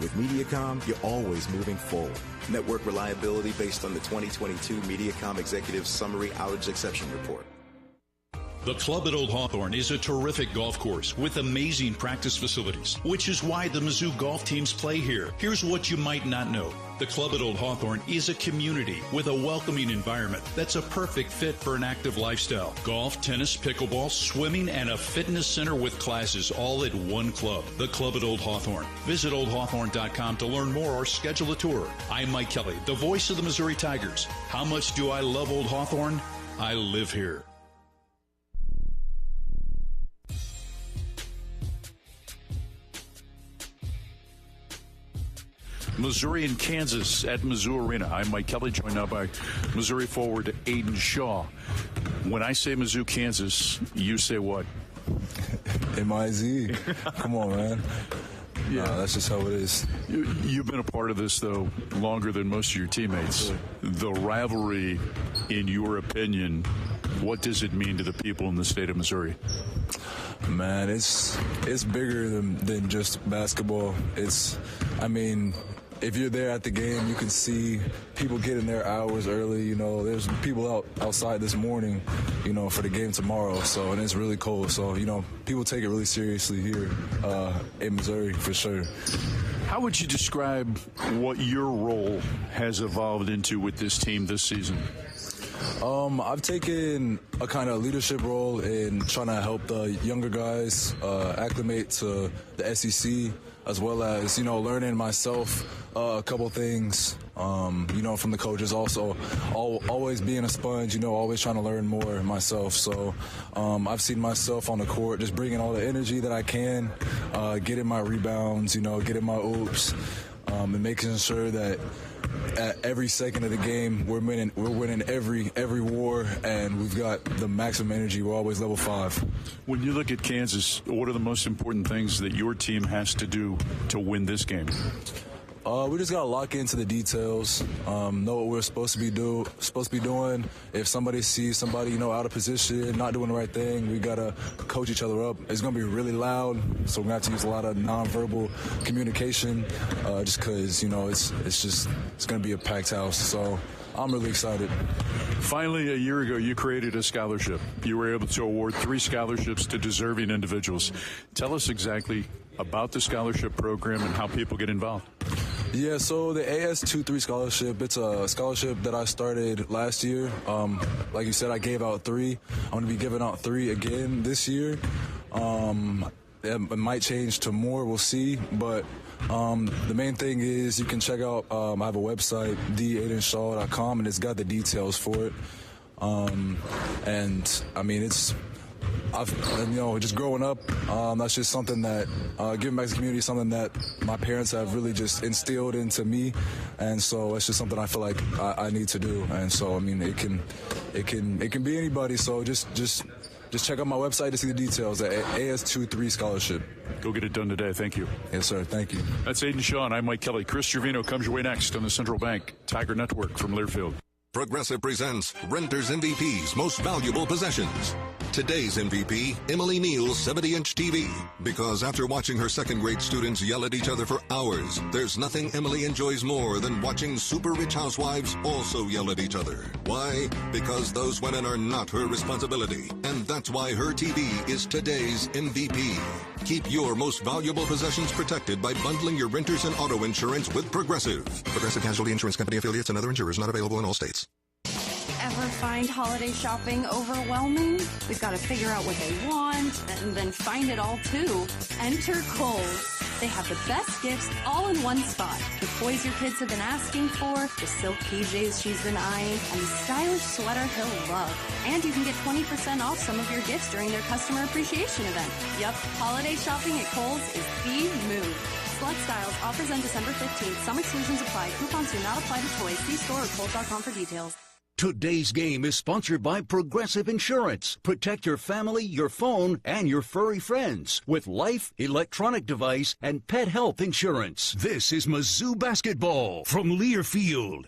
With Mediacom, you're always moving forward. Network reliability based on the 2022 Mediacom Executive Summary Outage Exception Report. The Club at Old Hawthorne is a terrific golf course with amazing practice facilities, which is why the Mizzou golf teams play here. Here's what you might not know. The Club at Old Hawthorne is a community with a welcoming environment that's a perfect fit for an active lifestyle. Golf, tennis, pickleball, swimming, and a fitness center with classes all at one club. The Club at Old Hawthorne. Visit oldhawthorne.com to learn more or schedule a tour. I'm Mike Kelly, the voice of the Missouri Tigers. How much do I love Old Hawthorne? I live here. Missouri and Kansas at Mizzou Arena. I'm Mike Kelly, joined now by Missouri forward Aiden Shaw. When I say Mizzou, Kansas, you say what? M-I-Z. Come on, man. Yeah, that's just how it is. You've been a part of this, though, longer than most of your teammates. The rivalry, in your opinion, what does it mean to the people in the state of Missouri? Man, it's bigger than just basketball. If you're there at the game, you can see people getting there hours early. You know, there's people outside this morning, you know, for the game tomorrow. And it's really cold. So, you know, people take it really seriously here in Missouri for sure. How would you describe what your role has evolved into with this team this season? I've taken a kind of leadership role in trying to help the younger guys acclimate to the SEC, as well as, you know, learning myself a couple things, you know, from the coaches. Also, always being a sponge, you know, always trying to learn more myself. So I've seen myself on the court just bringing all the energy that I can, getting my rebounds, you know, getting my oops, and making sure that at every second of the game, we're winning every war, and we've got the maximum energy. We're always level 5. When you look at Kansas, what are the most important things that your team has to do to win this game? We just gotta lock into the details, know what we're supposed to be doing. If somebody sees somebody, you know, out of position, not doing the right thing, we gotta coach each other up. It's gonna be really loud, so we're gonna have to use a lot of nonverbal communication, just because, you know, it's gonna be a packed house. So I'm really excited. Finally, a year ago, you created a scholarship. You were able to award 3 scholarships to deserving individuals. Tell us exactly about the scholarship program and how people get involved. Yeah, so the AS23 scholarship, it's a scholarship that I started last year. Like you said, I gave out 3. I'm going to be giving out 3 again this year. It might change to more, we'll see. But the main thing is you can check out, I have a website, theaidenshaw.com, and it's got the details for it. And, I mean, just growing up, that's just something that, giving back to the community is something that my parents have really just instilled into me. And so it's just something I feel like I need to do. And so, I mean, it can be anybody. So just check out my website to see the details at AS23 Scholarship. Go get it done today. Thank you. Yes, sir. Thank you. That's Aiden Shaw, and I'm Mike Kelly. Chris Gervino comes your way next on the Central Bank Tiger Network from Learfield. Progressive presents Renters MVP's Most Valuable Possessions. Today's MVP, Emily Neal's 70-inch TV. Because after watching her second-grade students yell at each other for hours, there's nothing Emily enjoys more than watching super-rich housewives also yell at each other. Why? Because those women are not her responsibility. And that's why her TV is today's MVP. Keep your most valuable possessions protected by bundling your renters and auto insurance with Progressive. Progressive Casualty Insurance Company affiliates and other insurers not available in all states. Ever find holiday shopping overwhelming? We've got to figure out what they want and then find it all too. Enter Kohl's. They have the best gifts all in one spot. The toys your kids have been asking for, the silk PJs she's been eyeing, and the stylish sweater he'll love. And you can get 20% off some of your gifts during their customer appreciation event. Yup, holiday shopping at Kohl's is the move. Select styles, offers end December 15th. Some exclusions apply. Coupons do not apply to toys. See store or Kohl's.com for details. Today's game is sponsored by Progressive Insurance. Protect your family, your phone, and your furry friends with life, electronic device, and pet health insurance. This is Mizzou basketball from Learfield.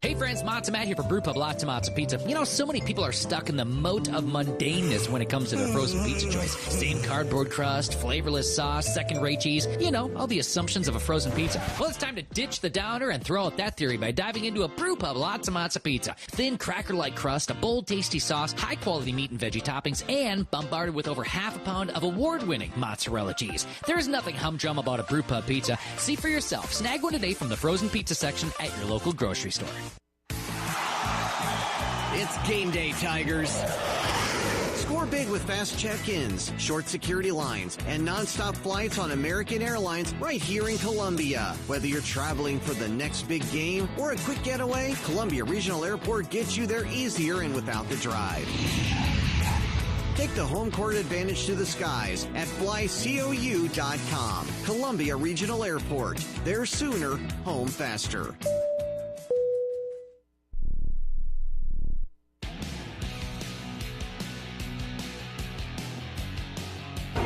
Hey friends, Matzo Matt here for Brewpub Lots of Matzo Pizza. You know, so many people are stuck in the moat of mundaneness when it comes to their frozen pizza choice. Same cardboard crust, flavorless sauce, second-rate cheese. You know, all the assumptions of a frozen pizza. Well, it's time to ditch the downer and throw out that theory by diving into a Brewpub Lots of Matzo Pizza. Thin, cracker-like crust, a bold, tasty sauce, high-quality meat and veggie toppings, and bombarded with over half a pound of award-winning mozzarella cheese. There is nothing humdrum about a Brewpub pizza. See for yourself. Snag one today from the frozen pizza section at your local grocery store. It's game day, Tigers. Score big with fast check-ins, short security lines, and nonstop flights on American Airlines right here in Columbia. Whether you're traveling for the next big game or a quick getaway, Columbia Regional Airport gets you there easier and without the drive. Take the home court advantage to the skies at flycou.com. Columbia Regional Airport. There sooner, home faster.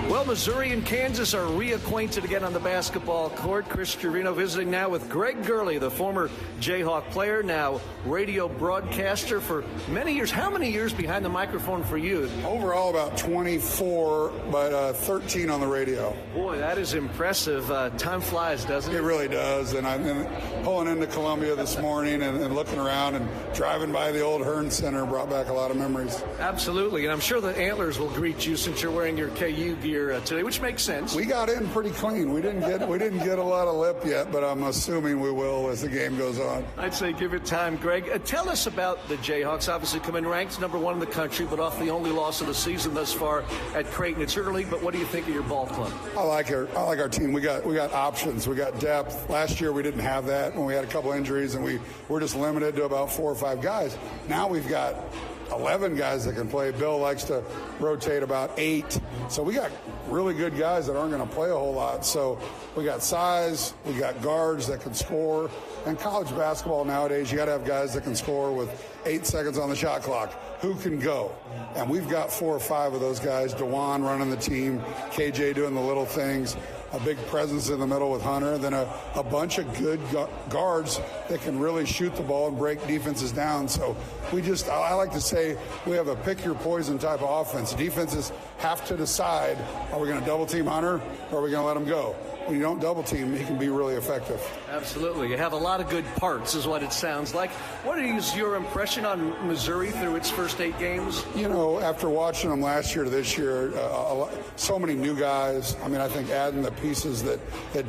Well, Missouri and Kansas are reacquainted again on the basketball court. Chris Trevino visiting now with Greg Gurley, the former Jayhawk player, now radio broadcaster for many years. How many years behind the microphone for you? Overall, about 24, but 13 on the radio. Boy, that is impressive. Time flies, doesn't it? It really does. And I've been pulling into Columbia this morning and looking around and driving by the old Hearn Center brought back a lot of memories. Absolutely. And I'm sure the Antlers will greet you since you're wearing your KU gear today, which makes sense. We got in pretty clean. We didn't get a lot of lip yet, but I'm assuming we will as the game goes on. I'd say give it time, Greg. Tell us about the Jayhawks. Obviously come in ranked number 1 in the country, but off the only loss of the season thus far at Creighton. It's early, but what do you think of your ball club? I like our team. We got options. We got depth. Last year we didn't have that when we had a couple injuries and we were just limited to about 4 or 5 guys. Now we've got 11 guys that can play. Bill likes to rotate about 8. So we got really good guys that aren't going to play a whole lot. So we got size, we got guards that can score. And college basketball nowadays, you got to have guys that can score with 8 seconds on the shot clock. Who can go? And we've got 4 or 5 of those guys. DeJuan running the team, KJ doing the little things, a big presence in the middle with Hunter, then a bunch of good guards that can really shoot the ball and break defenses down. So I like to say we have a pick your poison type of offense. Defenses have to decide, are we going to double team Hunter or are we going to let him go? When you don't double team, he can be really effective. Absolutely. You have a lot of good parts is what it sounds like. What is your impression on Missouri through its first 8 games? You know, after watching them last year to this year, so many new guys. I mean, I think adding the pieces that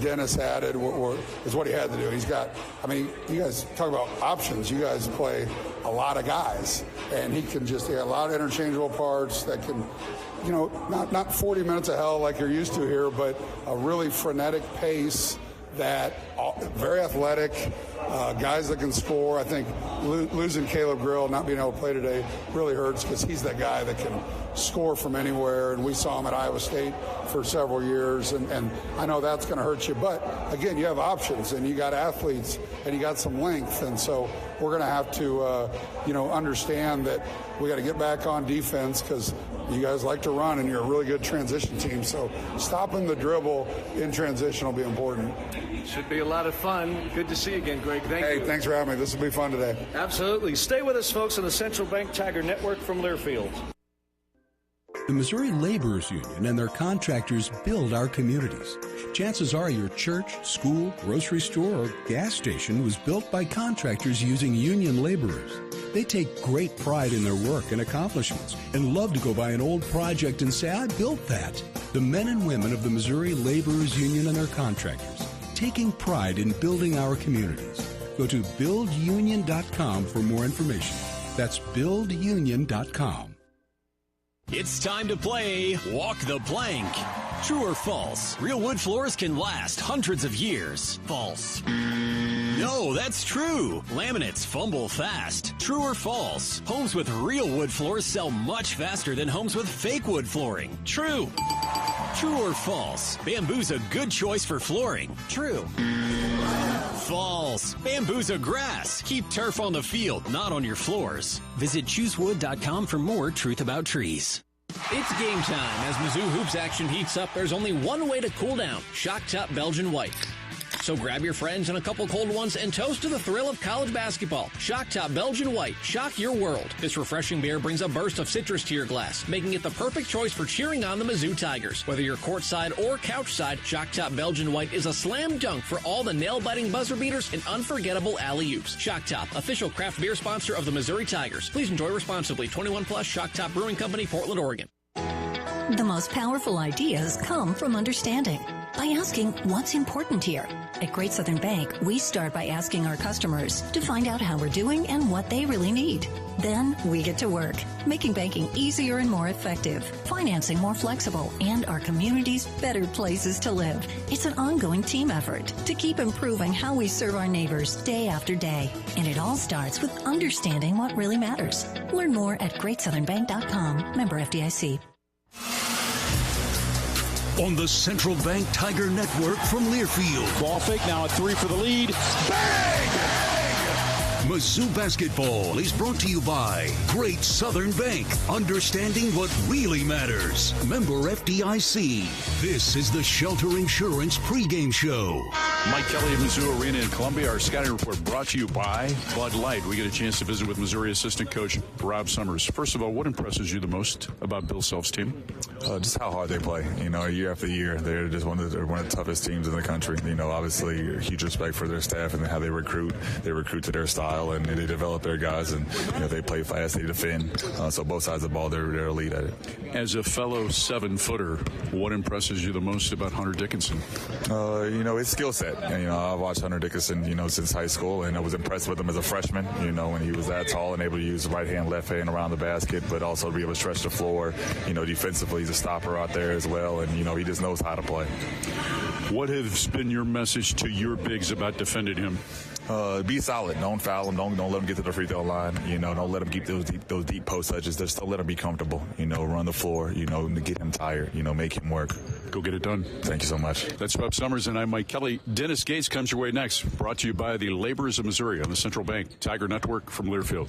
Dennis added is what he had to do. He's got, I mean, you guys talk about options. You guys play a lot of guys, and he can just a lot of interchangeable parts that can, you know, not 40 minutes of hell like you're used to here, but a really frenetic pace that very athletic, guys that can score. I think losing Caleb Grill, not being able to play today, really hurts because he's that guy that can score from anywhere, and we saw him at Iowa State for several years, and I know that's going to hurt you. But, again, you have options, and you got athletes, and you got some length, and so we're going to have to, understand that we got to get back on defense because you guys like to run, and you're a really good transition team. So stopping the dribble in transition will be important. Should be a lot of fun. Good to see you again, Greg. Thank you. Hey, thanks for having me. This will be fun today. Absolutely. Stay with us, folks, on the Central Bank Tiger Network from Learfield. The Missouri Laborers Union and their contractors build our communities. Chances are your church, school, grocery store, or gas station was built by contractors using union laborers. They take great pride in their work and accomplishments and love to go by an old project and say, I built that. The men and women of the Missouri Laborers Union and their contractors, taking pride in building our communities. Go to buildunion.com for more information. That's buildunion.com. It's time to play Walk the Plank. True or false? Real wood floors can last hundreds of years. False. No, that's true. Laminates fumble fast. True or false? Homes with real wood floors sell much faster than homes with fake wood flooring. True. True or false? Bamboo's a good choice for flooring. True. False. Bamboo's a grass. Keep turf on the field, not on your floors. Visit choosewood.com for more truth about trees. It's game time. As Mizzou Hoops action heats up, there's only one way to cool down. Shock Top Belgian White. So grab your friends and a couple cold ones and toast to the thrill of college basketball. Shock Top Belgian White. Shock your world. This refreshing beer brings a burst of citrus to your glass, making it the perfect choice for cheering on the Mizzou Tigers. Whether you're courtside or couchside, Shock Top Belgian White is a slam dunk for all the nail-biting buzzer beaters and unforgettable alley-oops. Shock Top, official craft beer sponsor of the Missouri Tigers. Please enjoy responsibly. 21 plus, Shock Top Brewing Company, Portland, Oregon. The most powerful ideas come from understanding. By asking what's important here. At Great Southern Bank, we start by asking our customers to find out how we're doing and what they really need. Then we get to work, making banking easier and more effective, financing more flexible, and our communities better places to live. It's an ongoing team effort to keep improving how we serve our neighbors day after day. And it all starts with understanding what really matters. Learn more at GreatSouthernBank.com. Member FDIC. On the Central Bank Tiger Network from Learfield. Ball fake now at 3 for the lead. Bang! Mizzou basketball is brought to you by Great Southern Bank. Understanding what really matters. Member FDIC. This is the Shelter Insurance pregame show. Mike Kelly of Mizzou Arena in Columbia. Our scouting report brought to you by Bud Light. We get a chance to visit with Missouri assistant coach Rob Summers. First of all, what impresses you the most about Bill Self's team? Just how hard they play. You know, year after year, they're just one of the toughest teams in the country. You know, obviously, huge respect for their staff and how they recruit. They recruit to their style, and they develop their guys, and you know, they play fast, they defend. So both sides of the ball, they're elite at it. As a fellow 7-footer, what impresses you the most about Hunter Dickinson? You know, his skill set. And, you know, I've watched Hunter Dickinson, you know, since high school, and I was impressed with him as a freshman. You know, when he was that tall and able to use the right hand, left hand around the basket, but also to be able to stretch the floor. You know, defensively, he's a stopper out there as well, and you know, he just knows how to play. What has been your message to your bigs about defending him? Be solid. Don't foul him. Don't let him get to the free throw line. You know, don't let him keep those deep post touches. Just don't let him be comfortable. You know, run the floor. You know, to get him tired. You know, make him work. Go get it done. Thank you so much. That's Rob Summers, and I'm Mike Kelly. Dennis Gates comes your way next. Brought to you by the Laborers of Missouri on the Central Bank Tiger Network from Learfield.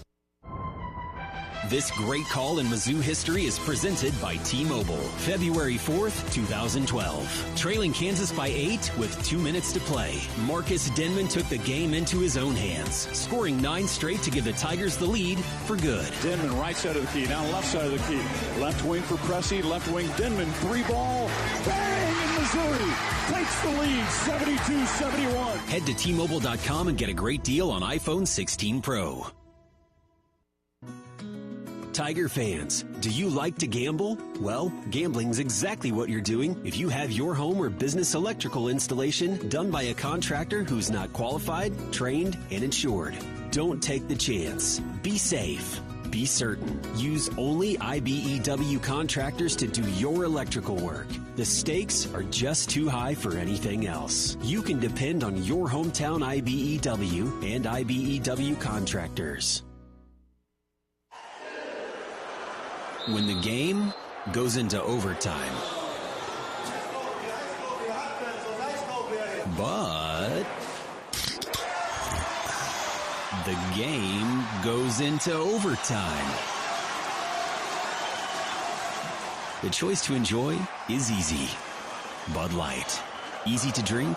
This great call in Mizzou history is presented by T-Mobile. February 4th, 2012. Trailing Kansas by 8 with 2 minutes to play. Marcus Denman took the game into his own hands, scoring 9 straight to give the Tigers the lead for good. Denman right side of the key, now left side of the key. Left wing for Pressey, left wing Denman, 3-ball. Bang! And Missouri takes the lead, 72-71. Head to T-Mobile.com and get a great deal on iPhone 16 Pro. Tiger fans, do you like to gamble? Well, gambling's exactly what you're doing if you have your home or business electrical installation done by a contractor who's not qualified, trained, and insured. Don't take the chance. Be safe. Be certain. Use only IBEW contractors to do your electrical work. The stakes are just too high for anything else. You can depend on your hometown IBEW and IBEW contractors. When the game goes into overtime. But the game goes into overtime. The choice to enjoy is easy. Bud Light. Easy to drink,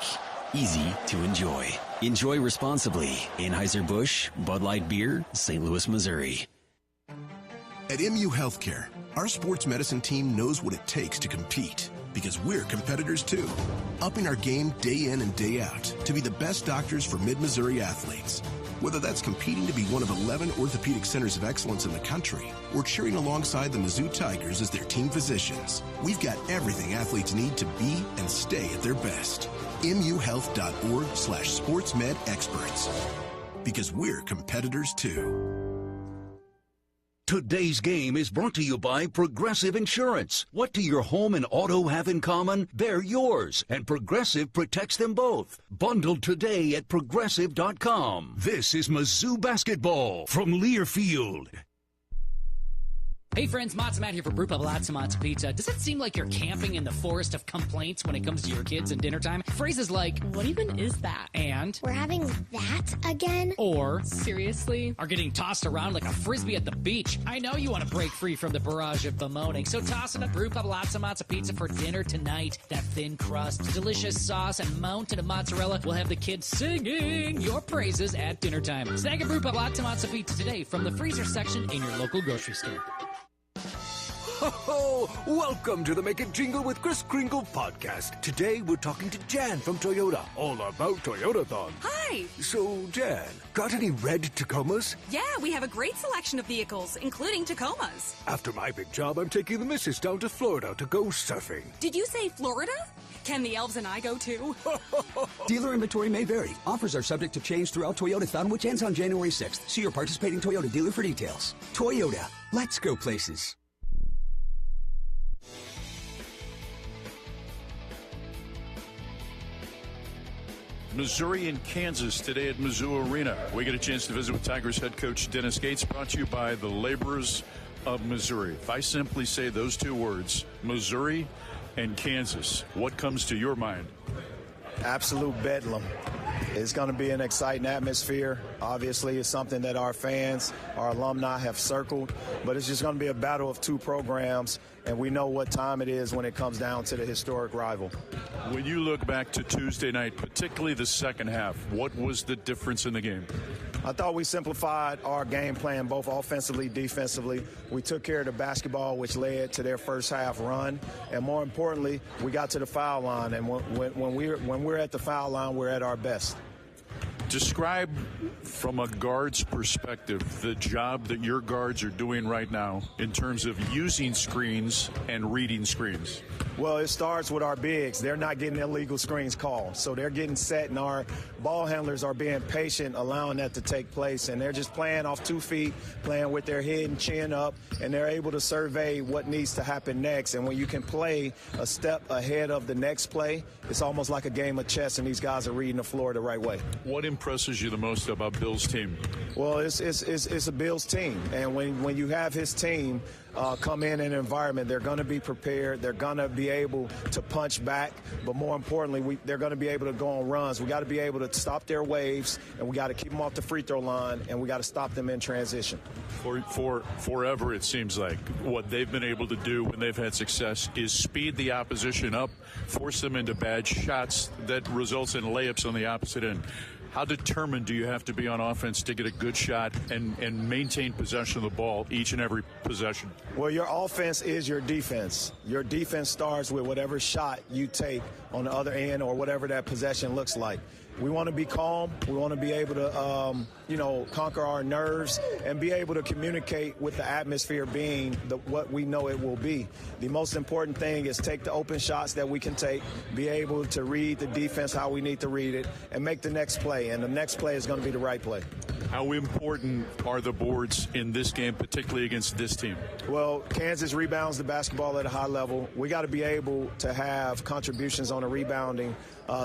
easy to enjoy. Enjoy responsibly. Anheuser-Busch, Bud Light Beer, St. Louis, Missouri. At MU Healthcare, our sports medicine team knows what it takes to compete because we're competitors too. Upping our game day in and day out to be the best doctors for mid-Missouri athletes. Whether that's competing to be one of 11 orthopedic centers of excellence in the country or cheering alongside the Mizzou Tigers as their team physicians, we've got everything athletes need to be and stay at their best. MUHealth.org/sportsmedexperts because we're competitors too. Today's game is brought to you by Progressive Insurance. What do your home and auto have in common? They're yours, and Progressive protects them both. Bundled today at Progressive.com. This is Mizzou basketball from Learfield. Hey friends, Matzo Matt here for Brew Pub Lots of Matzo Pizza. Does it seem like you're camping in the forest of complaints when it comes to your kids and dinner time? Phrases like, what even is that? And, we're having that again? Or, seriously? Are getting tossed around like a frisbee at the beach. I know you want to break free from the barrage of bemoaning, so toss in a Brew Pub Lots of Matzo Pizza for dinner tonight. That thin crust, delicious sauce, and mountain of mozzarella will have the kids singing your praises at dinner time. Snag a Brew Pub Lots of Matzo Pizza today from the freezer section in your local grocery store. Ho, ho! Welcome to the Make It Jingle with Kris Kringle podcast. Today we're talking to Jan from Toyota, all about Toyotathon. Hi! So, Jan, got any red Tacomas? Yeah, we have a great selection of vehicles, including Tacomas. After my big job, I'm taking the missus down to Florida to go surfing. Did you say Florida? Can the elves and I go too? Dealer inventory may vary. Offers are subject to change throughout Toyotathon, which ends on January 6th. See your participating Toyota dealer for details. Toyota, let's go places. Missouri and Kansas today at Mizzou Arena. We get a chance to visit with Tigers head coach Dennis Gates, brought to you by the laborers of Missouri. If I simply say those two words, Missouri and Kansas, what comes to your mind? Absolute bedlam. It's going to be an exciting atmosphere. Obviously, it's something that our fans, our alumni have circled, but it's just going to be a battle of two programs, and we know what time it is when it comes down to the historic rival. When you look back to Tuesday night, particularly the second half, what was the difference in the game? I thought we simplified our game plan, both offensively, defensively. We took care of the basketball, which led to their first half run. And more importantly, we got to the foul line. And when we're at the foul line, we're at our best. Describe, from a guard's perspective, the job that your guards are doing right now in terms of using screens and reading screens. Well, it starts with our bigs. They're not getting illegal screens called. So they're getting set, and our ball handlers are being patient, allowing that to take place. And they're just playing off 2 feet, playing with their head and chin up, and they're able to survey what needs to happen next. And when you can play a step ahead of the next play, it's almost like a game of chess, and these guys are reading the floor the right way. What impresses you the most about Bill's team? Well, it's a Bill's team. And when you have his team come in an environment, they're going to be prepared. They're going to be able to punch back. But more importantly, they're going to be able to go on runs. We got to be able to stop their waves, and we got to keep them off the free throw line, and we got to stop them in transition. For forever, it seems like what they've been able to do when they've had success is speed the opposition up, force them into bad shots that results in layups on the opposite end. How determined do you have to be on offense to get a good shot and maintain possession of the ball each and every possession? Well, your offense is your defense. Your defense starts with whatever shot you take on the other end or whatever that possession looks like. We want to be calm. We want to be able to, conquer our nerves and be able to communicate with the atmosphere being what we know it will be. The most important thing is take the open shots that we can take, be able to read the defense how we need to read it, and make the next play. And the next play is going to be the right play. How important are the boards in this game, particularly against this team? Well, Kansas rebounds the basketball at a high level. We got to be able to have contributions on a rebounding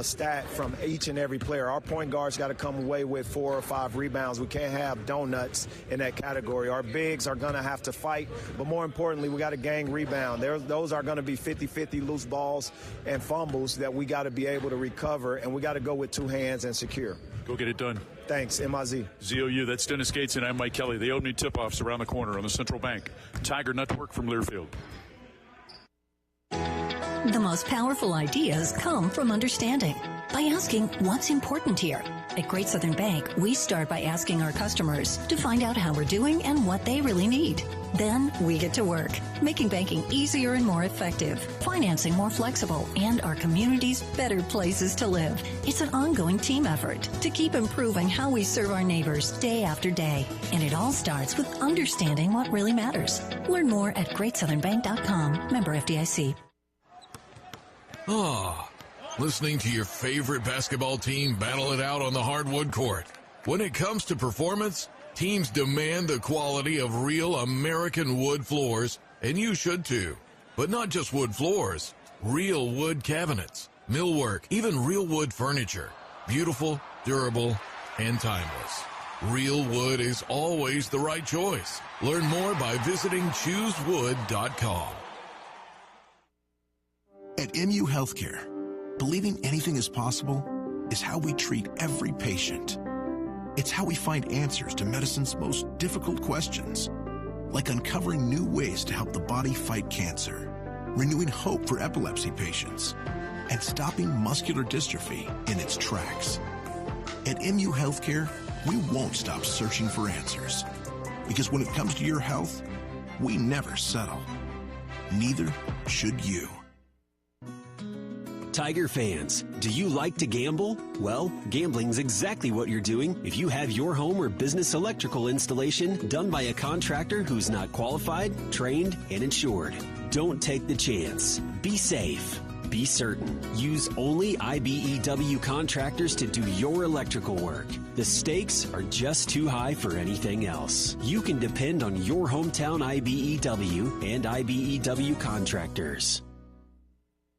stat from each and every player. Our point guards got to come away with 4 or 5 rebounds. We can't have donuts in that category. Our bigs are going to have to fight, but more importantly, we got to gang rebound. Those are going to be 50-50 loose balls and fumbles that we got to be able to recover, and we got to go with 2 hands and secure. Go get it done. Thanks, MIZ. ZOU, that's Dennis Gates, and I'm Mike Kelly. The opening tip-offs around the corner on the Central Bank Tiger Network from Learfield. The most powerful ideas come from understanding. By asking what's important here. At Great Southern Bank, we start by asking our customers to find out how we're doing and what they really need. Then we get to work, making banking easier and more effective, financing more flexible, and our communities better places to live. It's an ongoing team effort to keep improving how we serve our neighbors day after day. And it all starts with understanding what really matters. Learn more at GreatSouthernBank.com. Member FDIC. Listening to your favorite basketball team battle it out on the hardwood court. When it comes to performance, teams demand the quality of real American wood floors, and you should too. But not just wood floors, real wood cabinets, millwork, even real wood furniture. Beautiful, durable, and timeless. Real wood is always the right choice. Learn more by visiting choosewood.com. At MU Healthcare, believing anything is possible is how we treat every patient. It's how we find answers to medicine's most difficult questions, like uncovering new ways to help the body fight cancer, renewing hope for epilepsy patients, and stopping muscular dystrophy in its tracks. At MU Healthcare, we won't stop searching for answers, because when it comes to your health, we never settle. Neither should you. Tiger fans, do you like to gamble? Well, gambling's exactly what you're doing if you have your home or business electrical installation done by a contractor who's not qualified, trained, and insured. Don't take the chance. Be safe. Be certain. Use only IBEW contractors to do your electrical work. The stakes are just too high for anything else. You can depend on your hometown IBEW and IBEW contractors.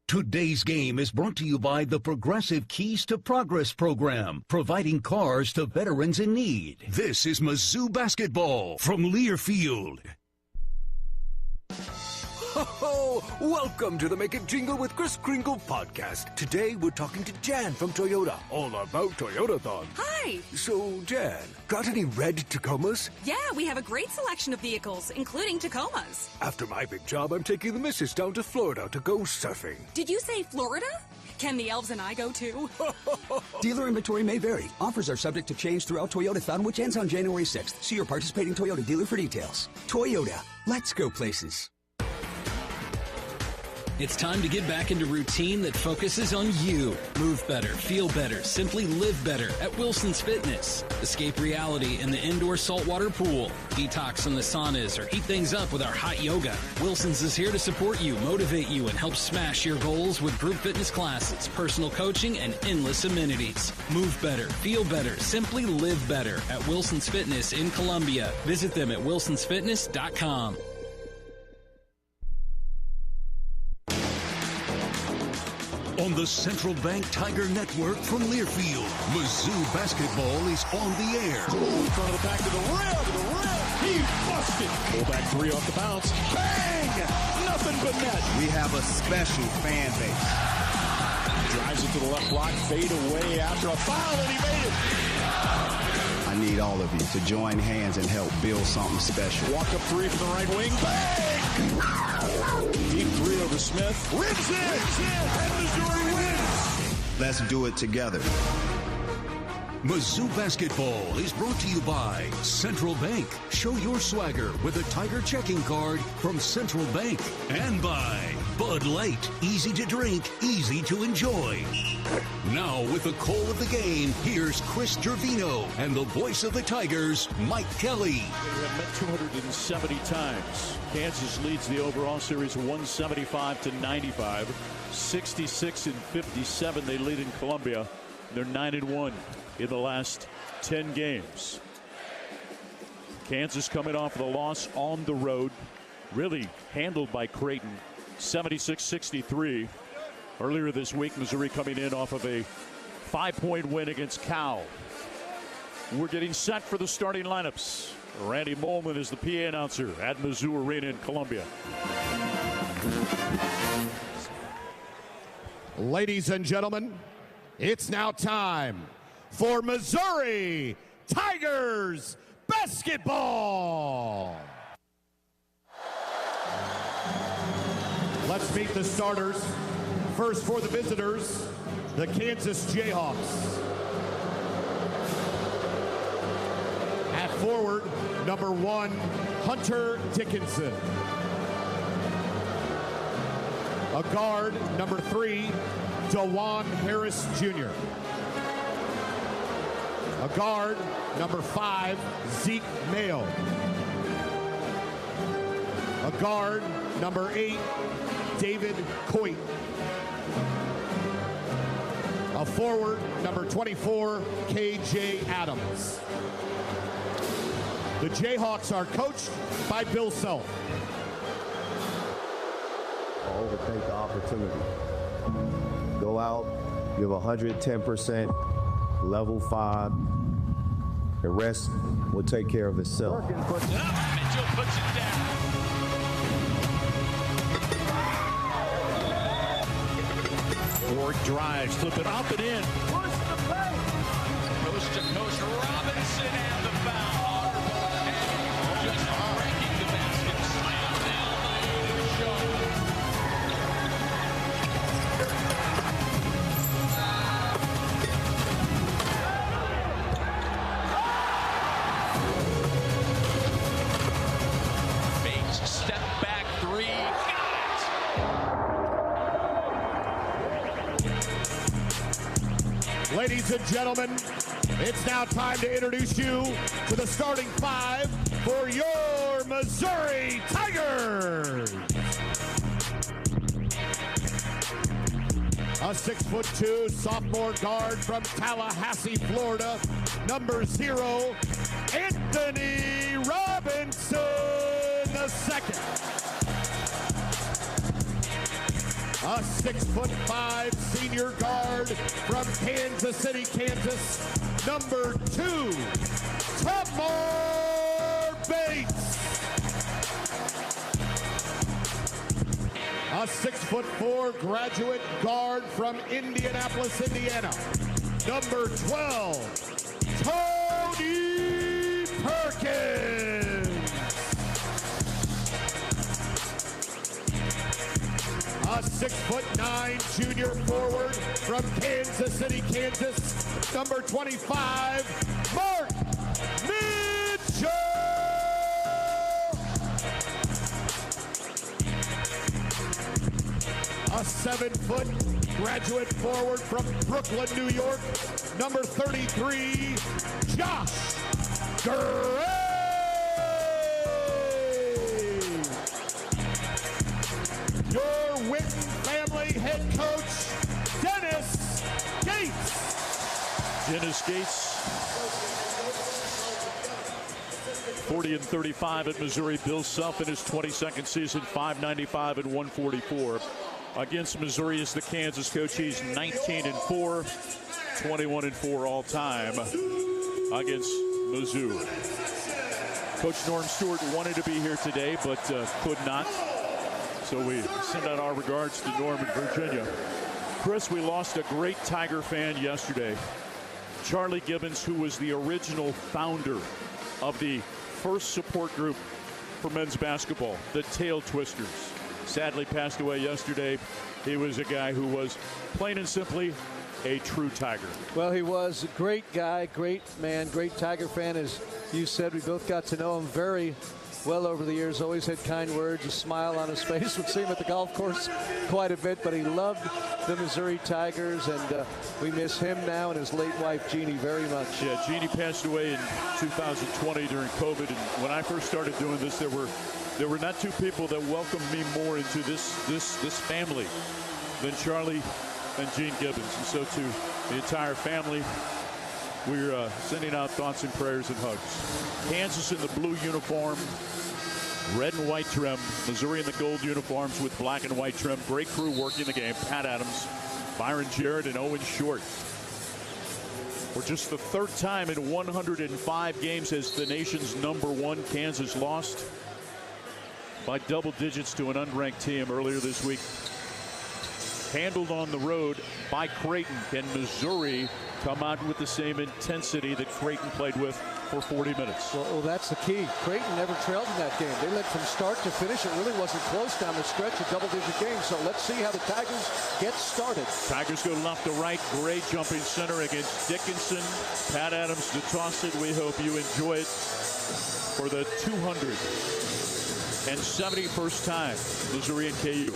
Today's game is brought to you by the Progressive Keys to Progress program, providing cars to veterans in need. This is Mizzou basketball from Learfield. Ho-ho! Welcome to the Make It Jingle with Kris Kringle podcast. Today we're talking to Jan from Toyota, all about Toyotathon. Hi! So, Jan, got any red Tacomas? Yeah, we have a great selection of vehicles, including Tacomas. After my big job, I'm taking the missus down to Florida to go surfing. Did you say Florida? Can the elves and I go too? Dealer inventory may vary. Offers are subject to change throughout Toyotathon, which ends on January 6th. See your participating Toyota dealer for details. Toyota, let's go places. It's time to get back into routine that focuses on you. Move better, feel better, simply live better at Wilson's Fitness. Escape reality in the indoor saltwater pool. Detox in the saunas or heat things up with our hot yoga. Wilson's is here to support you, motivate you, and help smash your goals with group fitness classes, personal coaching, and endless amenities. Move better, feel better, simply live better at Wilson's Fitness in Columbia. Visit them at wilsonsfitness.com. On the Central Bank Tiger Network from Learfield, Mizzou basketball is on the air. In front of the back to the rim. He busted. Pull back three off the bounce. Bang! Nothing but net. We have a special fan base. Drives it to the left block. Fade away after a foul, and he made it. I need all of you to join hands and help build something special. Walk up three from the right wing. Bang! Deep three over Smith. Rips in. And Missouri wins. Let's do it together. Mizzou basketball is brought to you by Central Bank. Show your swagger with a Tiger checking card from Central Bank. And by Bud Light. Easy to drink, easy to enjoy. Now with the call of the game, here's Chris Gervino and the voice of the Tigers, Mike Kelly. They have met 270 times. Kansas leads the overall series 175-95. 66-57 they lead in Columbia. They're 9-1 in the last 10 games. Kansas coming off the loss on the road, really handled by Creighton, 76-63. Earlier this week, Missouri coming in off of a 5-point win against Cal. We're getting set for the starting lineups. Randy Molman is the PA announcer at Mizzou Arena in Columbia. Ladies and gentlemen, it's now time for Missouri Tigers basketball. Let's meet the starters. First for the visitors, the Kansas Jayhawks. At forward, number 1, Hunter Dickinson. A guard, number 3, DeJuan Harris Jr. A guard, number 5, Zeke Mayo. A guard, number 8, David Coit. A forward, number 24, KJ Adams. The Jayhawks are coached by Bill Self. Overtake the opportunity. Go out, give 110%, level 5, The rest will take care of itself. Mitchell puts it down. Ward drives, flip it up and in. Push the play. Coast to coast, Robinson and the foul. Just breaking the basket. Slam down by Shaw. Bates, step back three. Ladies and gentlemen, it's now time to introduce you to the starting five for your Missouri Tigers. A 6'2" sophomore guard from Tallahassee, Florida, number 0, Anthony Robinson II. A 6'5" senior guard from Kansas City, Kansas, number 2, Tamar Bates. A 6'4" graduate guard from Indianapolis, Indiana, number 12, Tony Perkins. A 6'9" junior forward from Kansas City, Kansas, number 25, Mark Mitchell. A 7-foot graduate forward from Brooklyn, New York, number 33, Josh Gray. Your Witten family head coach, Dennis Gates. Dennis Gates, 40-35 at Missouri. Bill Self in his 22nd season, 595 and 144. Against Missouri is the Kansas coach. He's 19-4, 21-4 all time against Mizzou. Coach Norm Stewart wanted to be here today, but could not. So we send out our regards to Norm in Virginia. Chris, we lost a great Tiger fan yesterday. Charlie Gibbons, who was the original founder of the first support group for men's basketball, the Tail Twisters, sadly passed away yesterday. He was a guy who was, plain and simply, a true Tiger. Well, he was a great guy, great man, great Tiger fan. As you said, we both got to know him very well over the years. Always had kind words, a smile on his face. Would see him at the golf course quite a bit, but he loved the Missouri Tigers, and we miss him now and his late wife Jeannie very much. Yeah, Jeannie passed away in 2020 during COVID, and when I first started doing this, there were not two people that welcomed me more into this family than Charlie and Gene Gibbons. And so to the entire family, we're sending out thoughts and prayers and hugs. Kansas in the blue uniform, red and white trim. Missouri in the gold uniforms with black and white trim. Great crew working the game. Pat Adams, Byron Jarrett, and Owen Short. For just the third time in 105 games as the nation's #1, Kansas lost by double digits to an unranked team earlier this week. Handled on the road by Creighton. Can Missouri come out with the same intensity that Creighton played with for 40 minutes? Well, that's the key. Creighton never trailed in that game. They led from start to finish. It really wasn't close down the stretch, a double-digit game. So let's see how the Tigers get started. Tigers go left to right. Gray jumping center against Dickinson. Pat Adams to toss it. We hope you enjoy it for the 271st time Missouri and KU.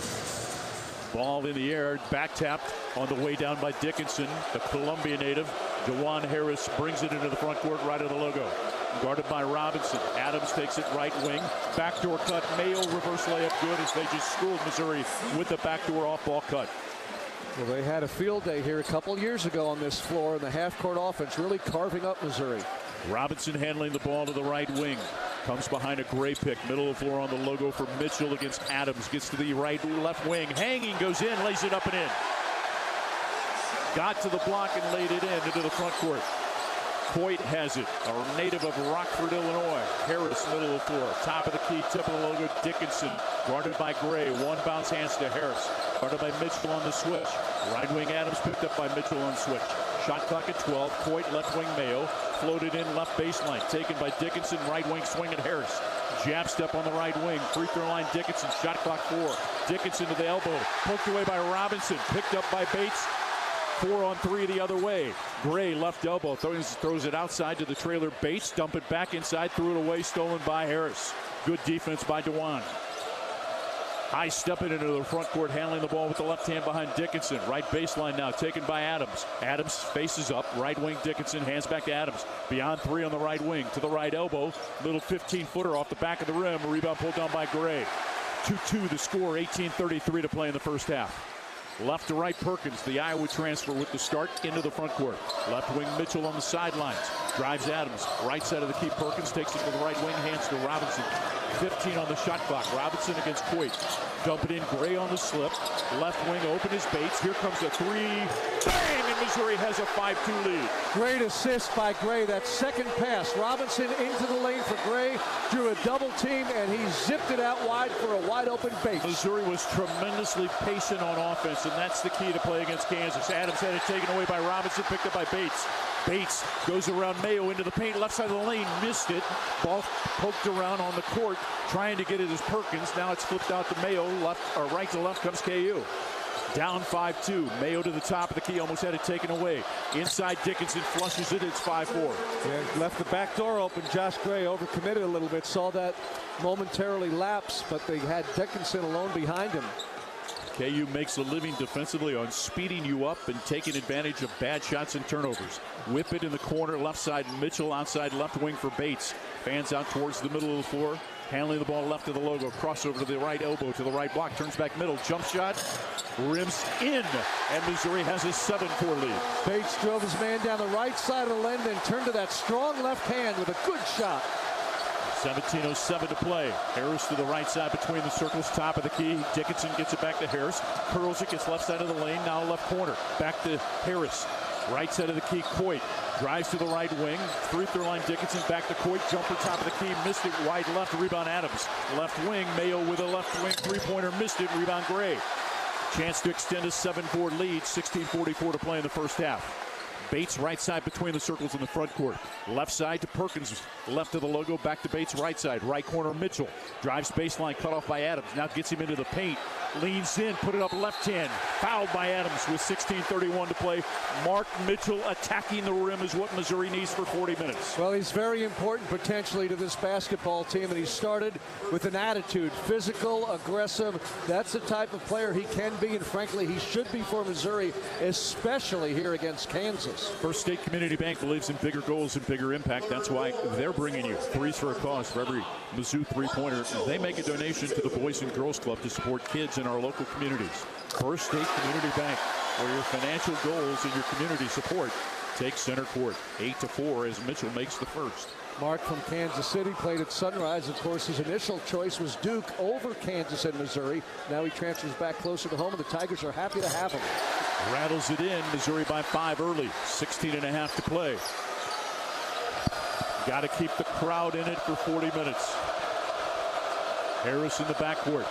Ball in the air, back tapped on the way down by Dickinson. The Columbia native, Jawan Harris, brings it into the front court right of the logo. Guarded by Robinson. Adams takes it right wing. Backdoor cut. Mayo reverse layup good as they just schooled Missouri with the backdoor off-ball cut. Well, they had a field day here a couple years ago on this floor, and the half-court offense really carving up Missouri. Robinson handling the ball to the right wing. Comes behind a Gray pick. Middle of the floor on the logo for Mitchell against Adams. Gets to the left wing. Hanging, goes in, lays it up and in. Got to the block and laid it in into the front court. Coit has it, a native of Rockford, Illinois. Harris, middle of the floor. Top of the key, tip of the logo, Dickinson. Guarded by Gray. One bounce hands to Harris. Guarded by Mitchell on the switch. Right wing Adams picked up by Mitchell on switch. Shot clock at 12. Coit, left wing Mayo. Floated in left baseline. Taken by Dickinson. Right wing swing at Harris. Jab step on the right wing. Free throw line Dickinson. Shot clock 4. Dickinson to the elbow. Poked away by Robinson. Picked up by Bates. 4 on 3 the other way. Gray left elbow. Throws it outside to the trailer. Bates. Dump it back inside. Threw it away. Stolen by Harris. Good defense by Dewan. High stepping into the front court, handling the ball with the left hand behind Dickinson. Right baseline now, taken by Adams. Adams faces up, right wing Dickinson, hands back to Adams. Beyond 3 on the right wing, to the right elbow. Little 15-footer off the back of the rim. A rebound pulled down by Gray. 2-2 the score, 18:33 to play in the first half. Left to right Perkins, the Iowa transfer with the start into the front court. Left wing Mitchell on the sidelines. Drives Adams. Right side of the key, Perkins takes it to the right wing, hands to Robinson. 15 on the shot clock. Robinson against Coit. Dump it in, Gray on the slip. Left wing open is Bates. Here comes a 3. Bang! And Missouri has a 5-2 lead. Great assist by Gray. That second pass. Robinson into the lane for Gray. Drew a double team, and he zipped it out wide for a wide open Bates. Missouri was tremendously patient on offense, and that's the key to play against Kansas. Adams had it taken away by Robinson, picked up by Bates. Bates goes around Mayo into the paint, left side of the lane, missed it. Ball poked around on the court, trying to get it as Perkins. Now it's flipped out to Mayo. Left or right to left comes KU. Down 5-2. Mayo to the top of the key, almost had it taken away. Inside Dickinson flushes it. It's 5-4. Yeah, left the back door open. Josh Gray overcommitted a little bit. Saw that momentarily lapse, but they had Dickinson alone behind him. KU makes a living defensively on speeding you up and taking advantage of bad shots and turnovers. Whip it in the corner, left side, Mitchell outside left wing for Bates. Fans out towards the middle of the floor. Handling the ball left of the logo. Crossover to the right elbow, to the right block. Turns back middle. Jump shot. Rims in. And Missouri has a 7-4 lead. Bates drove his man down the right side of the lane, then turned to that strong left hand with a good shot. 17:07 to play. Harris to the right side between the circles, top of the key. Dickinson gets it back to Harris. Curls it, gets left side of the lane, now left corner. Back to Harris. Right side of the key, Coit. Drives to the right wing. Free throw line, Dickinson back to Coit. Jumper top of the key, missed it. Wide left, rebound Adams. Left wing, Mayo with a left wing three-pointer, missed it. Rebound Gray. Chance to extend a 7-4 lead. 16:44 to play in the first half. Bates right side between the circles in the front court. Left side to Perkins. Left of the logo, back to Bates right side. Right corner Mitchell. Drives baseline, cut off by Adams. Now gets him into the paint. Leans in, put it up left hand. Fouled by Adams with 16:31 to play. Mark Mitchell attacking the rim is what Missouri needs for 40 minutes. Well, he's very important potentially to this basketball team, and he started with an attitude. Physical, aggressive. That's the type of player he can be, and frankly, he should be for Missouri, especially here against Kansas. First State Community Bank believes in bigger goals and bigger impact. That's why they're bringing you threes for a cause for every Mizzou three-pointer. They make a donation to the Boys and Girls Club to support kids in our local communities. First State Community Bank, where your financial goals and your community support take center court. 8-4 as Mitchell makes the first. Mark from Kansas City played at Sunrise. Of course, his initial choice was Duke over Kansas and Missouri. Now he transfers back closer to home, and the Tigers are happy to have him. Rattles it in. Missouri by 5 early. 16.5 to play. Got to keep the crowd in it for 40 minutes. Harris in the backcourt.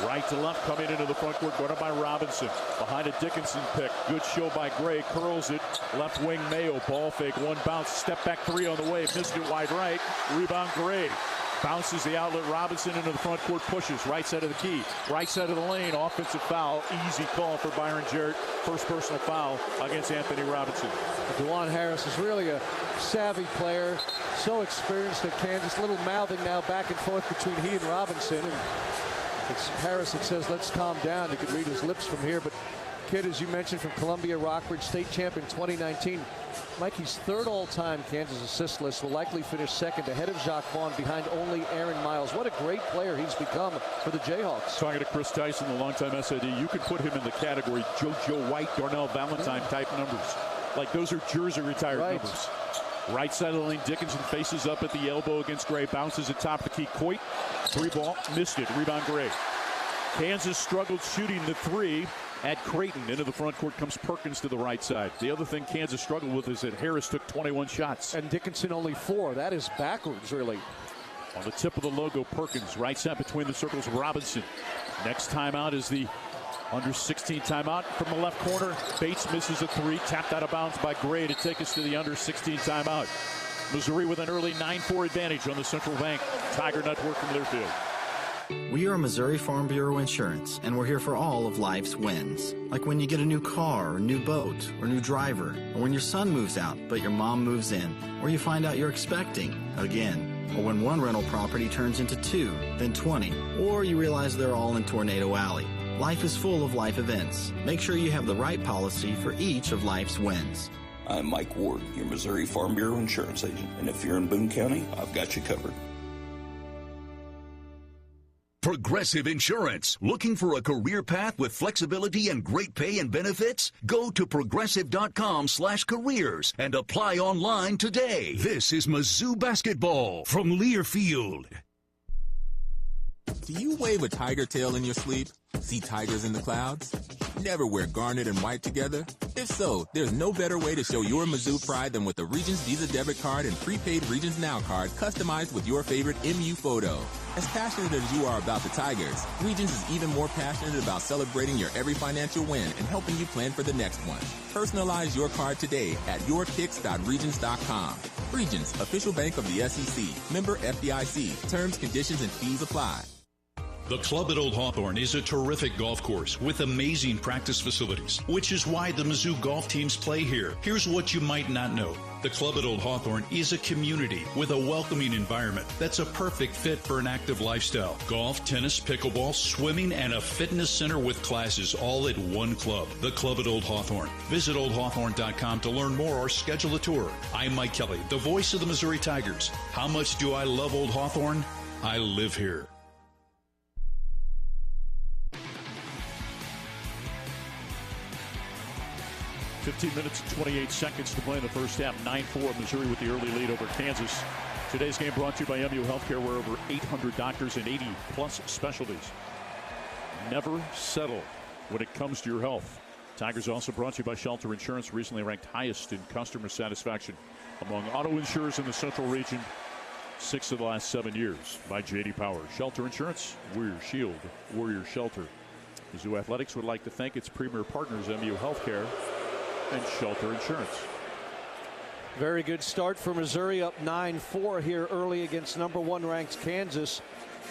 Right to left, coming into the front court, guarded by Robinson. Behind a Dickinson pick. Good show by Gray. Curls it. Left wing Mayo. Ball fake. One bounce. Step back three on the way. Missed it wide right. Rebound Gray. Bounces the outlet. Robinson into the front court. Pushes. Right side of the key. Right side of the lane. Offensive foul. Easy call for Byron Jarrett. First personal foul against Anthony Robinson. DeJuan Harris is really a savvy player. So experienced at Kansas. Little mouthing now back and forth between he and Robinson. And it's Harris that says, let's calm down. You can read his lips from here. But kid, as you mentioned, from Columbia Rockbridge, state champ in 2019. Mike, he's third all-time Kansas assist list. Will likely finish second ahead of Jacques Vaughn, behind only Aaron Miles. What a great player he's become for the Jayhawks. Talking to Chris Tyson, the longtime SID, you could put him in the category JoJo White, Darnell Valentine type numbers. Like those are jersey retired numbers. Right side of the lane, Dickinson faces up at the elbow against Gray. Bounces at top of the key. Coit, three ball, missed it. Rebound Gray. Kansas struggled shooting the three. at Creighton. Into the front court comes Perkins to the right side. The other thing Kansas struggled with is that Harris took 21 shots. And Dickinson only 4. That is backwards, really. On the tip of the logo, Perkins. Right side between the circles, Robinson. Next timeout is the under 16 timeout from the left corner. Bates misses a 3, tapped out of bounds by Gray to take us to the under 16 timeout. Missouri with an early 9-4 advantage on the Central Bank Tiger Network from Learfield. We are Missouri Farm Bureau Insurance, and we're here for all of life's wins. Like when you get a new car, or new boat, or new driver, or when your son moves out, but your mom moves in, or you find out you're expecting again, or when one rental property turns into 2, then 20, or you realize they're all in Tornado Alley. Life is full of life events. Make sure you have the right policy for each of life's wins. I'm Mike Ward, your Missouri Farm Bureau insurance agent, and if you're in Boone County, I've got you covered. Progressive Insurance. Looking for a career path with flexibility and great pay and benefits? Go to progressive.com/careers and apply online today. This is Mizzou basketball from Learfield. Do you wave a tiger tail in your sleep? See tigers in the clouds? Never wear garnet and white together? If so, there's no better way to show your Mizzou pride than with the Regions Visa debit card and prepaid Regions Now card customized with your favorite MU photo. As passionate as you are about the Tigers, Regions is even more passionate about celebrating your every financial win and helping you plan for the next one. Personalize your card today at yourpicks.regions.com. Regions, official bank of the SEC. Member FDIC. Terms, conditions, and fees apply. The Club at Old Hawthorne is a terrific golf course with amazing practice facilities, which is why the Mizzou golf teams play here. Here's what you might not know. The Club at Old Hawthorne is a community with a welcoming environment that's a perfect fit for an active lifestyle. Golf, tennis, pickleball, swimming, and a fitness center with classes all at one club. The Club at Old Hawthorne. Visit oldhawthorne.com to learn more or schedule a tour. I'm Mike Kelly, the voice of the Missouri Tigers. How much do I love Old Hawthorne? I live here. 15 minutes and 28 seconds to play in the first half. 9-4 Missouri with the early lead over Kansas. Today's game brought to you by MU Healthcare, where over 800 doctors and 80-plus specialties. Never settle when it comes to your health. Tigers also brought to you by Shelter Insurance, recently ranked highest in customer satisfaction among auto insurers in the Central region, 6 of the last 7 years. By J.D. Power. Shelter Insurance, we're your shield, we're your shelter. Mizzou Athletics would like to thank its premier partners, MU Healthcare and Shelter Insurance. Very good start for Missouri, up 9-4 here early against number 1 ranked Kansas.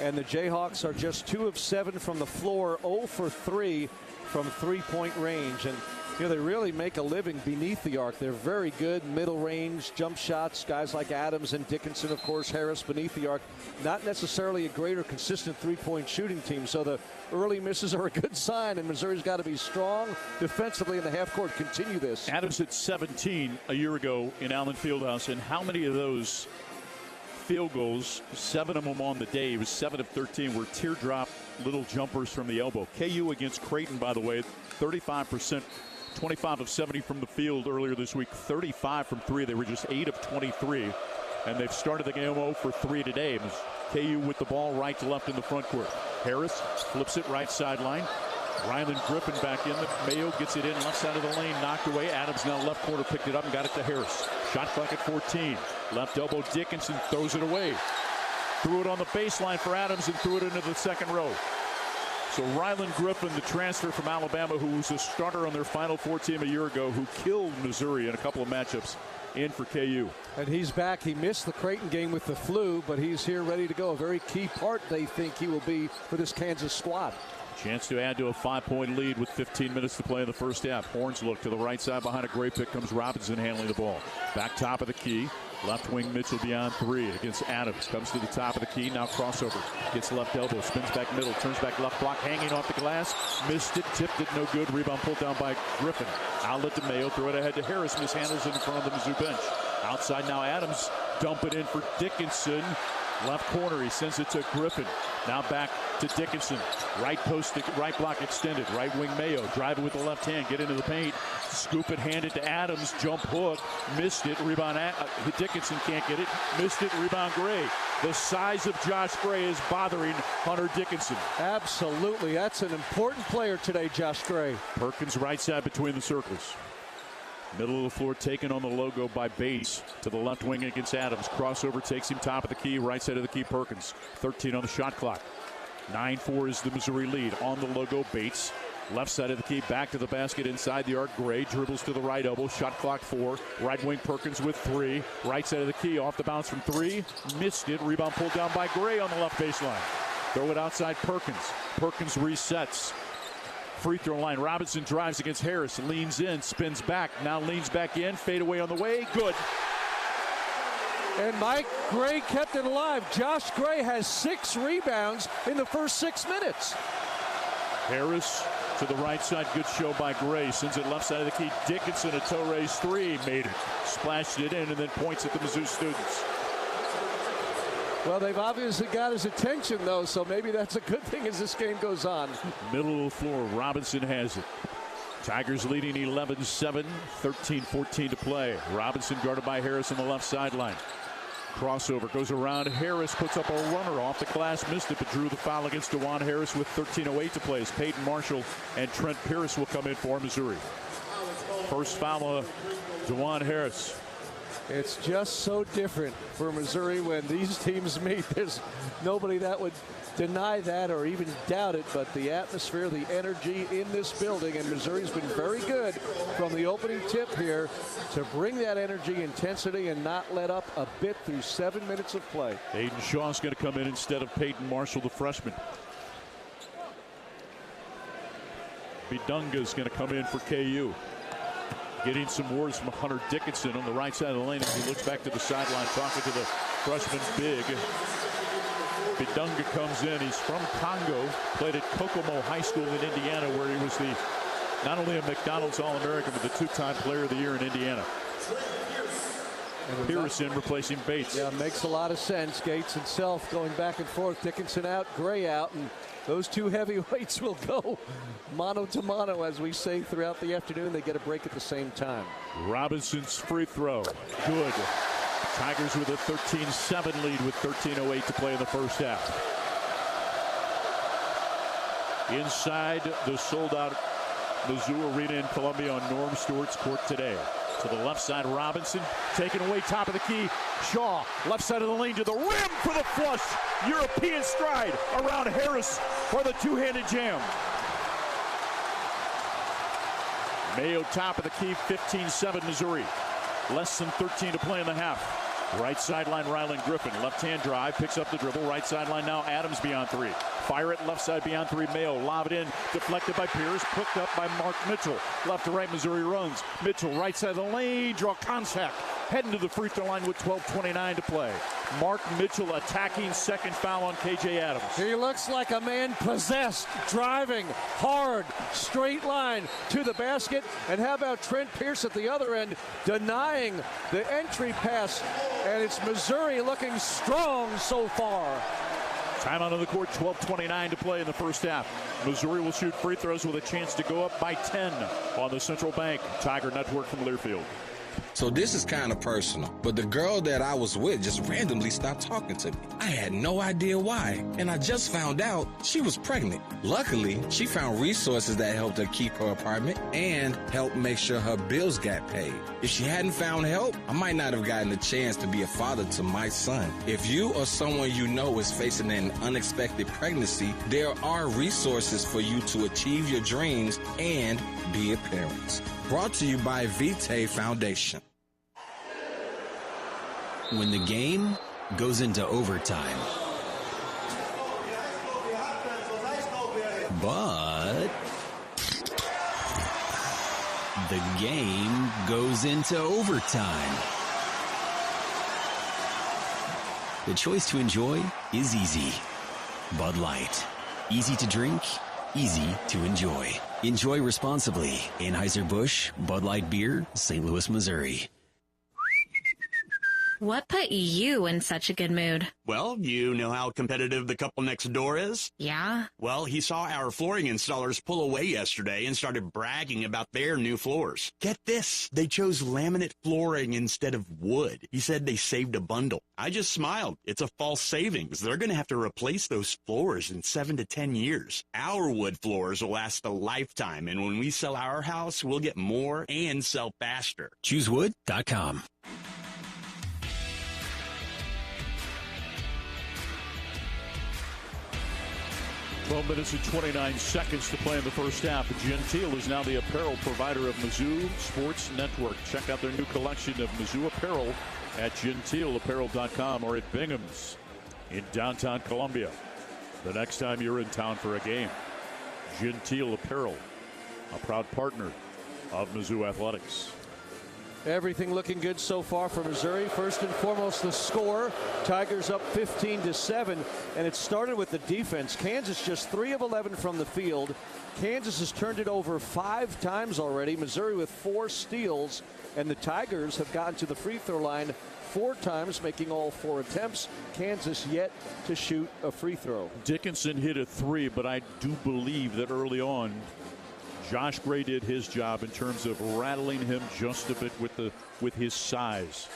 And the Jayhawks are just 2 of 7 from the floor, 0 for 3 from three-point range. And you know, they really make a living beneath the arc. They're very good middle range jump shots. Guys like Adams and Dickinson, of course, Harris beneath the arc. Not necessarily a great or consistent three-point shooting team. So the early misses are a good sign, and Missouri's got to be strong defensively in the half court. Continue this. Adams hit 17 a year ago in Allen Fieldhouse, and how many of those field goals, 7 of them on the day, it was 7 of 13, were teardrop little jumpers from the elbow. KU against Creighton, by the way, 35%, 25 of 70 from the field earlier this week, 35 from 3. They were just 8 of 23, and they've started the game 0 for 3 today. KU with the ball right to left in the front court. Harris flips it right sideline. Ryland Griffin back in. Mayo gets it in left side of the lane, knocked away. Adams now left corner, picked it up and got it to Harris. Shot clock at 14. Left elbow Dickinson throws it away. Threw it on the baseline for Adams and threw it into the second row. So Ryland Griffin, the transfer from Alabama, who was a starter on their Final Four team a year ago, who killed Missouri in a couple of matchups, in for KU. And he's back. He missed the Creighton game with the flu, but he's here ready to go. A very key part, they think, he will be for this Kansas squad. Chance to add to a 5-point lead with 15 minutes to play in the first half. Horns look to the right side behind a great pick. Comes Robinson handling the ball. Back top of the key. Left wing Mitchell beyond 3 against Adams. Comes to the top of the key. Now crossover. Gets left elbow. Spins back middle. Turns back left block. Hanging off the glass. Missed it. Tipped it. No good. Rebound pulled down by Griffin. Outlet to Mayo. Throw it ahead to Harris. Mishandles it in front of the Mizzou bench. Outside now Adams. Dump it in for Dickinson. Left corner, he sends it to Griffin. Now back to Dickinson. Right post, right block extended. Right wing Mayo. Drive it with the left hand. Get into the paint. Scoop it, hand it to Adams. Jump hook. Missed it. Rebound. Dickinson can't get it. Missed it. Rebound Gray. The size of Josh Gray is bothering Hunter Dickinson. Absolutely. That's an important player today, Josh Gray. Perkins right side between the circles. Middle of the floor taken on the logo by Bates. To the left wing against Adams. Crossover takes him top of the key. Right side of the key, Perkins. 13 on the shot clock. 9-4 is the Missouri lead. On the logo, Bates. Left side of the key, back to the basket, inside the arc. Gray dribbles to the right elbow. Shot clock 4. Right wing, Perkins with 3. Right side of the key, off the bounce from 3. Missed it. Rebound pulled down by Gray on the left baseline. Throw it outside Perkins. Perkins resets. Free throw line. Robinson drives against Harris. Leans in, spins back. Now leans back in. Fade away on the way. Good. And Mike Gray kept it alive. Josh Gray has 6 rebounds in the first 6 minutes. Harris to the right side. Good show by Gray. Sends it left side of the key. Dickinson, a toe raise 3. Made it. Splashed it in and then points at the Mizzou students. Well, they've obviously got his attention, though, so maybe that's a good thing as this game goes on. Middle of the floor, Robinson has it. Tigers leading 11-7, 13-14 to play. Robinson guarded by Harris on the left sideline. Crossover goes around. Harris puts up a runner off the glass, missed it, but drew the foul against DeJuan Harris with 13:08 to play as Peyton Marshall and Trent Pierce will come in for Missouri. First foul of DeJuan Harris. It's just so different for Missouri when these teams meet. There's nobody that would deny that or even doubt it, but the atmosphere, the energy in this building, and Missouri's been very good from the opening tip here to bring that energy, intensity, and not let up a bit through 7 minutes of play. Aiden Shaw's going to come in instead of Peyton Marshall, the freshman. Bidunga's going to come in for KU. Getting some words from Hunter Dickinson on the right side of the lane as he looks back to the sideline talking to the freshman big. Bidunga comes in. He's from Congo, played at Kokomo High School in Indiana, where he was not only a McDonald's All-American, but the 2-time Player of the Year in Indiana. Pearson replacing Bates. Yeah, makes a lot of sense. Gates himself going back and forth. Dickinson out, Gray out, and those 2 heavyweights will go mano to mano, as we say, throughout the afternoon. They get a break at the same time. Robinson's free throw. Good. Tigers with a 13-7 lead with 13:08 to play in the first half. Inside the sold-out Mizzou Arena in Columbia on Norm Stewart's court today. To the left side, Robinson taken away, top of the key. Shaw, left side of the lane to the rim for the flush. European stride around Harris for the two-handed jam. Mayo, top of the key, 15-7 Missouri. Less than 13 to play in the half. Right sideline, Rylan Griffin. Left-hand drive, picks up the dribble. Right sideline now, Adams beyond 3. Fire it, left side beyond 3, Mayo. Lob it in, deflected by Pierce, picked up by Mark Mitchell. Left to right, Missouri runs. Mitchell, right side of the lane, draw contact. Heading to the free throw line with 12:29 to play. Mark Mitchell attacking, second foul on KJ Adams. He looks like a man possessed, driving hard, straight line to the basket. And how about Trent Pierce at the other end, denying the entry pass. And it's Missouri looking strong so far. Timeout on the court, 12:29 to play in the first half. Missouri will shoot free throws with a chance to go up by 10 on the Central Bank Tiger Network from Learfield. So this is kind of personal, but the girl that I was with just randomly stopped talking to me. I had no idea why, and I just found out she was pregnant. Luckily, she found resources that helped her keep her apartment and helped make sure her bills got paid. If she hadn't found help, I might not have gotten a chance to be a father to my son. If you or someone you know is facing an unexpected pregnancy, there are resources for you to achieve your dreams and be a parent. Brought to you by Vitae Foundation. When the game goes into overtime, but the game goes into overtime. The choice to enjoy is easy. Bud Light. Easy to drink, easy to enjoy. Enjoy responsibly. Anheuser-Busch, Bud Light Beer, St. Louis, Missouri. What put you in such a good mood? Well, you know how competitive the couple next door is? Yeah? Well, he saw our flooring installers pull away yesterday and started bragging about their new floors. Get this, they chose laminate flooring instead of wood. He said they saved a bundle. I just smiled. It's a false savings. They're going to have to replace those floors in 7 to 10 years. Our wood floors will last a lifetime, and when we sell our house, we'll get more and sell faster. ChooseWood.com. Twelve minutes and 29 seconds to play in the first half. Gentile is now the apparel provider of Mizzou Sports Network. Check out their new collection of Mizzou apparel at gentileapparel.com or at Bingham's in downtown Columbia. The next time you're in town for a game, Gentile Apparel, a proud partner of Mizzou Athletics. Everything looking good so far for Missouri. First and foremost, the score. Tigers up 15-7, and it started with the defense. Kansas just 3 of 11 from the field. Kansas has turned it over 5 times already. Missouri with 4 steals, and the Tigers have gotten to the free throw line 4 times, making all 4 attempts. Kansas yet to shoot a free throw. Dickinson hit a 3, but I do believe that early on, Josh Gray did his job in terms of rattling him just a bit with his size.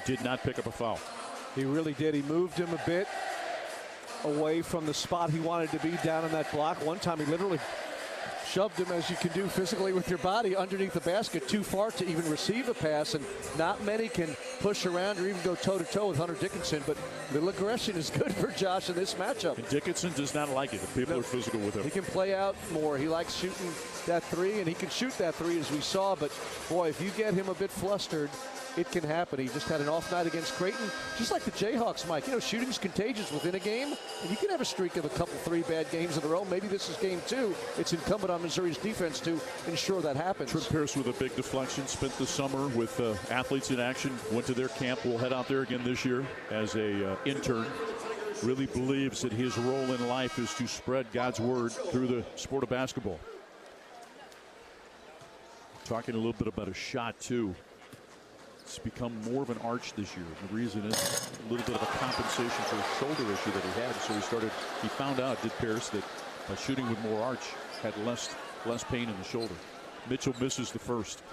Did not pick up a foul. He really did. He moved him a bit away from the spot he wanted to be down in that block. One time he literally shoved him, as you can do physically with your body, underneath the basket too far to even receive a pass, and not many can push around or even go toe-to-toe with Hunter Dickinson, but little aggression is good for Josh in this matchup. And Dickinson does not like it if people are physical with him. He can play out more. He likes shooting that 3, and he can shoot that 3 as we saw, but boy, if you get him a bit flustered, it can happen. He just had an off night against Creighton, just like the Jayhawks, Mike. You know, shooting's contagious within a game, and you can have a streak of a couple 3 bad games in a row. Maybe this is game 2. It's incumbent on Missouri's defense to ensure that happens. Trent Pierce with a big deflection. Spent the summer with athletes in action. Went to their camp. Will head out there again this year as a intern. Really believes that his role in life is to spread God's word through the sport of basketball. Talking a little bit about a shot, too. It's become more of an arch this year. The reason is a little bit of a compensation for a shoulder issue that he had. So he found out, did Pierce, that by shooting with more arch had less pain in the shoulder. Mitchell misses the first.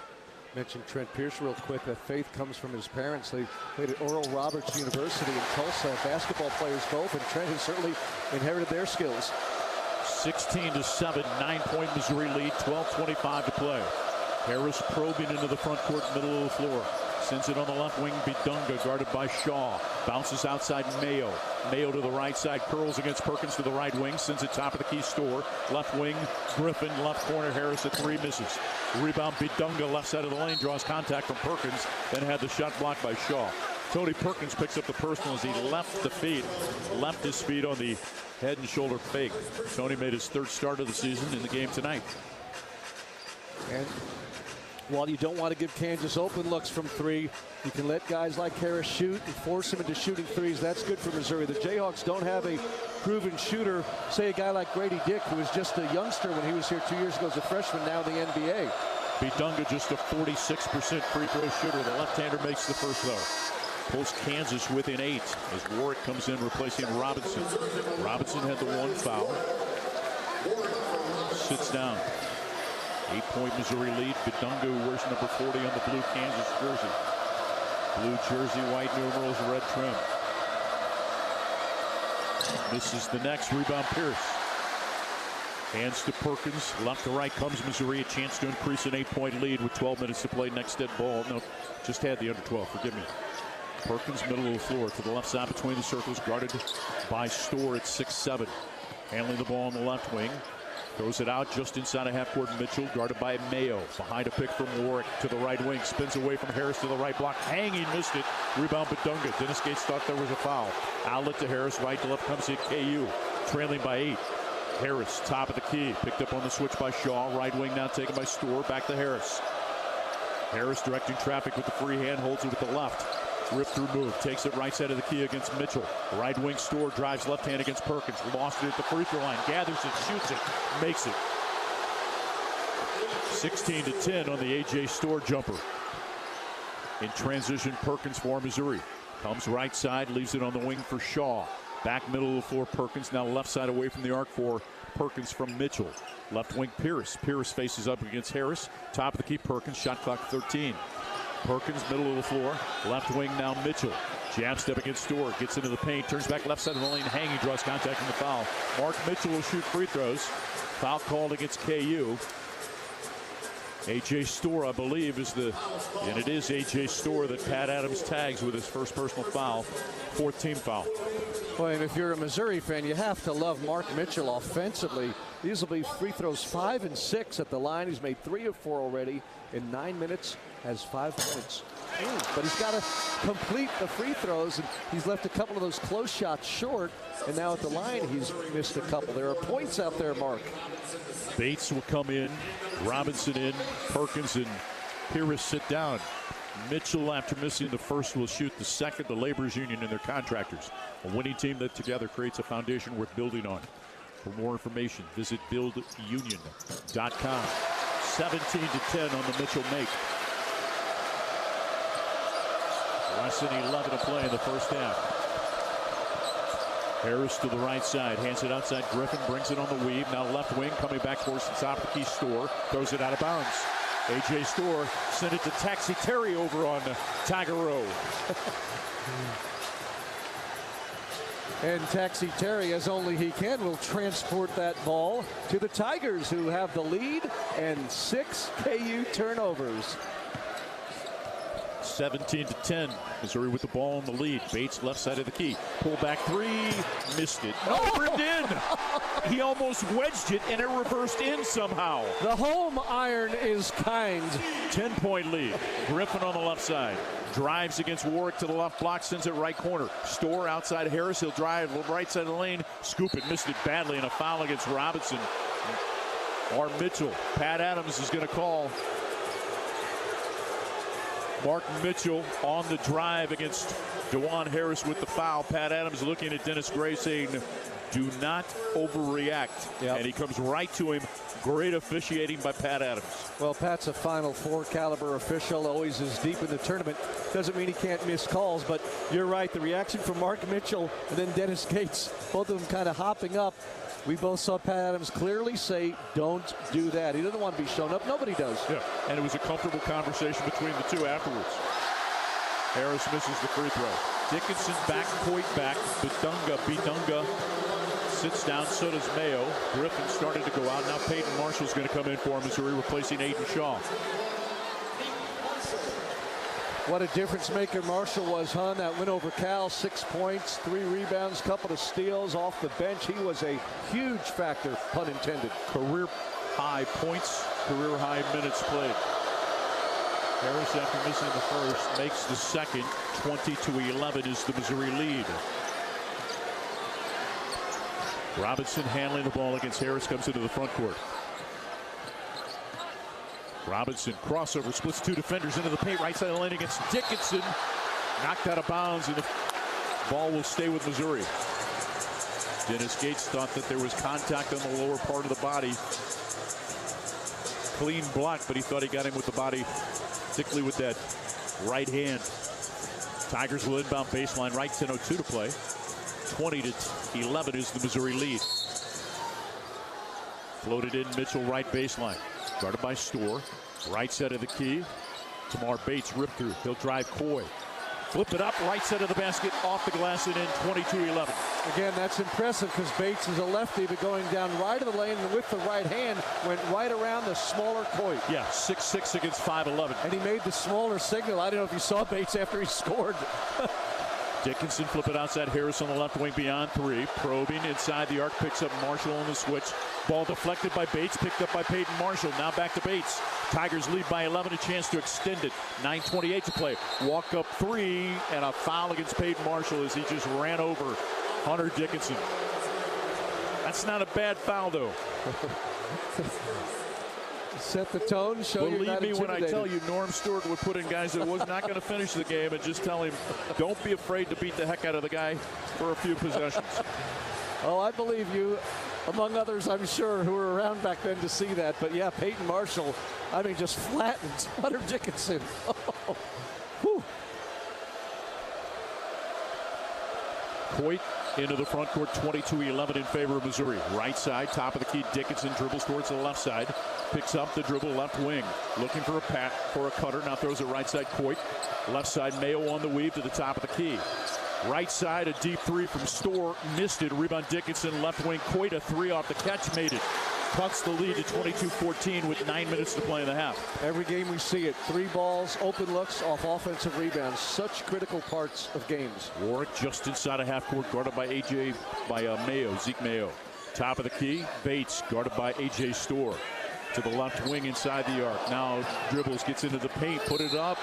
Mentioned Trent Pierce real quick. That faith comes from his parents. They played at Oral Roberts University in Tulsa, basketball players both, and Trent has certainly inherited their skills. 16-7, 9-point Missouri lead, 12:25 to play. Harris probing into the front court, middle of the floor. Sends it on the left wing, Bidunga guarded by Shaw. Bounces outside Mayo. Mayo to the right side, curls against Perkins to the right wing. Sends it top of the key store. Left wing, Griffin, left corner, Harris at 3, misses. Rebound, Bidunga, left side of the lane, draws contact from Perkins, then had the shot blocked by Shaw. Tony Perkins picks up the personal as he left his feet on the head and shoulder fake. Tony made his 3rd start of the season in the game tonight. And while you don't want to give Kansas open looks from 3, you can let guys like Harris shoot and force him into shooting 3s. That's good for Missouri. The Jayhawks don't have a proven shooter, say a guy like Grady Dick, who was just a youngster when he was here 2 years ago as a freshman, now in the NBA. Bidunga just a 46% free throw shooter. The left-hander makes the first though. Pulls Kansas within 8 as Warwick comes in replacing Robinson. Robinson had the 1 foul. Sits down. 8-point Missouri lead. Bidunga, who wears number 40 on the blue Kansas jersey. Blue jersey, white numerals, red trim. Misses the next. Rebound, Pierce. Hands to Perkins. Left to right comes Missouri. A chance to increase an 8-point lead with 12 minutes to play. Next dead ball. No, just had the under 12. Forgive me. Perkins, middle of the floor to the left side between the circles. Guarded by Storr at 6'7". Handling the ball on the left wing. Throws it out just inside of half-court. Mitchell guarded by Mayo. Behind a pick from Warwick to the right wing. Spins away from Harris to the right block. Hanging, missed it. Rebound Bidunga. Dennis Gates thought there was a foul. Outlet to Harris. Right to left comes in KU. Trailing by 8. Harris, top of the key. Picked up on the switch by Shaw. Right wing now taken by Storr. Back to Harris. Harris directing traffic with the free hand. Holds it with the left. Rip through move. Takes it right side of the key against Mitchell. Right wing Storr drives left hand against Perkins. Lost it at the free throw line. Gathers it. Shoots it. Makes it. 16-10 on the A.J. Storr jumper. In transition, Perkins for Missouri. Comes right side, leaves it on the wing for Shaw. Back middle of the floor, Perkins. Now left side away from the arc for Perkins from Mitchell. Left wing, Pierce. Pierce faces up against Harris. Top of the key, Perkins. Shot clock 13. Perkins, middle of the floor. Left wing now Mitchell. Jab step against Stewart. Gets into the paint. Turns back left side of the lane. Hanging. Draws contact in the foul. Mark Mitchell will shoot free throws. Foul called against KU. A.J. Storr, I believe, and it is A.J. Storr that Pat Adams tags with his first personal foul. 14 foul. Well, and if you're a Missouri fan, you have to love Mark Mitchell offensively. These will be free throws 5 and 6 at the line. He's made 3 of 4 already in 9 minutes, has 5 points. But he's got to complete the free throws, and he's left a couple of those close shots short, and now at the line he's missed a couple. There are points out there, Mark. Bates will come in, Robinson in, Perkins and Pierce sit down. Mitchell, after missing the first, will shoot the second. The Laborers Union and their contractors. A winning team that together creates a foundation worth building on. For more information, visit buildunion.com. 17-10 on the Mitchell make. Less than 11 to play in the first half. Harris to the right side, hands it outside. Griffin brings it on the weave. Now left wing, coming back towards the top of the key. Storr throws it out of bounds. A.J. Storr sent it to Taxi Terry over on Tiger Row. And Taxi Terry, as only he can, will transport that ball to the Tigers, who have the lead and 6 KU turnovers. 17-10. Missouri with the ball in the lead. Bates left side of the key. Pull back 3. Missed it. Oh, ripped in. He almost wedged it, and it reversed in somehow. The home iron is kind. 10-point lead. Griffin on the left side. Drives against Warwick to the left block. Sends it right corner. Storr outside Harris. He'll drive right side of the lane. Scoop it. Missed it badly, and a foul against Robinson. Or Mitchell. Pat Adams is going to call. Mark Mitchell on the drive against DeJuan Harris with the foul. Pat Adams looking at Dennis Gray saying, do not overreact. Yep. And he comes right to him. Great officiating by Pat Adams. Well, Pat's a Final Four caliber official, always is deep in the tournament. Doesn't mean he can't miss calls, but you're right. The reaction from Mark Mitchell and then Dennis Gates, both of them kind of hopping up. We both saw Pat Adams clearly say, don't do that. He doesn't want to be shown up. Nobody does. Yeah, and it was a comfortable conversation between the two afterwards. Harris misses the free throw. Dickinson back, Coit back. Bidunga sits down. So does Mayo. Griffin started to go out. Now Peyton Marshall's going to come in for Missouri, replacing Aiden Shaw. What a difference maker Marshall was, huh? That win over Cal, 6 points, 3 rebounds, couple of steals off the bench. He was a huge factor, pun intended. Career high points, career high minutes played. Harris, after missing the first, makes the second. 20-11 is the Missouri lead. Robinson handling the ball against Harris, comes into the front court. Robinson crossover, splits 2 defenders into the paint, right side of the lane against Dickinson. Knocked out of bounds, and the ball will stay with Missouri. Dennis Gates thought that there was contact on the lower part of the body. Clean block, but he thought he got him with the body, particularly with that right hand. Tigers will inbound baseline right, 10:02 to play. 20-11 is the Missouri lead. Floated in, Mitchell right baseline. Guarded by Storr. Right side of the key. Tamar Bates rip through. He'll drive Coy. Flip it up, right side of the basket, off the glass and in. 22-11. Again, that's impressive because Bates is a lefty, but going down right of the lane and with the right hand went right around the smaller Coy. Yeah, 6'6" against 5'11". And he made the smaller signal. I don't know if you saw Bates after he scored. Dickinson flip it outside. Harris on the left wing beyond 3. Probing inside the arc, picks up Marshall on the switch. Ball deflected by Bates, picked up by Peyton Marshall. Now back to Bates. Tigers lead by 11, a chance to extend it. 9:28 to play. Walk up 3 and a foul against Peyton Marshall as he just ran over Hunter Dickinson. That's not a bad foul though. Set the tone, show you're not intimidated. Believe me when I tell you, Norm Stewart would put in guys that was not going to finish the game and just tell him, don't be afraid to beat the heck out of the guy for a few possessions. Oh, I believe you. Among others, I'm sure, who were around back then to see that. But yeah, Peyton Marshall, I mean, just flattened Hunter Dickinson. Coit into the front court, 22-11 in favor of Missouri. Right side, top of the key, Dickinson dribbles towards the left side. Picks up the dribble, left wing. Looking for a cutter, now throws it right side, Coit. Left side, Mayo on the weave to the top of the key. Right side, a deep three from Storr, missed it. Rebound Dickinson, left wing, Coit, a three off the catch, made it. Cuts the lead to 22-14 with 9 minutes to play in the half. Every game we see it. 3 balls, open looks off offensive rebounds. Such critical parts of games. Warwick just inside a half court, guarded by Mayo, Zeke Mayo. Top of the key, Bates guarded by A.J. Storr. To the left wing inside the arc. Now dribbles, gets into the paint, put it up.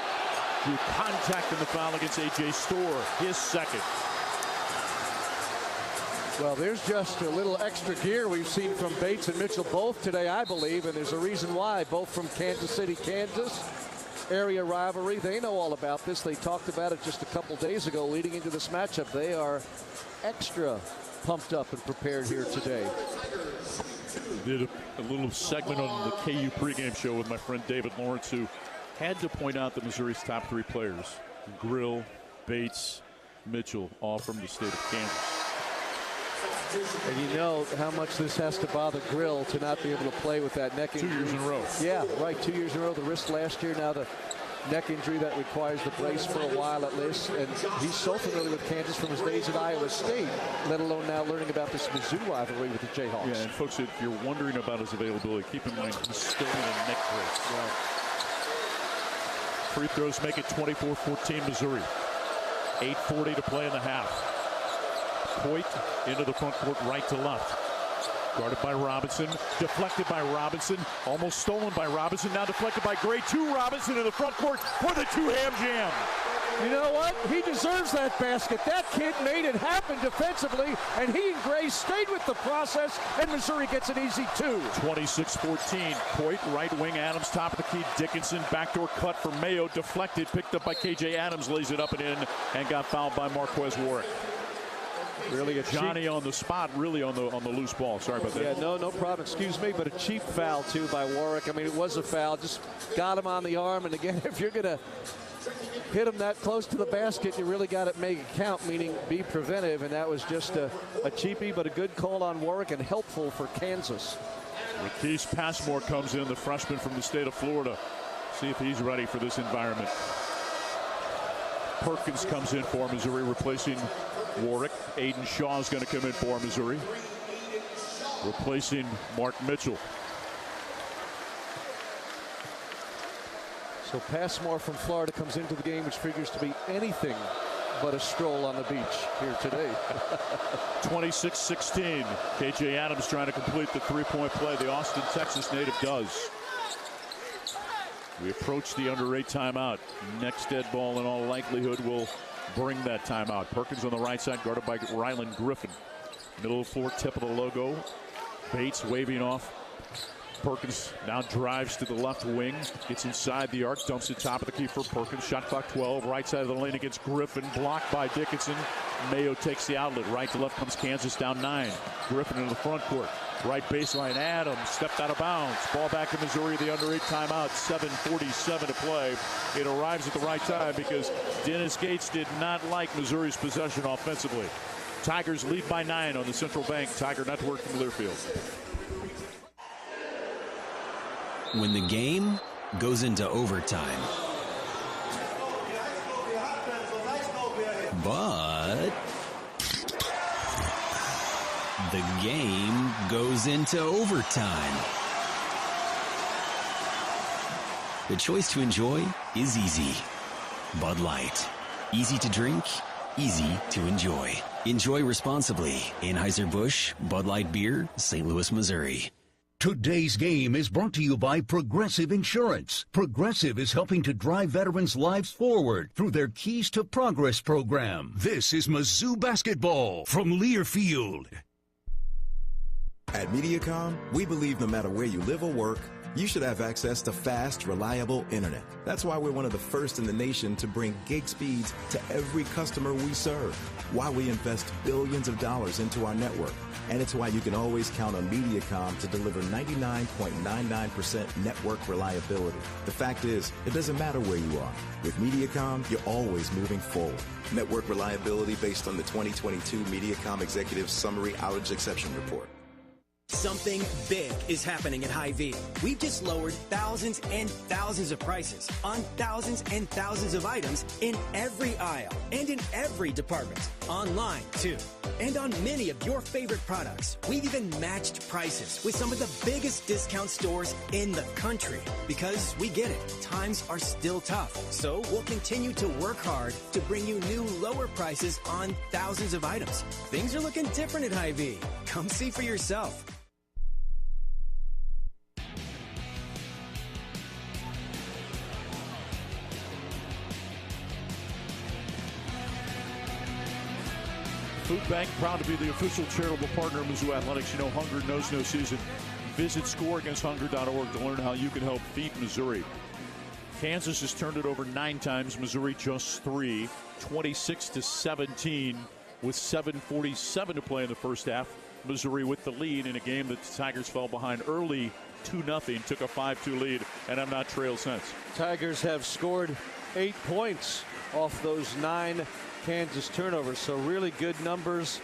Drew contact in the foul against A.J. Storr, his second. Well, there's just a little extra gear we've seen from Bates and Mitchell both today, I believe, and there's a reason why. Both from Kansas City, Kansas. Area rivalry. They know all about this. They talked about it just a couple days ago leading into this matchup. They are extra pumped up and prepared here today. Did a little segment on the KU pregame show with my friend David Lawrence, who had to point out that Missouri's top 3 players, Grill, Bates, Mitchell, all from the state of Kansas. And you know how much this has to bother Grill to not be able to play with that neck injury. 2 years in a row. Yeah, right. 2 years in a row. The wrist last year, now the neck injury that requires the brace for a while at least. And he's so familiar with Kansas from his days at Iowa State, let alone now learning about this Mizzou rivalry with the Jayhawks. Yeah, and folks, if you're wondering about his availability, keep in mind he's still in a neck brace. Right. Free throws make it 24-14 Missouri. 8:40 to play in the half. Coit into the front court, right to left. Guarded by Robinson, deflected by Robinson, almost stolen by Robinson, now deflected by Gray to Robinson in the front court for the two-hand jam. You know what? He deserves that basket. That kid made it happen defensively, and he and Gray stayed with the process, and Missouri gets an easy 2. 26-14. Coit, right wing, Adams, top of the key. Dickinson, backdoor cut for Mayo, deflected, picked up by KJ Adams, lays it up and in, and got fouled by Marquez Warwick. Really a Johnny on the spot, really on the loose ball. Sorry about that. Yeah, no problem. Excuse me, but a cheap foul, too, by Warwick. I mean, it was a foul. Just got him on the arm. And, again, if you're going to hit him that close to the basket, you really got to make it count, meaning be preventive. And that was just a cheapie, but a good call on Warwick and helpful for Kansas. Marquise Passmore comes in, the freshman from the state of Florida. See if he's ready for this environment. Perkins comes in for Missouri, replacing Warwick. Aiden Shaw is going to come in for Missouri, replacing Mark Mitchell. So Passmore from Florida comes into the game, which figures to be anything but a stroll on the beach here today. 26-16. KJ Adams trying to complete the three-point play. The Austin, Texas native does. We approach the under 8 timeout. Next dead ball in all likelihood will bring that timeout. Perkins on the right side, guarded by Ryland Griffin. Middle of the floor, tip of the logo. Bates waving off. Perkins now drives to the left wing, gets inside the arc, dumps it top of the key for Perkins. Shot clock 12, right side of the lane against Griffin, blocked by Dickinson. Mayo takes the outlet, right to left comes Kansas, down 9. Griffin into the front court, right baseline, Adams stepped out of bounds. Ball back to Missouri, the under 8 timeout, 7:47 to play. It arrives at the right time because Dennis Gates did not like Missouri's possession offensively. Tigers lead by 9 on the Central Bank Tiger Network from Learfield. When the game goes into overtime. But the game goes into overtime. The choice to enjoy is easy. Bud Light. Easy to drink, easy to enjoy. Enjoy responsibly. Anheuser-Busch, Bud Light Beer, St. Louis, Missouri. Today's game is brought to you by Progressive Insurance. Progressive is helping to drive veterans' lives forward through their Keys to Progress program. This is Mizzou basketball from Learfield. At Mediacom, we believe no matter where you live or work, You should have access to fast, reliable internet. That's why we're one of the first in the nation to bring gig speeds to every customer we serve. Why we invest billions of dollars into our network. And it's why you can always count on Mediacom to deliver 99.99% network reliability. The fact is, it doesn't matter where you are. With Mediacom, you're always moving forward. Network reliability based on the 2022 Mediacom Executive Summary Outage Exception Report. Something big is happening at Hy-Vee. We've just lowered thousands and thousands of prices on thousands and thousands of items in every aisle and in every department. Online, too. And on many of your favorite products. We've even matched prices with some of the biggest discount stores in the country. Because we get it. Times are still tough. So we'll continue to work hard to bring you new lower prices on thousands of items. Things are looking different at Hy-Vee. Come see for yourself. Food Bank, proud to be the official charitable partner of Mizzou Athletics. You know, hunger knows no season. Visit scoreagainsthunger.org to learn how you can help feed Missouri. Kansas has turned it over 9 times. Missouri just 3. 26-17 with 7:47 to play in the first half. Missouri with the lead in a game that the Tigers fell behind early 2-0, took a 5-2 lead, and have not trailed since. Tigers have scored 8 points off those 9 Kansas turnovers, so really good numbers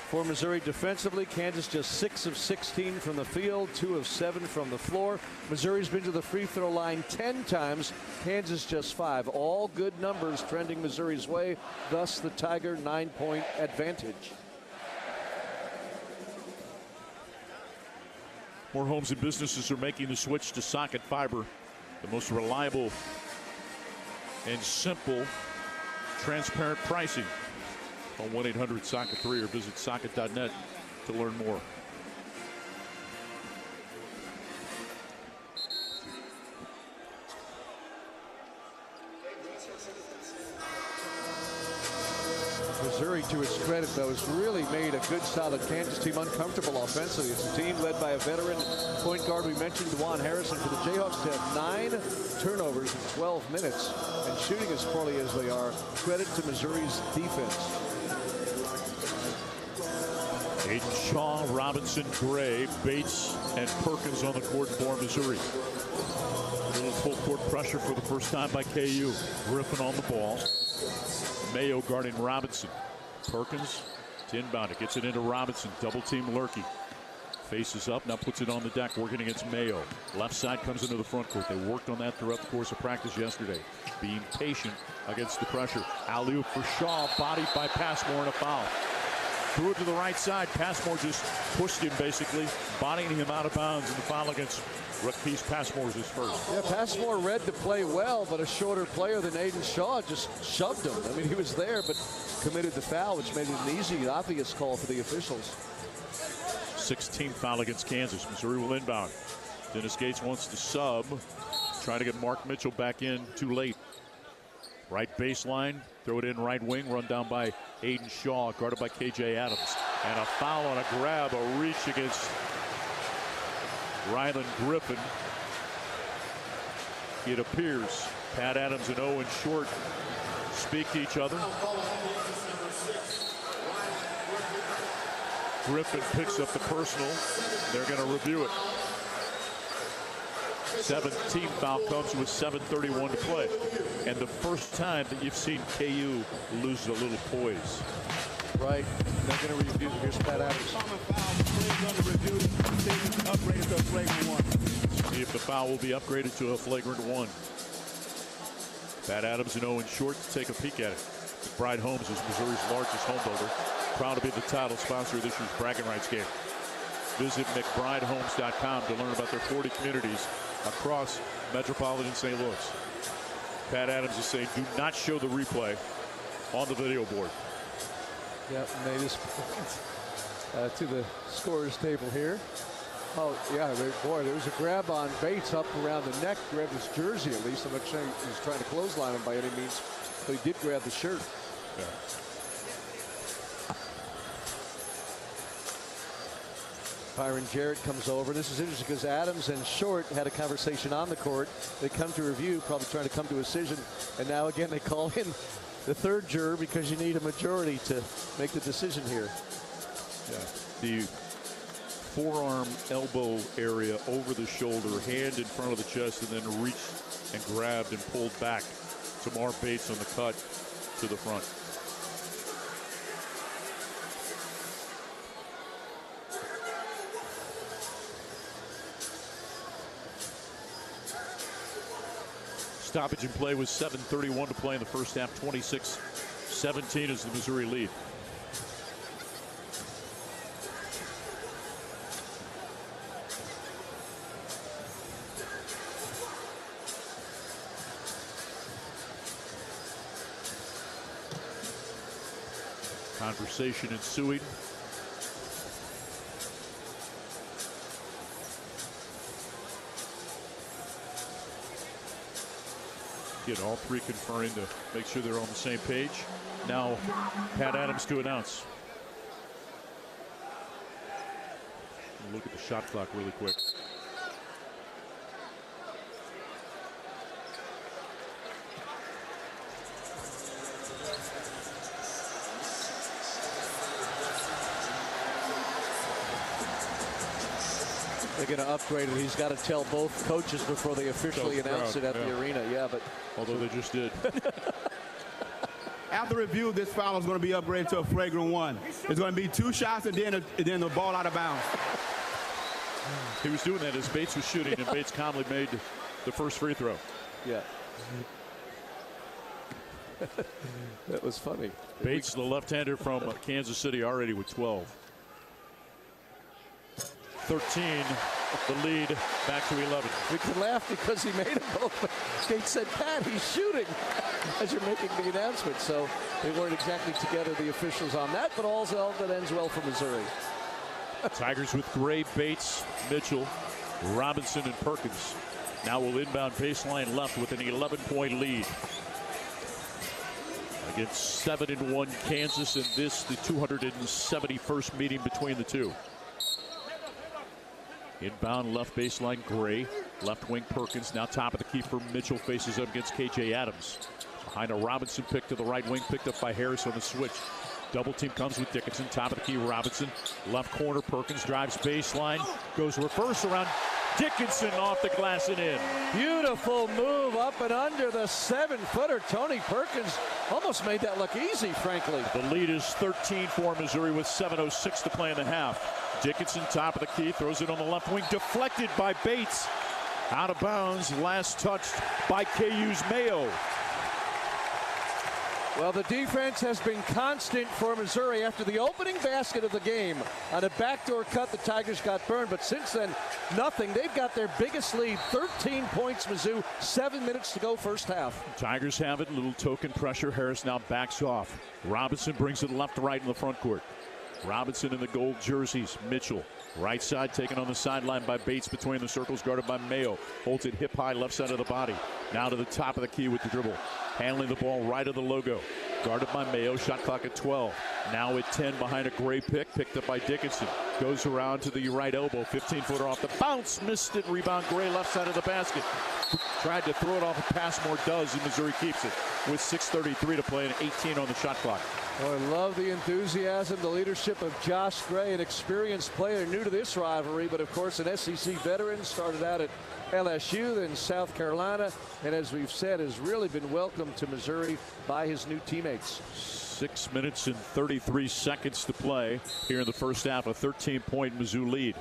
for Missouri defensively. Kansas just 6 of 16 from the field, 2 of 7 from the floor. Missouri's been to the free throw line 10 times, Kansas just 5. All good numbers trending Missouri's way, thus the Tiger 9-point advantage. More homes and businesses are making the switch to socket fiber, the most reliable and simple transparent pricing. Call 1-800-SOCKET3 or visit socket.net to learn more. Missouri, to its credit, though, has really made a good, solid Kansas team uncomfortable offensively. It's a team led by a veteran point guard we mentioned, DeJuan Harrison, for the Jayhawks to have 9 turnovers in 12 minutes and shooting as poorly as they are. Credit to Missouri's defense. Aiden Shaw, Robinson, Gray, Bates, and Perkins on the court for Missouri. A little full court pressure for the first time by KU. Griffin on the ball. Mayo guarding Robinson. Perkins to inbound it. Gets it into Robinson. Double team Lurkey. Faces up. Now puts it on the deck. Working against Mayo. Left side comes into the front court. They worked on that throughout the course of practice yesterday. Being patient against the pressure. Alley-oop for Shaw. Bodied by Passmore and a foul. Threw it to the right side. Passmore just pushed him basically. Bodying him out of bounds. And the foul against Rakis Passmore is his first. Yeah, Passmore read the play well, but a shorter player than Aiden Shaw just shoved him. I mean, he was there, but committed the foul, which made it an easy, obvious call for the officials. 16th foul against Kansas. Missouri will inbound. Dennis Gates wants to sub. Trying to get Mark Mitchell back in too late. Right baseline. Throw it in right wing. Run down by Aiden Shaw. Guarded by KJ Adams. And a foul on a grab. A reach against Ryland Griffin. It appears Pat Adams and Owen Short speak to each other. Griffin picks up the personal. They're going to review it. 17th foul comes with 7:31 to play. And the first time that you've seen KU lose a little poise. Right. They're going to review. Here's Pat Adams. See if the foul will be upgraded to a flagrant 1. Pat Adams and Owen Short to take a peek at it. McBride Homes is Missouri's largest home builder. Proud to be the title sponsor of this year's bragging rights game. Visit McBrideHomes.com to learn about their 40 communities across metropolitan St. Louis. Pat Adams is saying, do not show the replay on the video board. Yeah, and they just to the scorer's table here. Oh, yeah, boy, there was a grab on Bates up around the neck, grabbed his jersey at least. I'm not sure he was trying to clothesline him by any means, but he did grab the shirt. Yeah. Byron Jarrett comes over. This is interesting because Adams and Short had a conversation on the court. They come to review, probably trying to come to a decision. And now again, they call in the third juror because you need a majority to make the decision here. Yeah. The forearm, elbow area over the shoulder, hand in front of the chest, and then reached and grabbed and pulled back. Tamar Bates on the cut to the front. Stoppage in play with 7:31 to play in the first half. 26-17 is the Missouri lead. Conversation ensuing. Get all three conferring to make sure they're on the same page. Now, Pat Adams to announce. We'll look at the shot clock really quick. They're going to upgrade it. He's got to tell both coaches before they officially announce it at the arena. Yeah, but although they just did. After review, this foul is going to be upgraded to a flagrant 1. It's going to be 2 shots and then the ball out of bounds. He was doing that as Bates was shooting, and Bates calmly made the first free throw. Yeah. That was funny. Bates, the left-hander from Kansas City, already with 12. 13, the lead, back to 11. We can laugh because he made them both. But Bates said, Pat, he's shooting as you're making the announcement. So they weren't exactly together, the officials, on that, but all that ends well for Missouri. Tigers with Gray, Bates, Mitchell, Robinson, and Perkins. Now will inbound baseline left with an 11-point lead. Against 7-1 Kansas, and this the 271st meeting between the two. Inbound left baseline, Gray. Left wing, Perkins. Now top of the key for Mitchell. Faces up against K.J. Adams. Behind a Robinson pick to the right wing. Picked up by Harris on the switch. Double team comes with Dickinson. Top of the key, Robinson. Left corner, Perkins drives baseline. Goes reverse around Dickinson off the glass and in. Beautiful move up and under the 7-footer. Tony Perkins almost made that look easy, frankly. The lead is 13 for Missouri with 7:06 to play in the half. Dickinson, top of the key, throws it on the left wing, deflected by Bates. Out of bounds, last touched by KU's Mayo. Well, the defense has been constant for Missouri. After the opening basket of the game, on a backdoor cut, the Tigers got burned. But since then, nothing. They've got their biggest lead, 13 points, Mizzou, 7 minutes to go first half. Tigers have it, a little token pressure. Harris now backs off. Robinson brings it left to right in the front court. Robinson in the gold jerseys. Mitchell, right side, taken on the sideline by Bates between the circles, guarded by Mayo. Holds it hip high, left side of the body. Now to the top of the key with the dribble. Handling the ball right of the logo. Guarded by Mayo, shot clock at 12. Now at 10 behind a Gray pick, picked up by Dickinson. Goes around to the right elbow, 15-footer off the bounce, missed it, rebound Gray, left side of the basket. Tried to throw it off, a Passmore does, and Missouri keeps it with 6:33 to play and 18 on the shot clock. Oh, I love the enthusiasm, the leadership of Josh Gray, an experienced player new to this rivalry, but of course an SEC veteran, started out at LSU, then South Carolina, and as we've said, has really been welcomed to Missouri by his new teammates. 6 minutes and 33 seconds to play here in the first half. A 13-point Mizzou lead.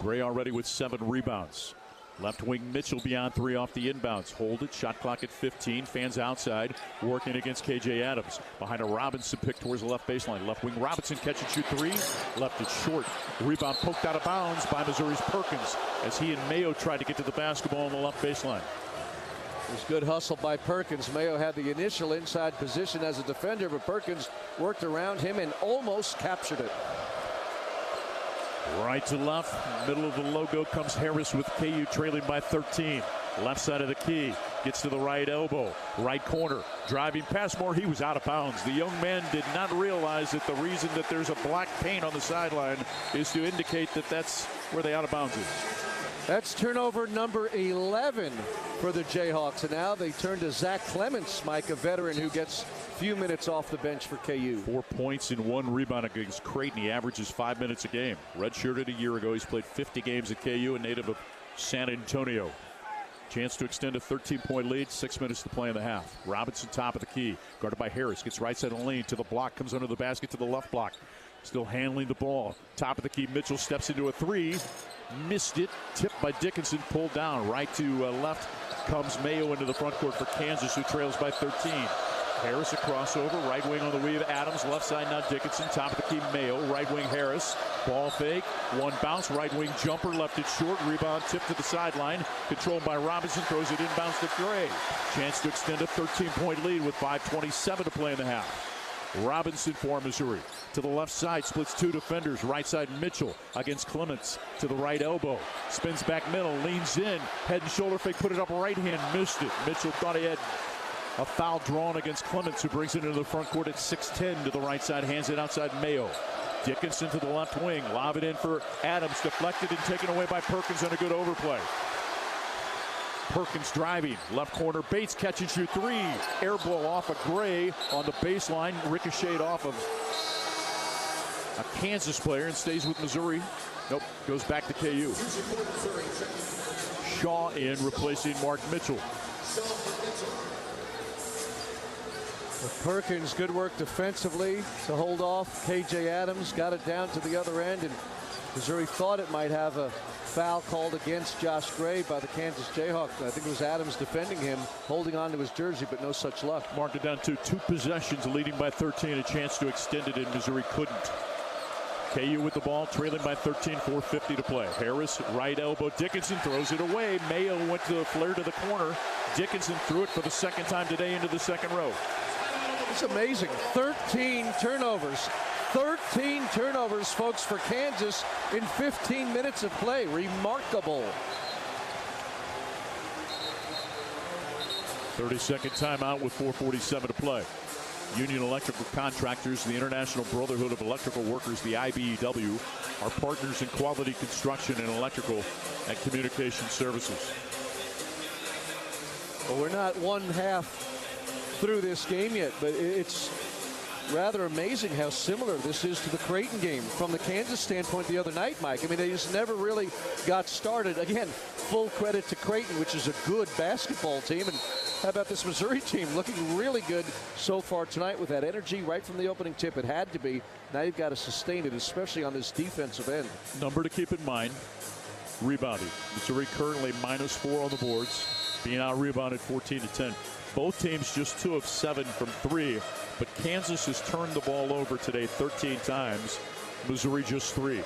Gray already with 7 rebounds. Left wing Mitchell beyond 3 off the inbounds. Hold it. Shot clock at 15. Fans outside. Working against K.J. Adams. Behind a Robinson pick towards the left baseline. Left wing Robinson catch and shoot 3. Left it short. Rebound poked out of bounds by Missouri's Perkins as he and Mayo tried to get to the basketball on the left baseline. It was good hustle by Perkins. Mayo had the initial inside position as a defender, but Perkins worked around him and almost captured it. Right to left, middle of the logo comes Harris with KU trailing by 13. Left side of the key. gets to the right elbow, right corner, driving past Moore. He was out of bounds. The young man did not realize that the reason that there's a black paint on the sideline is to indicate that that's where the out of bounds is. That's turnover number 11 for the Jayhawks. And now they turn to Zach Clements, Mike, a veteran who gets a few minutes off the bench for KU. 4 points and 1 rebound against Creighton. He averages 5 minutes a game. Redshirted a year ago. He's played 50 games at KU, a native of San Antonio. Chance to extend a 13-point lead. 6 minutes to play in the half. Robinson top of the key. Guarded by Harris. Gets right side of the lane to the block. Comes under the basket to the left block. Still handling the ball. Top of the key. Mitchell steps into a three. Missed it. Tipped by Dickinson. Pulled down. Right to left comes Mayo into the front court for Kansas, who trails by 13. Harris a crossover. Right wing on the weave. Adams. Left side now Dickinson. Top of the key Mayo. Right wing Harris. Ball fake. One bounce. Right wing jumper. Left it short. Rebound tipped to the sideline. Controlled by Robinson. Throws it inbounds to Gray. Chance to extend a 13-point lead with 5:27 to play in the half. Robinson for Missouri. To the left side, splits two defenders. Right side, Mitchell against Clements. To the right elbow. Spins back middle, leans in. Head and shoulder fake, put it up right hand, missed it. Mitchell thought he had a foul drawn against Clements, who brings it into the front court at 6'10 to the right side, hands it outside Mayo. Dickinson to the left wing, lob it in for Adams, deflected and taken away by Perkins on a good overplay. Perkins driving, left corner, Bates catch and shoot three. Air ball off of Gray on the baseline, ricocheted off of a Kansas player and stays with Missouri. Nope, goes back to KU. Shaw in, replacing Mark Mitchell. Perkins, good work defensively to hold off KJ Adams, got it down to the other end, and Missouri thought it might have a foul called against Josh Gray by the Kansas Jayhawks. I think it was Adams defending him, holding on to his jersey, but no such luck. Marked it down to 2 possessions, leading by 13, a chance to extend it, and Missouri couldn't. KU with the ball, trailing by 13, 4:50 to play. Harris, right elbow, Dickinson throws it away. Mayo went to the flare to the corner. Dickinson threw it for the second time today into the second row. It's amazing. 13 turnovers. 13 turnovers, folks, for Kansas in 15 minutes of play. Remarkable. 30-second timeout with 4:47 to play. Union Electrical Contractors, the International Brotherhood of Electrical Workers, the IBEW, are partners in quality construction and electrical and communication services. Well, we're not one half through this game yet, but it's rather amazing how similar this is to the Creighton game from the Kansas standpoint the other night, Mike. I mean, they just never really got started. Again, full credit to Creighton, which is a good basketball team. And how about this Missouri team looking really good so far tonight with that energy right from the opening tip? It had to be. Now you've got to sustain it, especially on this defensive end. Number to keep in mind, rebounding. Missouri currently -4 on the boards, being out-rebounded 14-10. Both teams just 2 of 7 from 3, but Kansas has turned the ball over today 13 times. Missouri just 3.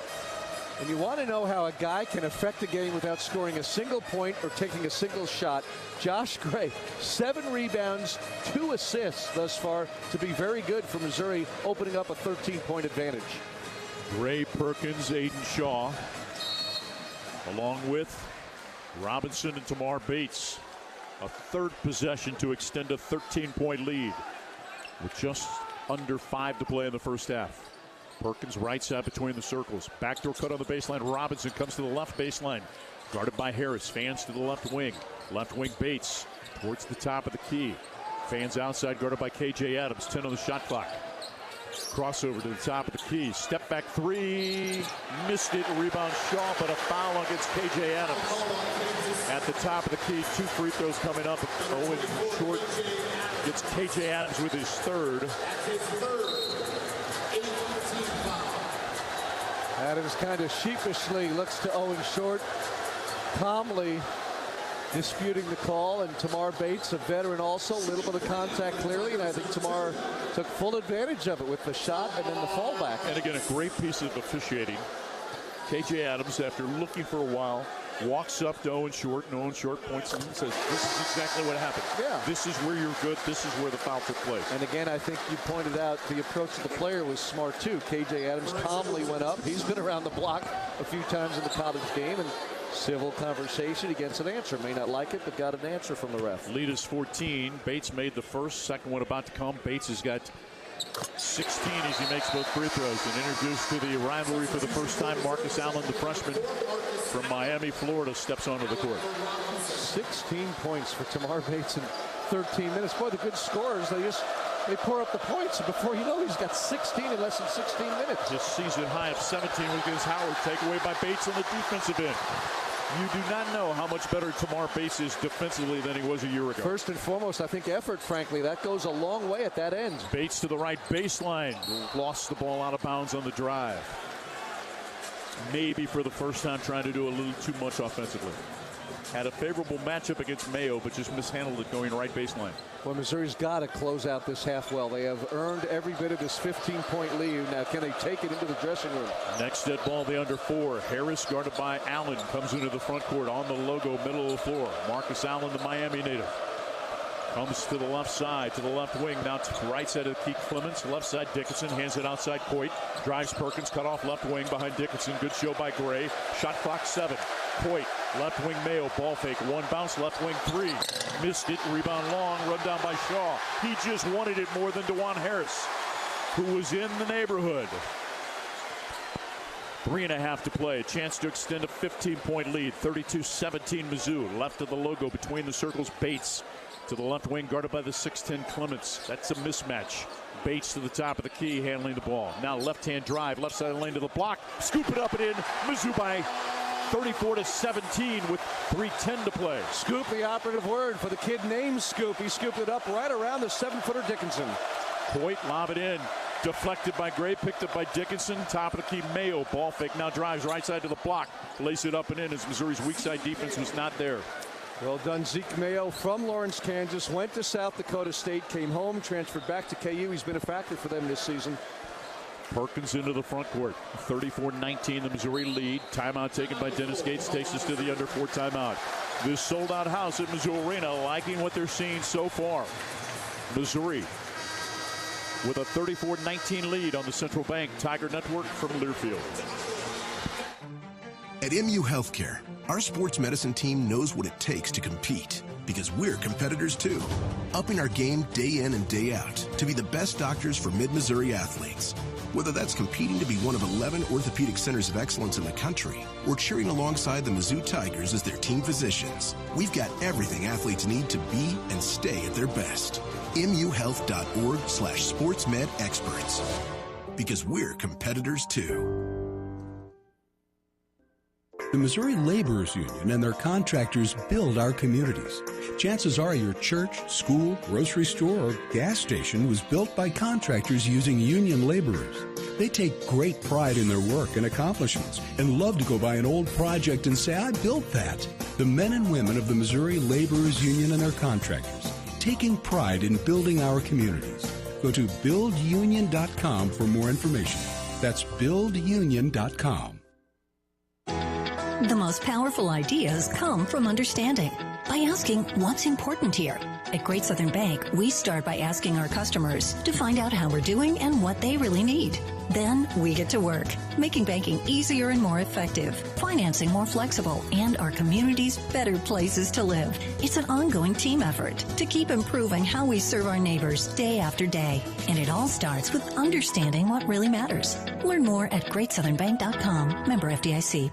And you want to know how a guy can affect a game without scoring a single point or taking a single shot. Josh Gray, 7 rebounds, 2 assists thus far to be very good for Missouri, opening up a 13-point advantage. Gray, Perkins, Aiden Shaw, along with Robinson and Tamar Bates. A third possession to extend a 13-point lead with just under 5 to play in the first half. Perkins right side between the circles. Backdoor cut on the baseline. Robinson comes to the left baseline. Guarded by Harris. Fans to the left wing. Left wing Bates towards the top of the key. Fans outside guarded by KJ Adams. 10 on the shot clock. Crossover to the top of the key. Step back three. Missed it. Rebound Shaw, but a foul against KJ Adams. At the top of the key, 2 free throws coming up. Owen Short gets KJ Adams with his third. Adams kind of sheepishly looks to Owen Short, calmly disputing the call, and Tamar Bates, a veteran also, a little bit of contact clearly, and I think Tamar took full advantage of it with the shot and then the fallback. And again, a great piece of officiating. KJ Adams, after looking for a while, walks up to Owen Short, and Owen Short points him and says, this is exactly what happened. Yeah. This is where you're good. This is where the foul took place. And again, I think you pointed out the approach of the player was smart too. KJ Adams calmly went up. He's been around the block a few times in the college game, and Civil conversation. He gets an answer. May not like it, but got an answer from the ref. Lead is 14. Bates made the first. Second one about to come. Bates has got 16 as he makes both free throws. And introduced to the rivalry for the first time, Marcus Allen, the freshman from Miami, Florida, steps onto the court. 16 points for Tamar Bates in 13 minutes. Boy, the good scorers, they pour up the points. And before you know, he's got 16 in less than 16 minutes. His season high of 17 against Howard. Takeaway by Bates on the defensive end. You do not know how much better Tamar Bates is defensively than he was a year ago. First and foremost, I think effort, frankly. That goes a long way at that end. Bates to the right baseline. Lost the ball out of bounds on the drive. Maybe for the first time trying to do a little too much offensively. Had a favorable matchup against Mayo, but just mishandled it going right baseline. Well, Missouri's got to close out this half well. They have earned every bit of this 15-point lead. Now, can they take it into the dressing room? Next dead ball, the under 4. Harris guarded by Allen comes into the front court on the logo, middle of the floor. Marcus Allen, the Miami native, comes to the left side, to the left wing. Now to the right side of Keith Clements. Left side, Dickinson hands it outside Coit. Drives Perkins, cut off left wing behind Dickinson. Good show by Gray. Shot clock 7. Coit, left wing Mayo, ball fake. One bounce, left wing 3. Missed it, rebound long, run down by Shaw. He just wanted it more than DeJuan Harris, who was in the neighborhood. 3.5 to play. A chance to extend a 15-point lead. 32-17 Mizzou. Left of the logo between the circles, Bates. To the left wing, guarded by the 6'10 Clements. That's a mismatch. Bates to the top of the key, handling the ball. Now left-hand drive, left side of the lane to the block. Scoop it up and in. Mizzou by 34-17 with 3:10 to play. Scoop, the operative word for the kid named Scoop. He scooped it up right around the 7-footer Dickinson. Coit lob it in. Deflected by Gray, picked up by Dickinson. Top of the key, Mayo. Ball fake now drives right side to the block. Lace it up and in as Missouri's weak side defense was not there. Well done, Zeke Mayo from Lawrence, Kansas. Went to South Dakota State, came home, transferred back to KU. He's been a factor for them this season. Perkins into the front court. 34-19, the Missouri lead. Timeout taken by Dennis Gates takes us to the under 4 timeout. This sold-out house at Mizzou Arena liking what they're seeing so far. Missouri with a 34-19 lead on the Central Bank Tiger Network from Learfield. At MU Healthcare, our sports medicine team knows what it takes to compete because we're competitors too. Upping our game day in and day out to be the best doctors for Mid-Missouri athletes. Whether that's competing to be one of 11 orthopedic centers of excellence in the country or cheering alongside the Mizzou Tigers as their team physicians, we've got everything athletes need to be and stay at their best. MUHealth.org/sportsmedexperts. Because we're competitors too. The Missouri Laborers Union and their contractors build our communities. Chances are your church, school, grocery store, or gas station was built by contractors using union laborers. They take great pride in their work and accomplishments and love to go by an old project and say, I built that. The men and women of the Missouri Laborers Union and their contractors, taking pride in building our communities. Go to buildunion.com for more information. That's buildunion.com. The most powerful ideas come from understanding. By asking what's important here. At Great Southern Bank, we start by asking our customers to find out how we're doing and what they really need. Then we get to work, making banking easier and more effective, financing more flexible, and our communities better places to live. It's an ongoing team effort to keep improving how we serve our neighbors day after day. And it all starts with understanding what really matters. Learn more at GreatSouthernBank.com. Member FDIC.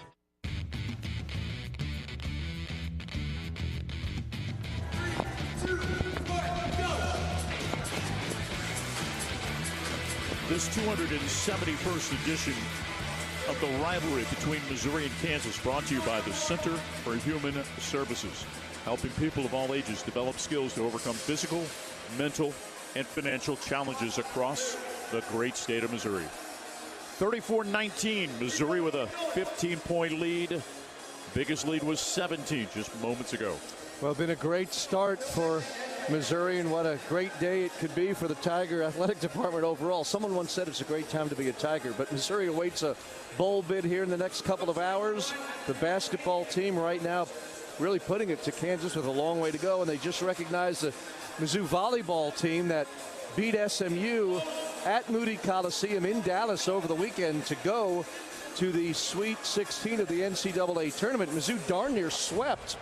This 271st edition of the rivalry between Missouri and Kansas brought to you by the Center for Human Services, helping people of all ages develop skills to overcome physical, mental, and financial challenges across the great state of Missouri. 34-19, Missouri with a 15-point lead. Biggest lead was 17 just moments ago. Well, been a great start for Missouri, and what a great day it could be for the Tiger Athletic Department overall. Someone once said it's a great time to be a Tiger, but Missouri awaits a bowl bid here in the next couple of hours. The basketball team right now really putting it to Kansas with a long way to go, and they just recognized the Mizzou volleyball team that beat SMU at Moody Coliseum in Dallas over the weekend to go to the Sweet 16 of the NCAA tournament. Mizzou darn near swept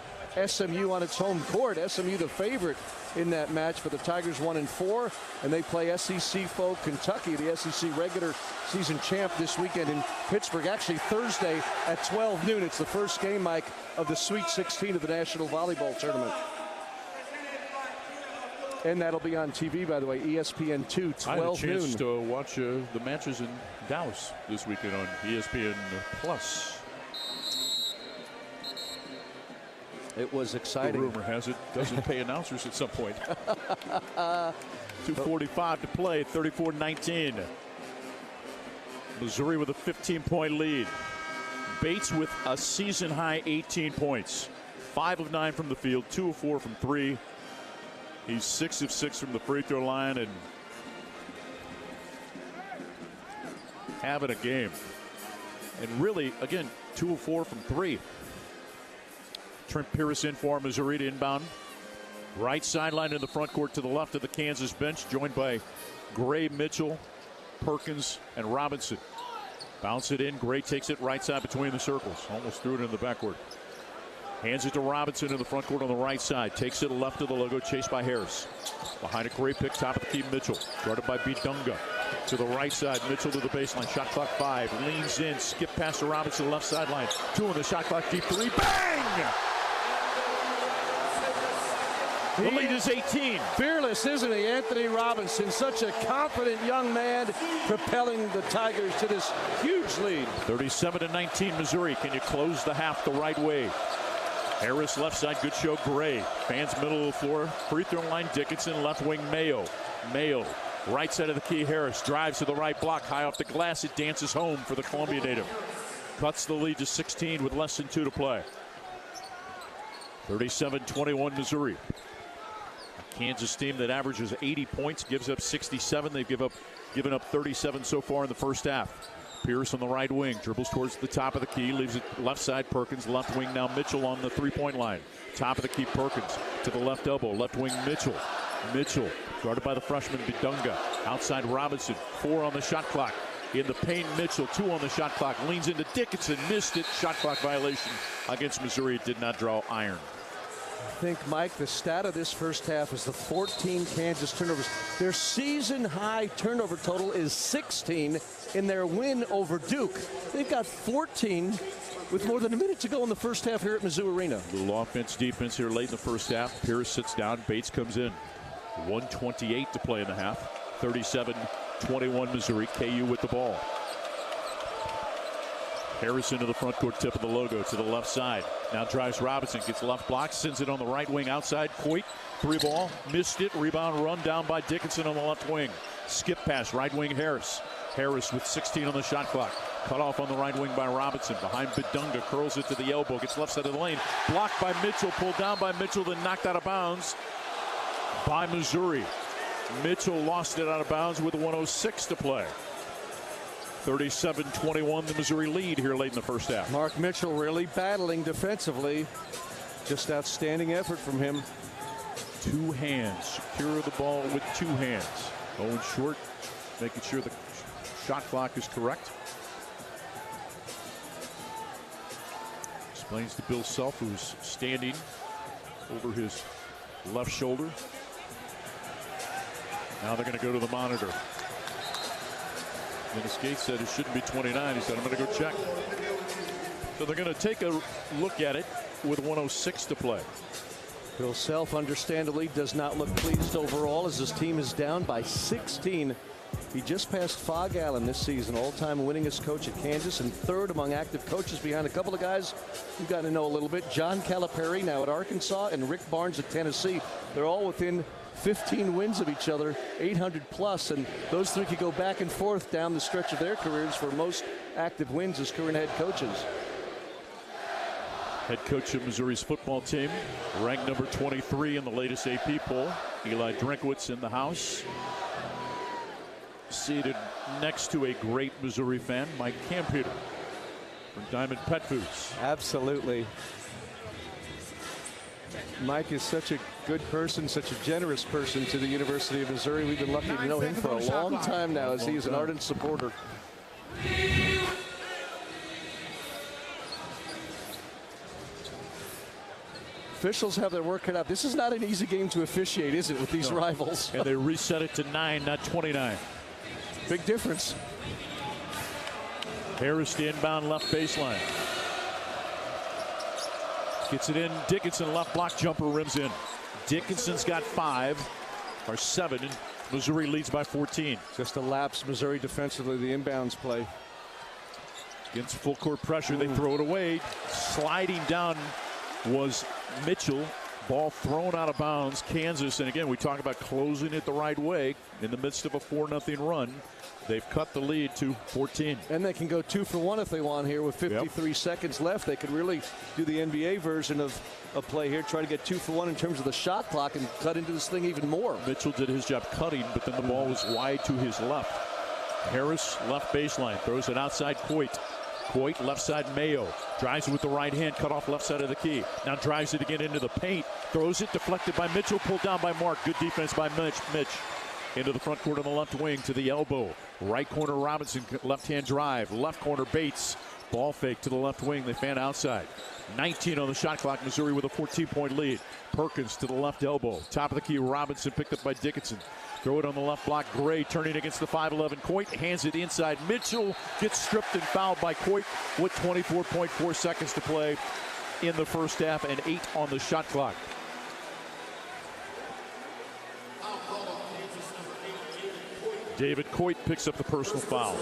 SMU on its home court. SMU the favorite in that match, but the Tigers 1-4, and they play SEC foe Kentucky, the SEC regular season champ, this weekend in Pittsburgh. Actually Thursday at 12 noon. It's the first game, Mike, of the Sweet 16 of the National Volleyball Tournament. And that'll be on TV, by the way, ESPN 2, 12 noon. I had a chance to watch the matches in Dallas this weekend on ESPN Plus. It was exciting. The rumor has it doesn't pay announcers at some point. 2:45 to play, 34-19. Missouri with a 15-point lead. Bates with a season-high 18 points. 5 of 9 from the field, 2 of 4 from 3. He's 6 of 6 from the free throw line and having a game. And really, again, 2 of 4 from 3. Trent Pierce in for Missouri to inbound. Right sideline in the front court to the left of the Kansas bench, joined by Gray, Mitchell, Perkins, and Robinson. Bounce it in. Gray takes it right side between the circles. Almost threw it in the backcourt. Hands it to Robinson in the front court on the right side. Takes it left of the logo, chased by Harris. Behind a Gray pick, top of the key, Mitchell. Guarded by Bidunga. To the right side, Mitchell to the baseline. Shot clock 5. Leans in, skip past to Robinson, left sideline. 2 on the shot clock, deep 3. Bang! The lead is 18. Fearless, isn't he, Anthony Robinson? Such a confident young man, propelling the Tigers to this huge lead. 37-19, Missouri. Can you close the half the right way? Harris left side, good show. Gray fans middle of the floor. Free throw line, Dickinson. Left wing, Mayo. Mayo, right side of the key. Harris drives to the right block, high off the glass. It dances home for the Columbia native. Cuts the lead to 16 with less than 2 to play. 37-21, Missouri. A Kansas team that averages 80 points, gives up 67. They've given up 37 so far in the first half. Pierce on the right wing, dribbles towards the top of the key, leaves it left side, Perkins, left wing now Mitchell on the three-point line. Top of the key, Perkins to the left elbow, left wing Mitchell. Mitchell, guarded by the freshman Bidunga. Outside Robinson, 4 on the shot clock. In the paint, Mitchell, 2 on the shot clock. Leans into Dickinson, missed it. Shot clock violation against Missouri, did not draw iron. I think, Mike, the stat of this first half is the 14 Kansas turnovers. Their season-high turnover total is 16 in their win over Duke. They've got 14 with more than a minute to go in the first half here at Mizzou Arena. A little offense, defense here late in the first half. Pierce sits down, Bates comes in. 1:28 to play in the half. 37-21 Missouri. KU with the ball. Harrison to the front court, tip of the logo to the left side. Now drives Robinson, gets left block, sends it on the right wing outside. Coit, 3 ball, missed it. Rebound run down by Dickinson on the left wing. Skip pass, right wing Harris. Harris with 16 on the shot clock. Cut off on the right wing by Robinson. Behind Bidunga, curls it to the elbow, gets left side of the lane. Blocked by Mitchell, pulled down by Mitchell, then knocked out of bounds by Missouri. Mitchell lost it out of bounds with 1:06 to play. 37-21, the Missouri lead here late in the first half. Mark Mitchell really battling defensively. Just outstanding effort from him. 2 hands, secure the ball with 2 hands. Owen Short making sure the shot clock is correct. Explains to Bill Self, who's standing over his left shoulder. Now they're going to go to the monitor. Dennis Gates said it shouldn't be 29. He said, I'm going to go check. So they're going to take a look at it with 1:06 to play. Bill Self, understandably, does not look pleased overall as his team is down by 16. He just passed Fog Allen this season, all-time winningest coach at Kansas, and 3rd among active coaches behind a couple of guys you've got to know a little bit. John Calipari now at Arkansas and Rick Barnes at Tennessee. They're all within 15 wins of each other, 800 plus, and those 3 could go back and forth down the stretch of their careers for most active wins as current head coaches. Head coach of Missouri's football team, ranked number 23 in the latest AP poll. Eli Drinkwitz in the house. Seated next to a great Missouri fan, Mike Campeter from Diamond Pet Foods. Absolutely. Mike is such a good person, such a generous person to the University of Missouri. We've been lucky to know him for a long time now, as he is an ardent supporter. Officials have their work cut out. This is not an easy game to officiate, is it, with these rivals? And they reset it to 9, not 29. Big difference. Harris to inbound left baseline. Gets it in. Dickinson left block jumper rims in. Dickinson's got 5 or 7. And Missouri leads by 14. Just a lapse, Missouri defensively, the inbounds play. Against full court pressure, they throw it away. Sliding down was Mitchell. Ball thrown out of bounds. Kansas, and again, we talk about closing it the right way in the midst of a 4-0 run. They've cut the lead to 14. And they can go 2 for 1 if they want here with 53 seconds left. They could really do the NBA version of a play here, try to get 2 for 1 in terms of the shot clock and cut into this thing even more. Mitchell did his job cutting, but then the ball was wide to his left. Harris, left baseline, throws it outside Coit. Coit, left side Mayo. Drives it with the right hand, cut off left side of the key. Now drives it again into the paint. Throws it, deflected by Mitchell, pulled down by Mark. Good defense by Mitch. Into the front court on the left wing to the elbow. Right corner Robinson, left hand drive. Left corner Bates. Ball fake to the left wing. They fan outside. 19 on the shot clock. Missouri with a 14-point lead. Perkins to the left elbow. Top of the key, Robinson picked up by Dickinson. Throw it on the left block. Gray turning against the 5'11 Coit. Hands it inside. Mitchell gets stripped and fouled by Coit with 24.4 seconds to play in the first half and 8 on the shot clock. David Coit picks up the personal foul.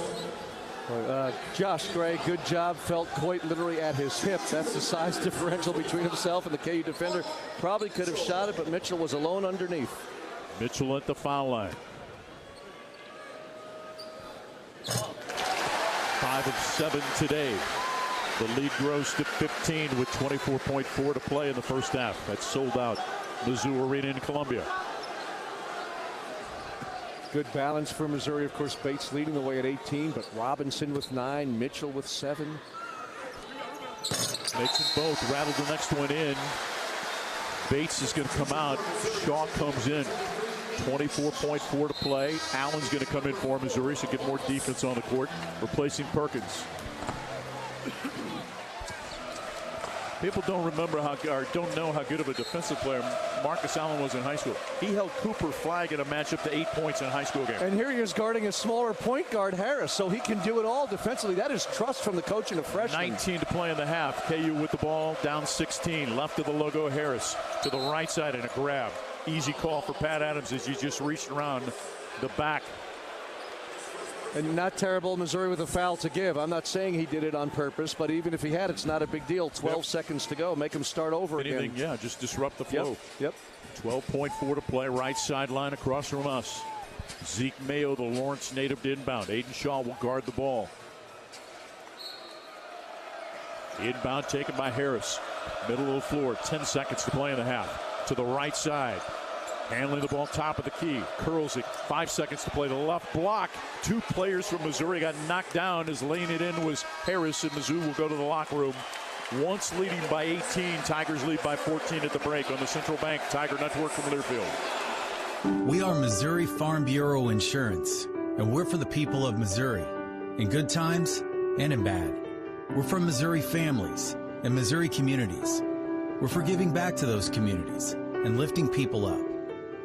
Josh Gray, good job. Felt Coit literally at his hip. That's the size differential between himself and the KU defender. Probably could have shot it, but Mitchell was alone underneath. Mitchell at the foul line. 5 of 7 today. The lead grows to 15 with 24.4 to play in the first half. That's sold out Mizzou Arena in Columbia. Good balance for Missouri. Of course, Bates leading the way at 18, but Robinson with 9, Mitchell with 7. Makes them both. Rattled the next one in. Bates is going to come out. Shaw comes in. 24.4 to play. Allen's going to come in for Missouri, so get more defense on the court, replacing Perkins. People don't know how good of a defensive player Marcus Allen was in high school. He held Cooper Flagg in a matchup to 8 points in a high school game. And here he is guarding a smaller point guard, Harris, so he can do it all defensively. That is trust from the coach and a freshman. 19 to play in the half. KU with the ball, down 16. Left of the logo, Harris to the right side and a grab. Easy call for Pat Adams as he just reached around the back. And not terrible, Missouri with a foul to give. I'm not saying he did it on purpose, but even if he had, it's not a big deal. 12 seconds to go. Make him start over again. Yeah, just disrupt the flow. Yep. 12.4 to play, right sideline across from us. Zeke Mayo, the Lawrence native, to inbound. Aiden Shaw will guard the ball. Inbound taken by Harris. Middle of the floor, 10 seconds to play in the half. To the right side. Handling the ball top of the key. Curls it. 5 seconds to play. The left block. 2 players from Missouri got knocked down as laying it in was Harris, and Mizzou will go to the locker room. Once leading by 18, Tigers lead by 14 at the break on the Central Bank Tiger Network from Learfield. We are Missouri Farm Bureau Insurance, and we're for the people of Missouri, in good times and in bad. We're for Missouri families and Missouri communities. We're for giving back to those communities and lifting people up.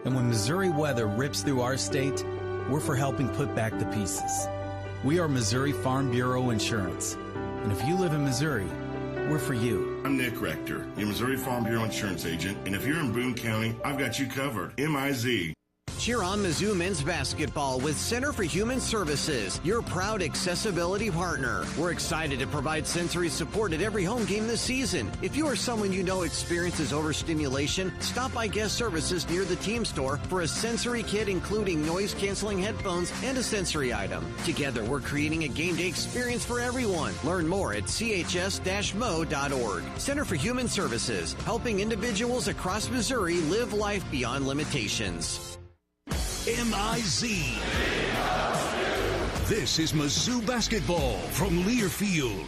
And when Missouri weather rips through our state, we're for helping put back the pieces. We are Missouri Farm Bureau Insurance. And if you live in Missouri, we're for you. I'm Nick Rector, your Missouri Farm Bureau Insurance agent. And if you're in Boone County, I've got you covered. MIZ. Cheer on Mizzou men's basketball with Center for Human Services, your proud accessibility partner. We're excited to provide sensory support at every home game this season. If you or someone you know experiences overstimulation, stop by Guest Services near the team store for a sensory kit including noise-canceling headphones and a sensory item. Together, we're creating a game day experience for everyone. Learn more at chs-mo.org. Center for Human Services, helping individuals across Missouri live life beyond limitations. MIZ. This is Mizzou basketball from Learfield.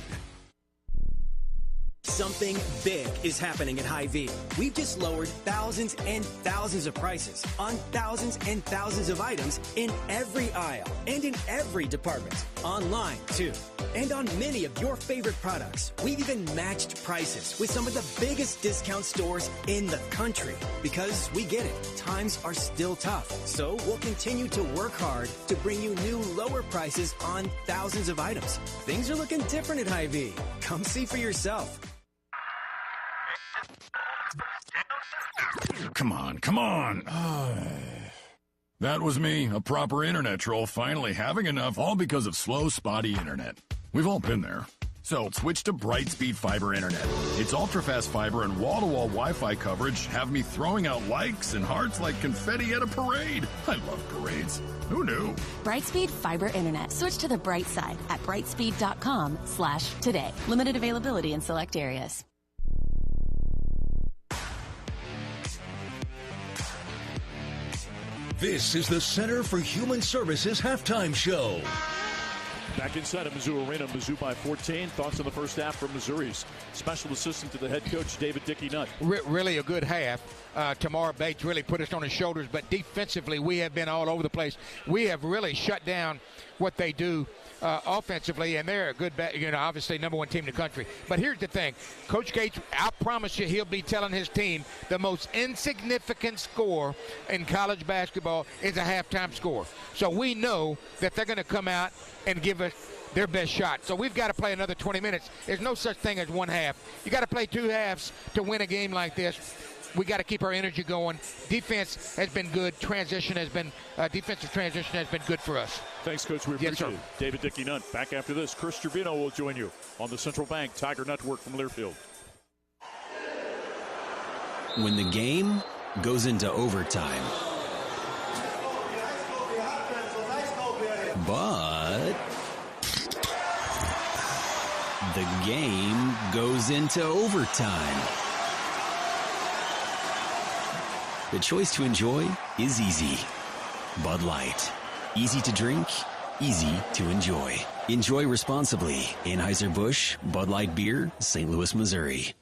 Something big is happening at Hy-Vee. We've just lowered thousands and thousands of prices on thousands and thousands of items in every aisle and in every department. Online, too. And on many of your favorite products, we've even matched prices with some of the biggest discount stores in the country. Because we get it, times are still tough. So we'll continue to work hard to bring you new lower prices on thousands of items. Things are looking different at Hy-Vee. Come see for yourself. Come on. That was me, a proper internet troll, finally having enough, all because of slow, spotty internet. We've all been there. So switch to Brightspeed Fiber Internet. Its ultra-fast fiber and wall-to-wall Wi-Fi coverage have me throwing out likes and hearts like confetti at a parade. I love parades. Who knew? Brightspeed Fiber Internet. Switch to the bright side at brightspeed.com/today. Limited availability in select areas. This is the Center for Human Services halftime show. Back inside of Mizzou Arena, Mizzou by 14. Thoughts on the first half from Missouri's special assistant to the head coach, David Dickey Nutt. Really a good half. Tamar Bates really put us on his shoulders, but defensively we have been all over the place. We have really shut down what they do offensively, and they're a good, obviously number one team in the country. But here's the thing. Coach Gates, I promise you he'll be telling his team the most insignificant score in college basketball is a halftime score. So we know that they're going to come out and give us their best shot. So we've got to play another 20 minutes. There's no such thing as one half. You got to play two halves to win a game like this. We got to keep our energy going. Defense has been good. Defensive transition has been good for us. Thanks, Coach. We appreciate it. David Dickey Nutt. Back after this, Chris Trevino will join you on the Central Bank Tiger Network from Learfield. When the game goes into overtime, but the game goes into overtime. The choice to enjoy is easy. Bud Light. Easy to drink, easy to enjoy. Enjoy responsibly. Anheuser-Busch, Bud Light Beer, St. Louis, Missouri.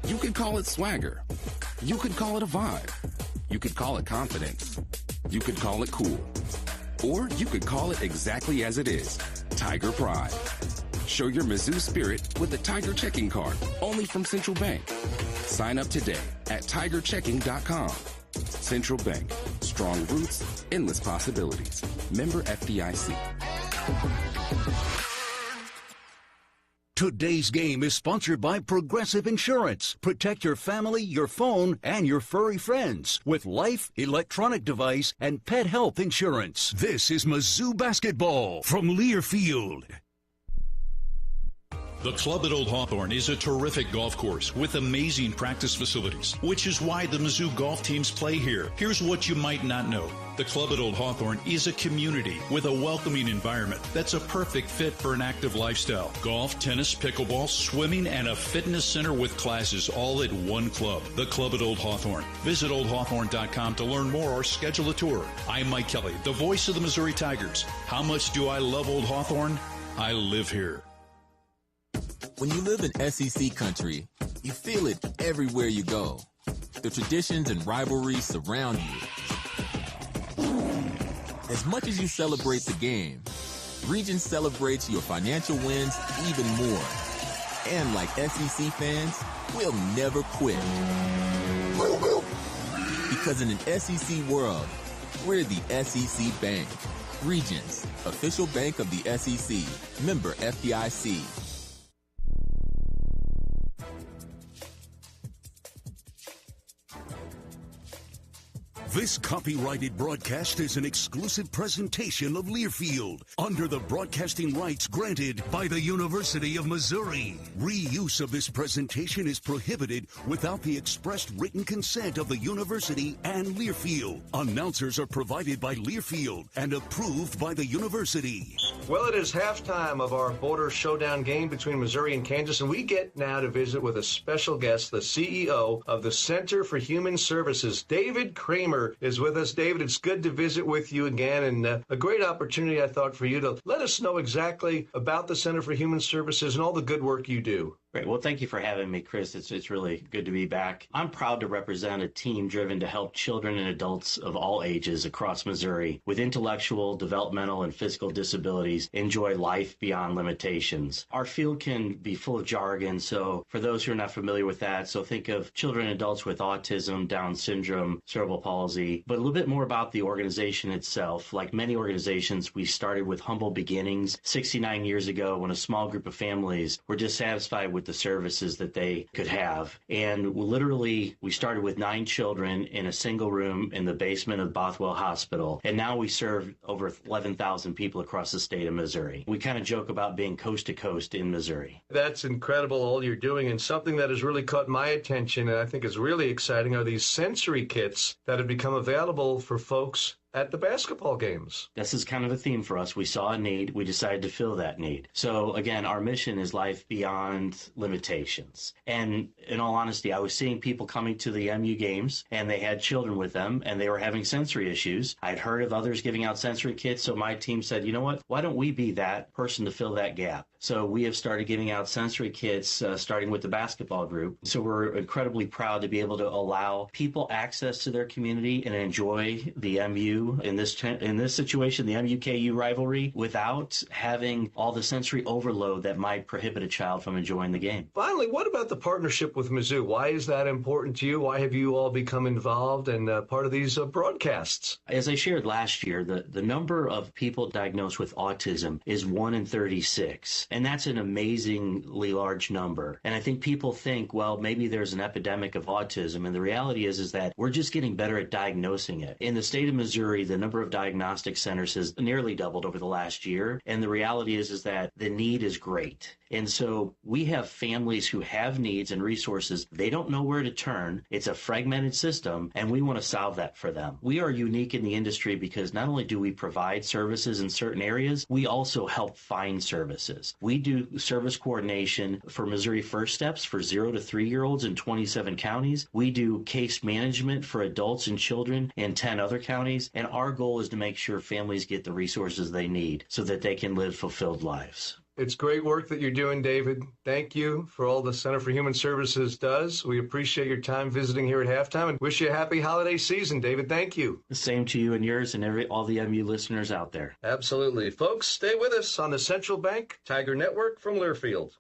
You could call it swagger. You could call it a vibe. You could call it confidence. You could call it cool. Or you could call it exactly as it is, Tiger Pride. Show your Mizzou spirit with the Tiger Checking Card, only from Central Bank. Sign up today at tigerchecking.com. Central Bank. Strong roots, endless possibilities. Member FDIC. Today's game is sponsored by Progressive Insurance. Protect your family, your phone, and your furry friends with life, electronic device, and pet health insurance. This is Mizzou basketball from Learfield. The Club at Old Hawthorne is a terrific golf course with amazing practice facilities, which is why the Mizzou golf teams play here. Here's what you might not know. The Club at Old Hawthorne is a community with a welcoming environment that's a perfect fit for an active lifestyle. Golf, tennis, pickleball, swimming, and a fitness center with classes all at one club. The Club at Old Hawthorne. Visit oldhawthorne.com to learn more or schedule a tour. I'm Mike Kelly, the voice of the Missouri Tigers. How much do I love Old Hawthorne? I live here. When you live in SEC country, you feel it everywhere you go. The traditions and rivalries surround you. As much as you celebrate the game, Regions celebrates your financial wins even more. And like SEC fans, we'll never quit. Because in an SEC world, we're the SEC Bank. Regions, official bank of the SEC. Member FDIC. This copyrighted broadcast is an exclusive presentation of Learfield under the broadcasting rights granted by the University of Missouri. Reuse of this presentation is prohibited without the expressed written consent of the university and Learfield. Announcers are provided by Learfield and approved by the university. Well, it is halftime of our Border Showdown game between Missouri and Kansas, and we get now to visit with a special guest, the CEO of the Center for Human Services. David Kramer is with us. David, it's good to visit with you again, and a great opportunity, I thought, for you to let us know exactly about the Center for Human Services and all the good work you do. Great. Well, thank you for having me, Chris. It's really good to be back. I'm proud to represent a team driven to help children and adults of all ages across Missouri with intellectual, developmental, and physical disabilities enjoy life beyond limitations. Our field can be full of jargon, so for those who are not familiar with that, so think of children and adults with autism, Down syndrome, cerebral palsy, but a little bit more about the organization itself. Like many organizations, we started with humble beginnings 69 years ago when a small group of families were dissatisfied with the services that they could have. And we started with 9 children in a single room in the basement of Bothwell Hospital. And now we serve over 11,000 people across the state of Missouri. We kind of joke about being coast to coast in Missouri. That's incredible, all you're doing. And something that has really caught my attention and I think is really exciting are these sensory kits that have become available for folks at the basketball games. This is kind of a theme for us. We saw a need. We decided to fill that need. So again, our mission is life beyond limitations. And in all honesty, I was seeing people coming to the MU games and they had children with them and they were having sensory issues. I'd heard of others giving out sensory kits. So my team said, you know what? Why don't we be that person to fill that gap? So we have started giving out sensory kits, starting with the basketball group. So we're incredibly proud to be able to allow people access to their community and enjoy the MU in this situation, the MU-KU rivalry, without having all the sensory overload that might prohibit a child from enjoying the game. Finally, what about the partnership with Mizzou? Why is that important to you? Why have you all become involved and part of these broadcasts? As I shared last year, the number of people diagnosed with autism is 1 in 36. And that's an amazingly large number. And I think people think, well, maybe there's an epidemic of autism. And the reality is that we're just getting better at diagnosing it. In the state of Missouri, the number of diagnostic centers has nearly doubled over the last year. And the reality is that the need is great. And so we have families who have needs and resources. They don't know where to turn. It's a fragmented system, and we want to solve that for them. We are unique in the industry because not only do we provide services in certain areas, we also help find services. We do service coordination for Missouri First Steps for 0 to 3-year-olds in 27 counties. We do case management for adults and children in 10 other counties. And our goal is to make sure families get the resources they need so that they can live fulfilled lives. It's great work that you're doing, David. Thank you for all the Center for Human Services does. We appreciate your time visiting here at halftime and wish you a happy holiday season, David. Thank you. The same to you and yours and all the MU listeners out there. Absolutely. Folks, stay with us on the Central Bank Tiger Network from Learfield.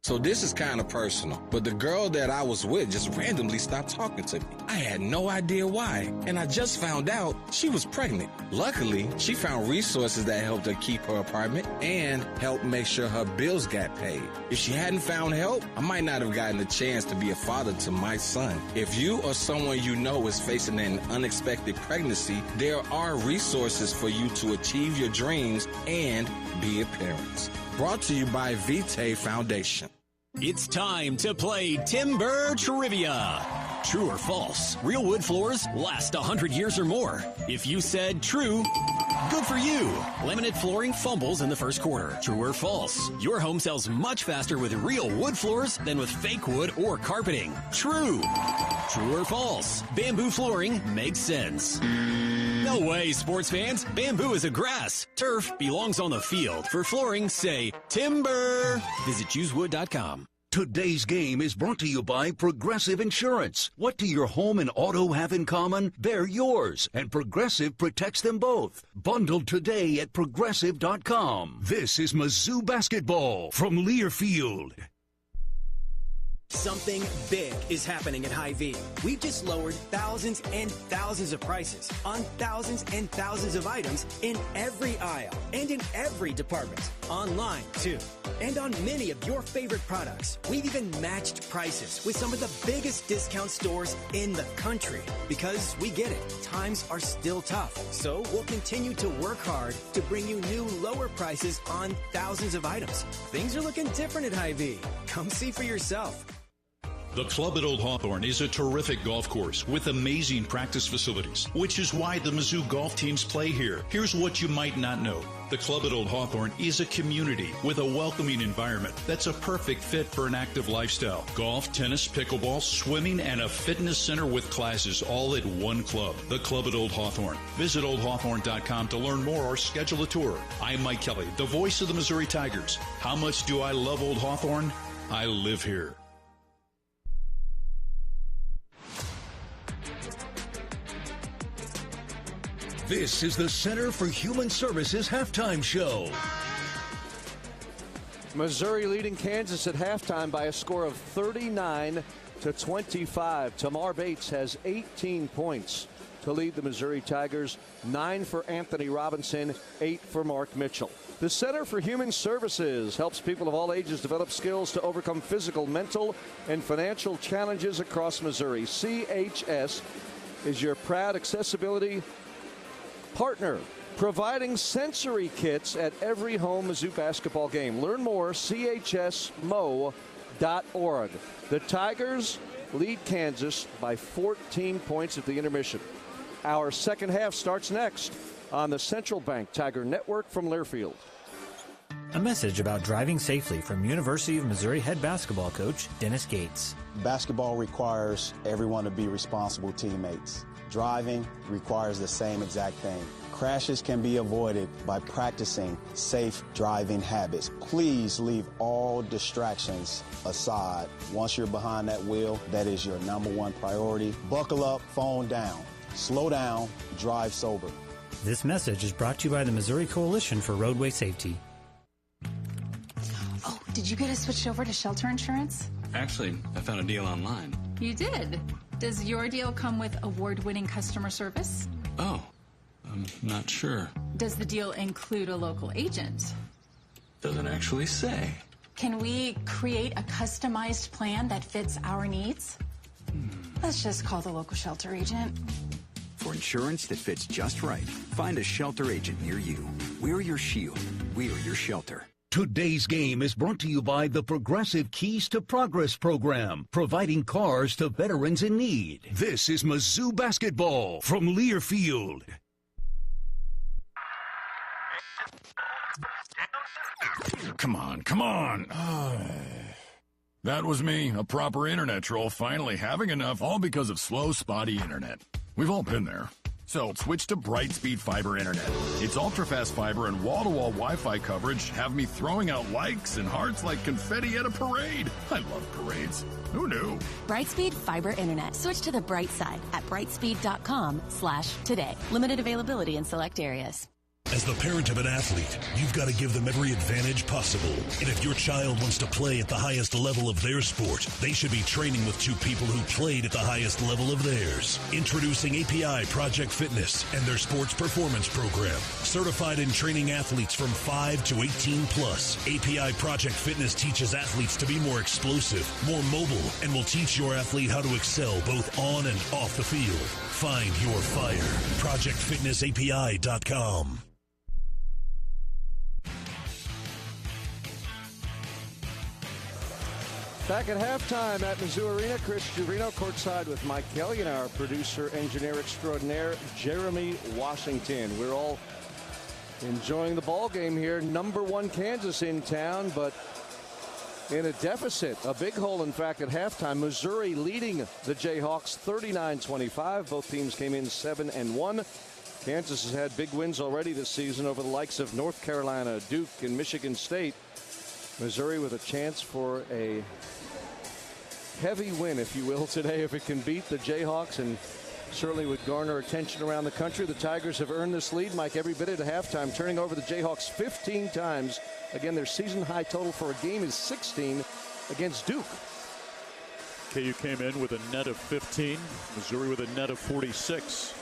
So this is kind of personal, but the girl that I was with just randomly stopped talking to me. I had no idea why, and I just found out she was pregnant. Luckily, she found resources that helped her keep her apartment and helped make sure her bills got paid. If she hadn't found help, I might not have gotten a chance to be a father to my son. If you or someone you know is facing an unexpected pregnancy, there are resources for you to achieve your dreams and be a parent. Brought to you by Vitae Foundation. It's time to play Timber Trivia. True or false? Real wood floors last 100 years or more. If you said true, good for you. Laminate flooring fumbles in the first quarter. True or false? Your home sells much faster with real wood floors than with fake wood or carpeting. True. True or false? Bamboo flooring makes sense. No way, sports fans. Bamboo is a grass. Turf belongs on the field. For flooring, say timber. Visit choosewood.com. Today's game is brought to you by Progressive Insurance. What do your home and auto have in common? They're yours, and Progressive protects them both. Bundled today at Progressive.com. This is Mizzou basketball from Learfield. Something big is happening at Hy-Vee. We've just lowered thousands and thousands of prices on thousands and thousands of items in every aisle and in every department. Online, too. And on many of your favorite products. We've even matched prices with some of the biggest discount stores in the country. Because we get it. Times are still tough. So we'll continue to work hard to bring you new lower prices on thousands of items. Things are looking different at Hy-Vee. Come see for yourself. The Club at Old Hawthorne is a terrific golf course with amazing practice facilities, which is why the Mizzou golf teams play here. Here's what you might not know. The Club at Old Hawthorne is a community with a welcoming environment that's a perfect fit for an active lifestyle. Golf, tennis, pickleball, swimming, and a fitness center with classes all at one club. The Club at Old Hawthorne. Visit oldhawthorne.com to learn more or schedule a tour. I'm Mike Kelly, the voice of the Missouri Tigers. How much do I love Old Hawthorne? I live here. This is the Center for Human Services halftime show. Missouri leading Kansas at halftime by a score of 39-25. Tamar Bates has 18 points to lead the Missouri Tigers, 9 for Anthony Robinson, 8 for Mark Mitchell. The Center for Human Services helps people of all ages develop skills to overcome physical, mental, and financial challenges across Missouri. CHS is your proud accessibility partner, providing sensory kits at every home Mizzou basketball game. Learn more, chsmo.org. The Tigers lead Kansas by 14 points at the intermission. Our second half starts next on the Central Bank Tiger Network from Learfield. A message about driving safely from University of Missouri head basketball coach Dennis Gates. Basketball requires everyone to be responsible teammates. Driving requires the same exact thing. Crashes can be avoided by practicing safe driving habits. Please leave all distractions aside. Once you're behind that wheel, that is your number one priority. Buckle up, phone down. Slow down, drive sober. This message is brought to you by the Missouri Coalition for Roadway Safety. Oh, did you get us switched over to shelter insurance? Actually, I found a deal online. You did? Does your deal come with award-winning customer service? Oh, I'm not sure. Does the deal include a local agent? Doesn't actually say. Can we create a customized plan that fits our needs? Let's just call the local shelter agent. For insurance that fits just right, find a shelter agent near you. We're your shield. We're your shelter. Today's game is brought to you by the Progressive Keys to Progress program, providing cars to veterans in need. This is Mizzou basketball from Learfield. Come on. That was me, a proper internet troll, finally having enough, all because of slow, spotty internet. We've all been there. So switch to Brightspeed Fiber Internet. Its ultra-fast fiber and wall-to-wall Wi-Fi coverage have me throwing out likes and hearts like confetti at a parade. I love parades. Who knew? Brightspeed Fiber Internet. Switch to the bright side at brightspeed.com/today. Limited availability in select areas. As the parent of an athlete, you've got to give them every advantage possible. And if your child wants to play at the highest level of their sport, they should be training with two people who played at the highest level of theirs. Introducing API Project Fitness and their sports performance program. Certified in training athletes from 5 to 18 plus. API Project Fitness teaches athletes to be more explosive, more mobile, and will teach your athlete how to excel both on and off the field. Find your fire. ProjectFitnessAPI.com. Back at halftime at Mizzou Arena, Chris Giorino courtside with Mike Kelly and our producer, engineer extraordinaire, Jeremy Washington. We're all enjoying the ball game here. Number one Kansas in town, but in a deficit. A big hole, in fact, at halftime. Missouri leading the Jayhawks 39-25. Both teams came in 7-1. Kansas has had big wins already this season over the likes of North Carolina, Duke, and Michigan State. Missouri with a chance for a heavy win, if you will, today if it can beat the Jayhawks, and certainly would garner attention around the country. The Tigers have earned this lead, Mike, every bit at halftime, turning over the Jayhawks 15 times. Again, their season high total for a game is 16 against Duke. KU came in with a net of 15, Missouri with a net of 46.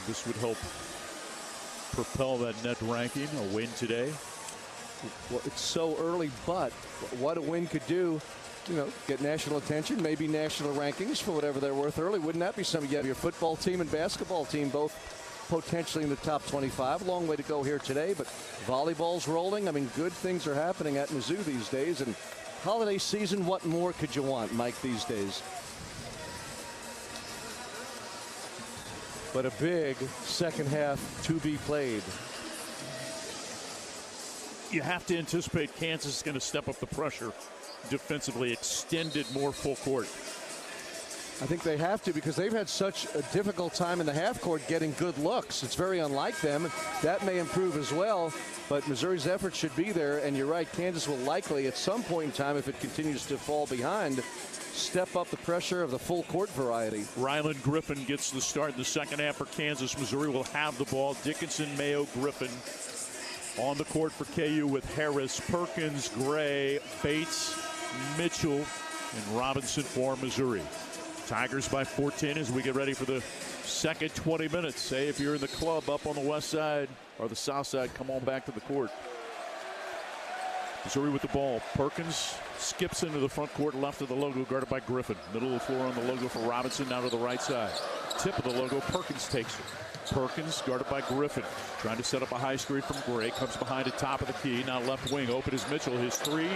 This would help propel that net ranking. A win today. Well, it's so early, but what a win could do, you know, get national attention, maybe national rankings for whatever they're worth early. Wouldn't that be something? You have your football team and basketball team both potentially in the top 25. Long way to go here today, but volleyball's rolling. I mean, good things are happening at Mizzou these days, and holiday season, what more could you want, Mike, these days? But a big second half to be played. You have to anticipate Kansas is going to step up the pressure defensively, extend it more full court. I think they have to, because they've had such a difficult time in the half court getting good looks. It's very unlike them. That may improve as well, but Missouri's effort should be there. And you're right, Kansas will likely at some point in time, if it continues to fall behind, step up the pressure of the full court variety. Ryland Griffin gets the start in the second half for Kansas. Missouri will have the ball. Dickinson, Mayo, Griffin on the court for KU with Harris, Perkins, Gray, Bates, Mitchell, and Robinson for Missouri. Tigers by 14 as we get ready for the second 20 minutes. Say if you're in the club up on the west side or the south side, come on back to the court. Missouri with the ball. Perkins skips into the front court left of the logo, guarded by Griffin. Middle of the floor on the logo for Robinson, now to the right side. Tip of the logo, Perkins takes it. Perkins guarded by Griffin, trying to set up a high screen from Gray. Comes behind the top of the key. Now left wing, open is Mitchell. His three,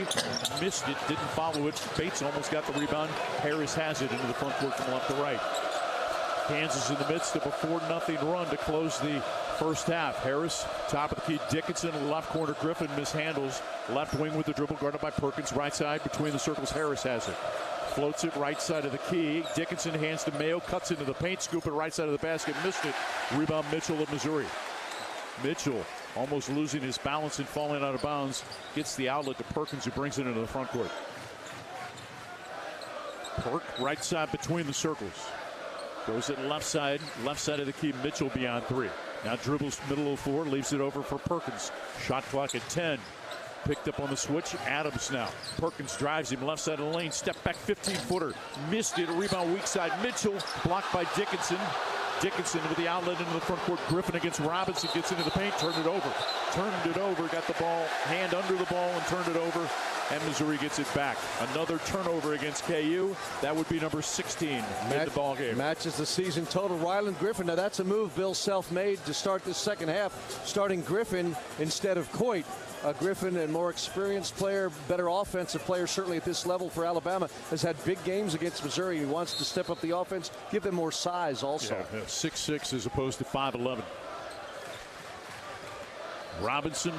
missed it, didn't follow it. Bates almost got the rebound. Harris has it into the front court from left to right. Kansas in the midst of a 4-0 run to close the first half. Harris, top of the key. Dickinson, left corner. Griffin mishandles. Left wing with the dribble, guarded by Perkins. Right side between the circles. Harris has it. Floats it right side of the key. Dickinson hands to Mayo, cuts into the paint, scoop it right side of the basket, missed it. Rebound Mitchell of Missouri. Mitchell almost losing his balance and falling out of bounds. Gets the outlet to Perkins, who brings it into the front court. Perk right side between the circles. Goes it left side of the key. Mitchell beyond three. Now dribbles middle of the floor, leaves it over for Perkins. Shot clock at 10. Picked up on the switch. Adams now. Perkins drives him left side of the lane. Step back 15-footer. Missed it. A rebound weak side. Mitchell blocked by Dickinson. Dickinson with the outlet into the front court. Griffin against Robinson. Gets into the paint. Turned it over. Got the ball. Hand under the ball and turned it over. And Missouri gets it back. Another turnover against KU. That would be number 16 in the ball game. Matches the season total. Ryland Griffin. Now that's a move Bill Self made to start this second half, starting Griffin instead of Coit. Griffin, a more experienced player, better offensive player, certainly at this level for Alabama, has had big games against Missouri. He wants to step up the offense, give them more size also. Yeah, 6'6" as opposed to 5'11". Robinson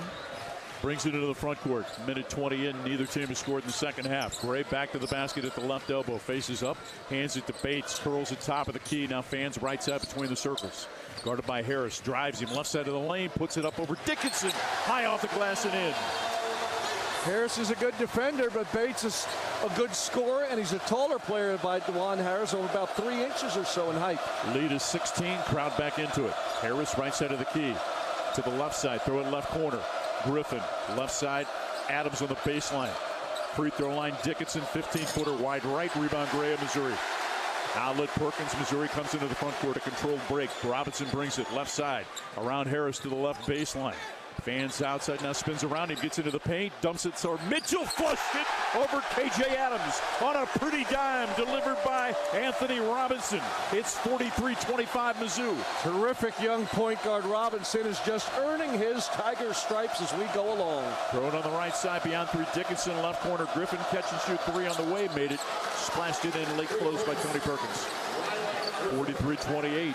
brings it into the front court. Minute 20 in, neither team has scored in the second half. Gray back to the basket at the left elbow, faces up, hands it to Bates, curls at top of the key, now fans right side between the circles. Guarded by Harris, drives him left side of the lane, puts it up over Dickinson, high off the glass and in. Harris is a good defender, but Bates is a good scorer, and he's a taller player by DeJuan Harris, over about 3 inches or so in height. Lead is 16, crowd back into it. Harris right side of the key, to the left side, throw it left corner. Griffin, left side, Adams on the baseline. Free throw line, Dickinson, 15-footer wide right, rebound Gray of Missouri. Outlet Perkins, Missouri comes into the front court, a controlled break. Robinson brings it left side, around Harris to the left baseline. Fans outside, now spins around him, gets into the paint, dumps it, so Mitchell flushed it over KJ Adams on a pretty dime delivered by Anthony Robinson. It's 43-25 Mizzou. Terrific young point guard Robinson is just earning his Tiger stripes as we go along. Throw it on the right side, beyond three, Dickinson, left corner, Griffin, catch and shoot three on the way, made it, splashed it in, late close by Tony Perkins. 43-28.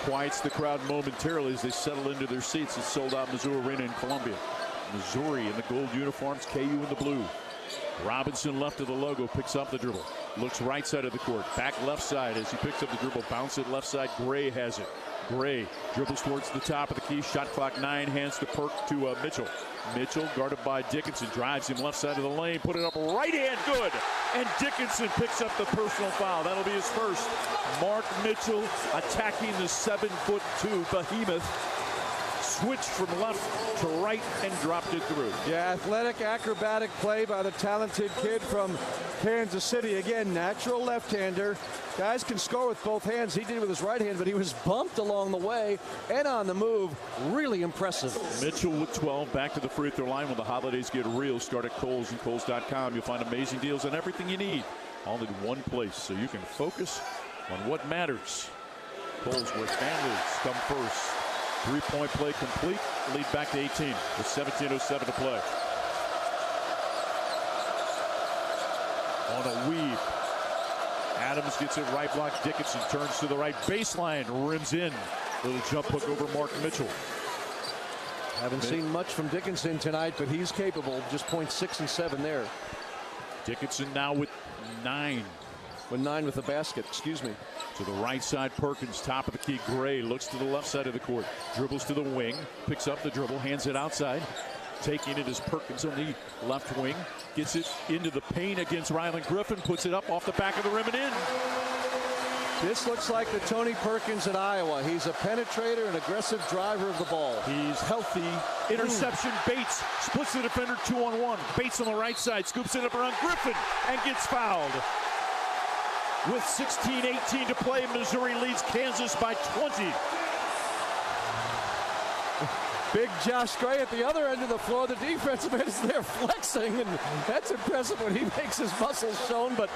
Quiets the crowd momentarily as they settle into their seats at sold-out Mizzou Arena in Columbia. Missouri in the gold uniforms, KU in the blue. Robinson left of the logo, picks up the dribble. Looks right side of the court, back left side as he picks up the dribble, bounce it left side, Gray has it. Gray dribbles towards the top of the key, shot clock 9, hands to Mitchell. Mitchell guarded by Dickinson, drives him left side of the lane, put it up right hand, good. And Dickinson picks up the personal foul. That'll be his first. Mark Mitchell attacking the 7'2" behemoth. Switched from left to right and dropped it through. Yeah, athletic, acrobatic play by the talented kid from Kansas City. Again, natural left-hander. Guys can score with both hands. He did with his right hand, but he was bumped along the way and on the move. Really impressive. Mitchell with 12, back to the free throw line when the holidays get real. Start at Kohl's and Kohls.com. You'll find amazing deals on everything you need, all in one place, so you can focus on what matters. Kohl's, where families come first. Three-point play complete. Lead back to 18 with 17:07 to play. on a weave. Adams gets it right block. Dickinson turns to the right baseline, rims in. Little jump hook over Mark Mitchell. Haven't seen much from Dickinson tonight, but he's capable. Just points 6 and 7 there. Dickinson now with 9. With 9 with the basket, excuse me. To the right side, Perkins, top of the key. Gray looks to the left side of the court. Dribbles to the wing, picks up the dribble, hands it outside. Taking it is Perkins on the left wing. Gets it into the paint against Ryland Griffin. Puts it up off the back of the rim and in. This looks like the Tony Perkins at Iowa. He's a penetrator and aggressive driver of the ball. He's healthy. Interception. Bates splits the defender 2-on-1. Bates on the right side scoops it up around Griffin and gets fouled. With 16:18 to play, Missouri leads Kansas by 20. Big Josh Gray at the other end of the floor. The defensive end is there flexing, and that's impressive when he makes his muscles shown. But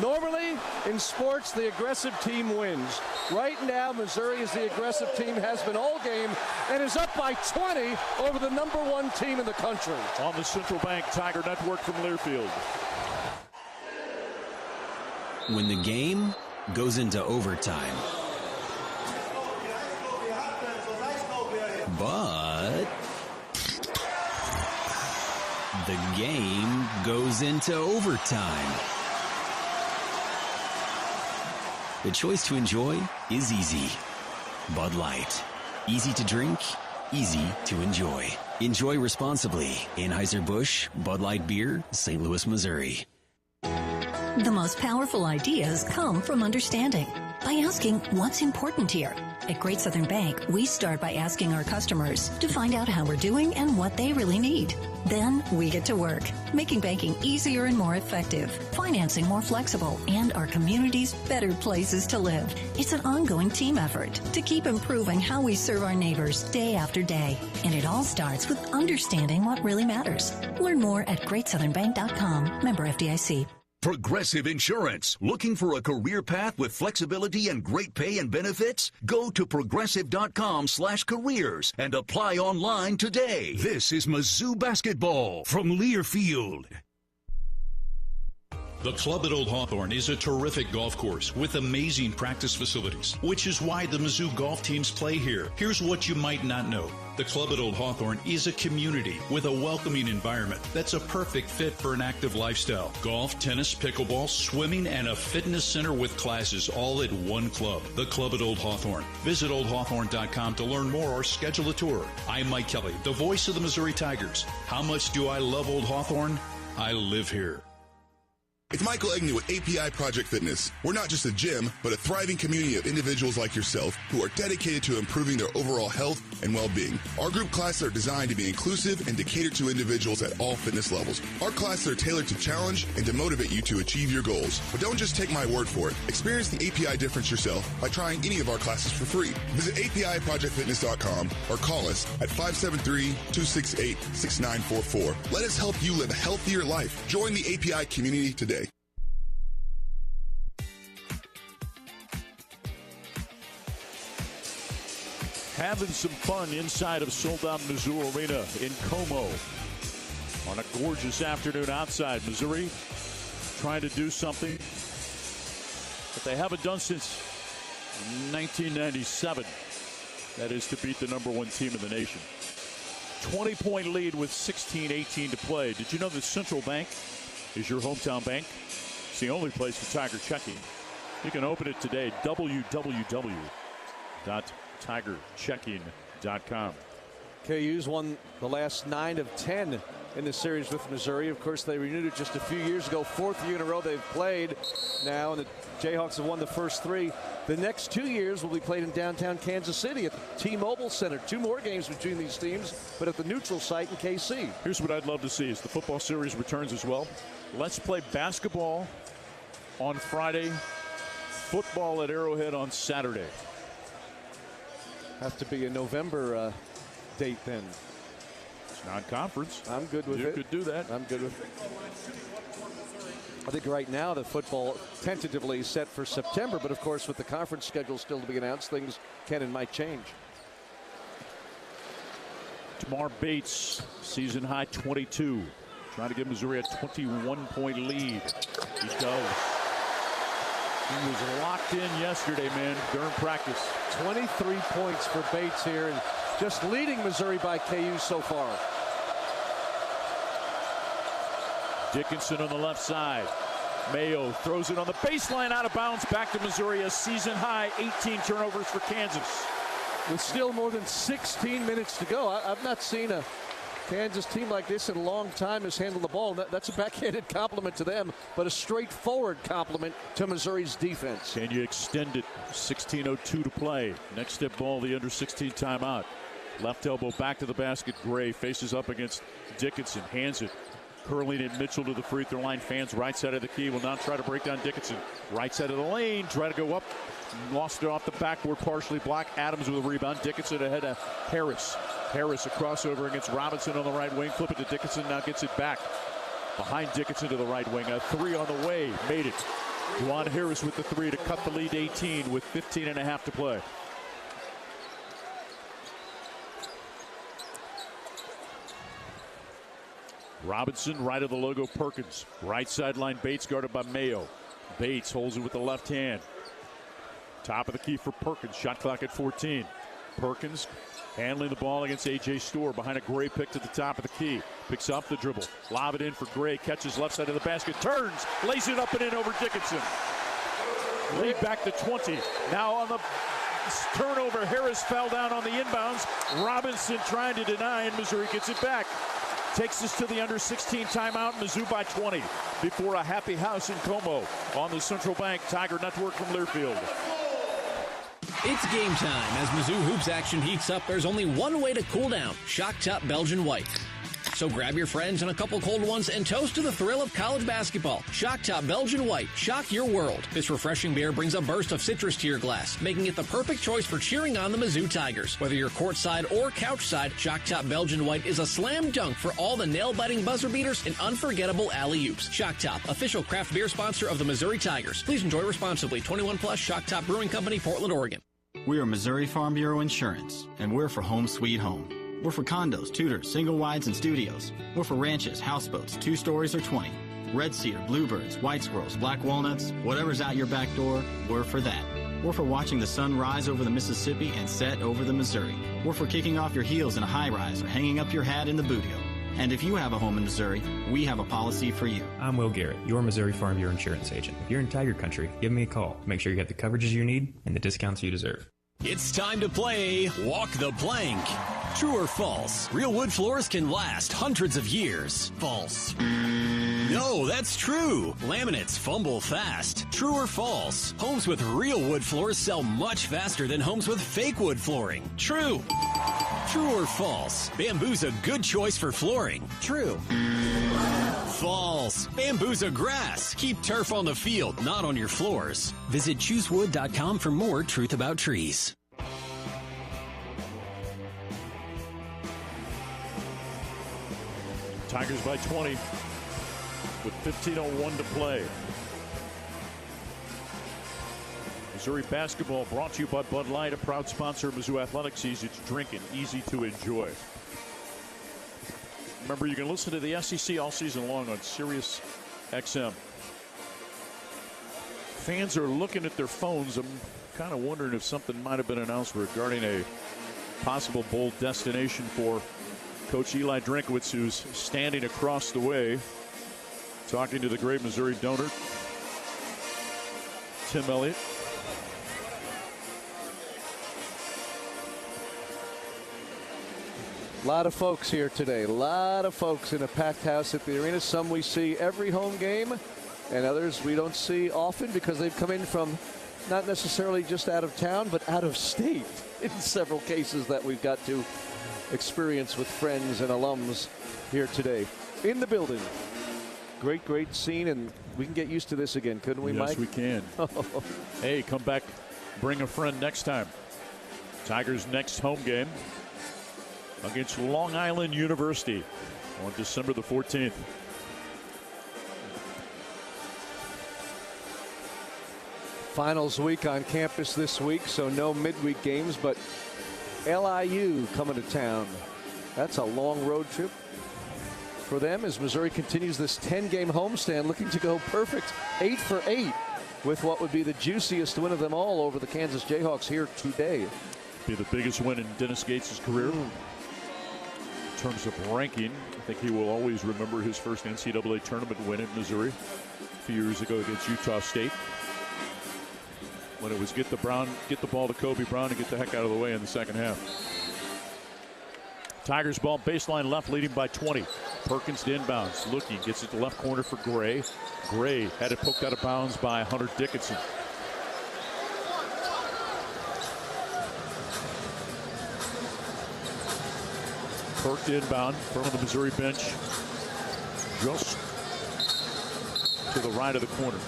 normally in sports, the aggressive team wins. Right now, Missouri is the aggressive team, has been all game, and is up by 20 over the #1 team in the country. On the Central Bank Tiger Network from Learfield. When the game goes into overtime. But the game goes into overtime. The choice to enjoy is easy. Bud Light. Easy to drink, easy to enjoy. Enjoy responsibly. Anheuser-Busch, Bud Light Beer, St. Louis, Missouri. The most powerful ideas come from understanding. By asking what's important here. At Great Southern Bank, we start by asking our customers to find out how we're doing and what they really need. Then we get to work, making banking easier and more effective, financing more flexible, and our communities better places to live. It's an ongoing team effort to keep improving how we serve our neighbors day after day. And it all starts with understanding what really matters. Learn more at GreatSouthernBank.com. Member FDIC. Progressive Insurance. Looking for a career path with flexibility and great pay and benefits? Go to progressive.com/careers and apply online today. This is Mizzou basketball from Learfield. The Club at Old Hawthorne is a terrific golf course with amazing practice facilities, which is why the Mizzou golf teams play here. Here's what you might not know. The Club at Old Hawthorne is a community with a welcoming environment that's a perfect fit for an active lifestyle. Golf, tennis, pickleball, swimming, and a fitness center with classes all at one club. The Club at Old Hawthorne. Visit oldhawthorne.com to learn more or schedule a tour. I'm Mike Kelly, the voice of the Missouri Tigers. How much do I love Old Hawthorne? I live here. It's Michael Agnew with API Project Fitness. We're not just a gym, but a thriving community of individuals like yourself who are dedicated to improving their overall health and well-being. Our group classes are designed to be inclusive and to cater to individuals at all fitness levels. Our classes are tailored to challenge and to motivate you to achieve your goals. But don't just take my word for it. Experience the API difference yourself by trying any of our classes for free. Visit APIProjectFitness.com or call us at 573-268-6944. Let us help you live a healthier life. Join the API community today. Having some fun inside of sold-out Mizzou Arena in Como on a gorgeous afternoon outside. Missouri trying to do something that they haven't done since 1997. That is to beat the #1 team in the nation. 20-point lead with 16:18 to play. Did you know that Central Bank is your hometown bank? It's the only place for Tiger checking. You can open it today. www.tigerchecking.com. KU's won the last 9 of 10 in the series with Missouri. Of course, they renewed it just a few years ago. 4th year in a row they've played now, and the Jayhawks have won the first 3. The next 2 years will be played in downtown Kansas City at the T-Mobile Center. 2 more games between these teams, but at the neutral site in KC. Here's what I'd love to see as the football series returns as well. Let's play basketball on Friday, football at Arrowhead on Saturday. Have to be a November date then. It's non-conference. I'm good with it. You could do that. I'm good with it. I think right now the football tentatively set for September, but of course with the conference schedule still to be announced, things can and might change. Tamar Bates, season high 22. Trying to give Missouri a 21-point lead. He does. He was locked in yesterday, man, during practice. 23 points for Bates here, and just leading Missouri by KU so far. Dickinson on the left side. Mayo throws it on the baseline, out of bounds, back to Missouri. A season high 18 turnovers for Kansas. With still more than 16 minutes to go, I've not seen a Kansas team like this in a long time has handled the ball. That's a backhanded compliment to them, but a straightforward compliment to Missouri's defense. Can you extend it? 16:02 to play. Next step ball, the under 16 timeout. Left elbow back to the basket. Gray faces up against Dickinson. Hands it. Curling and Mitchell to the free throw line. Fans right side of the key will now try to break down Dickinson. Right side of the lane. Try to go up. Lost it off the backboard. Partially blocked. Adams with a rebound. Dickinson ahead of Harris. Harris a crossover against Robinson on the right wing. Flip it to Dickinson. Now gets it back. Behind Dickinson to the right wing. A three on the way. Made it. Juwan Harris with the three to cut the lead 18 with 15.5 to play. Robinson, right of the logo, Perkins. Right sideline, Bates guarded by Mayo. Bates holds it with the left hand. Top of the key for Perkins. Shot clock at 14. Perkins handling the ball against A.J. Storr behind a Gray pick to the top of the key. Picks up the dribble. Lob it in for Gray. Catches left side of the basket. Turns. Lays it up and in over Dickinson. Lead back to 20. Now on the turnover, Harris fell down on the inbounds. Robinson trying to deny, and Missouri gets it back. Takes us to the under 16 timeout. Mizzou by 20 before a happy house in Como on the Central Bank Tiger Network from Learfield. It's game time. As Mizzou Hoops action heats up, there's only one way to cool down: Shock Top Belgian White. So grab your friends and a couple cold ones and toast to the thrill of college basketball. Shock Top Belgian White. Shock your world. This refreshing beer brings a burst of citrus to your glass, making it the perfect choice for cheering on the Mizzou Tigers. Whether you're courtside or couchside, Shock Top Belgian White is a slam dunk for all the nail-biting buzzer beaters and unforgettable alley-oops. Shock Top, official craft beer sponsor of the Missouri Tigers. Please enjoy responsibly. 21 plus. Shock Top Brewing Company, Portland, Oregon. We are Missouri Farm Bureau Insurance, and we're for home sweet home. We're for condos, tutors, single wides, and studios. We're for ranches, houseboats, 2 stories or 20. Red cedar, bluebirds, white squirrels, black walnuts, whatever's out your back door, we're for that. We're for watching the sun rise over the Mississippi and set over the Missouri. We're for kicking off your heels in a high-rise or hanging up your hat in the boot heel. And if you have a home in Missouri, we have a policy for you. I'm Will Garrett, your Missouri Farm Bureau insurance agent. If you're in Tiger Country, give me a call. Make sure you get the coverages you need and the discounts you deserve. It's time to play Walk the Plank. True or false? Real wood floors can last hundreds of years. False. No, that's true. Laminates fumble fast. True or false? Homes with real wood floors sell much faster than homes with fake wood flooring. True. True or false? Bamboo's a good choice for flooring. True. False. Bamboo's a grass. Keep turf on the field, not on your floors. Visit choosewood.com for more truth about trees. Tigers by 20 with 15:01 to play. Missouri basketball brought to you by Bud Light, a proud sponsor of Mizzou Athletics. Easy to drink and easy to enjoy. Remember, you can listen to the SEC all season long on Sirius XM. Fans are looking at their phones. I'm kind of wondering if something might have been announced regarding a possible bowl destination for Coach Eli Drinkowitz, who's standing across the way, talking to the great Missouri donor, Tim Elliott. A lot of folks here today. A lot of folks in a packed house at the arena. Some we see every home game, and others we don't see often because they've come in from not necessarily just out of town, but out of state in several cases that we've got to experience with friends and alums here today. In the building. Great, great scene, and we can get used to this again, couldn't we, Mike? Yes, we can. Hey, come back, bring a friend next time. Tigers' next home game against Long Island University on December the 14th. Finals week on campus this week, so no midweek games, but LIU coming to town. That's a long road trip. for them as Missouri continues this 10-game homestand, looking to go perfect 8 for 8 with what would be the juiciest win of them all over the Kansas Jayhawks here today. Be the biggest win in Dennis Gates' career. In terms of ranking, I think he will always remember his first NCAA tournament win at Missouri a few years ago against Utah State, when it was get the ball to Kobe Brown and get the heck out of the way in the second half. Tigers ball baseline left, leading by 20. Perkins to inbounds, looking, gets it to left corner for Gray. Gray had it poked out of bounds by Hunter Dickinson. Perk to inbound in front of the Missouri bench, just to the right of the corner.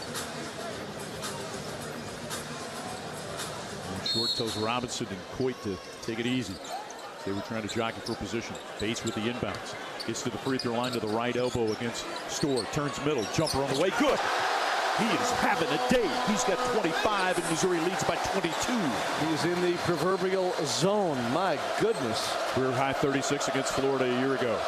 And Short tells Robinson and Coit to take it easy. They were trying to jockey for position. Bates with the inbounds. Gets to the free throw line to the right elbow against Storr. Turns middle. Jumper on the way. Good. He is having a day. He's got 25 and Missouri leads by 22. He's in the proverbial zone. My goodness. Career high 36 against Florida a year ago.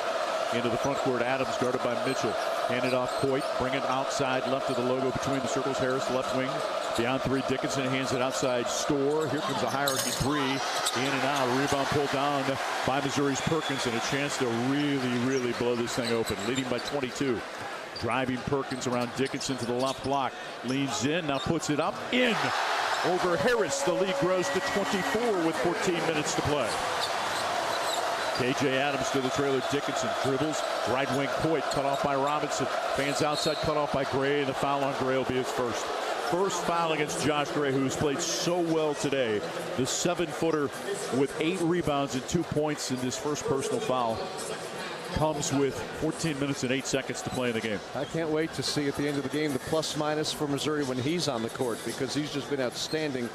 Into the front court. Adams guarded by Mitchell. Handed off Coit. Bring it outside left of the logo between the circles. Harris left wing. Beyond three, Dickinson hands it outside Storr. Here comes a hierarchy three. In and out. Rebound pulled down by Missouri's Perkins, and a chance to really blow this thing open. Leading by 22. Driving Perkins around Dickinson to the left block. Leans in, now puts it up. In over Harris. The lead grows to 24 with 14 minutes to play. KJ Adams to the trailer. Dickinson dribbles. Right wing Coit cut off by Robinson. Fans outside cut off by Gray, and the foul on Gray will be his first. First foul against Josh Gray, who's played so well today. The 7-footer with 8 rebounds and 2 points in this first personal foul comes with 14 minutes and 8 seconds to play in the game. I can't wait to see at the end of the game the plus-minus for Missouri when he's on the court, because he's just been outstanding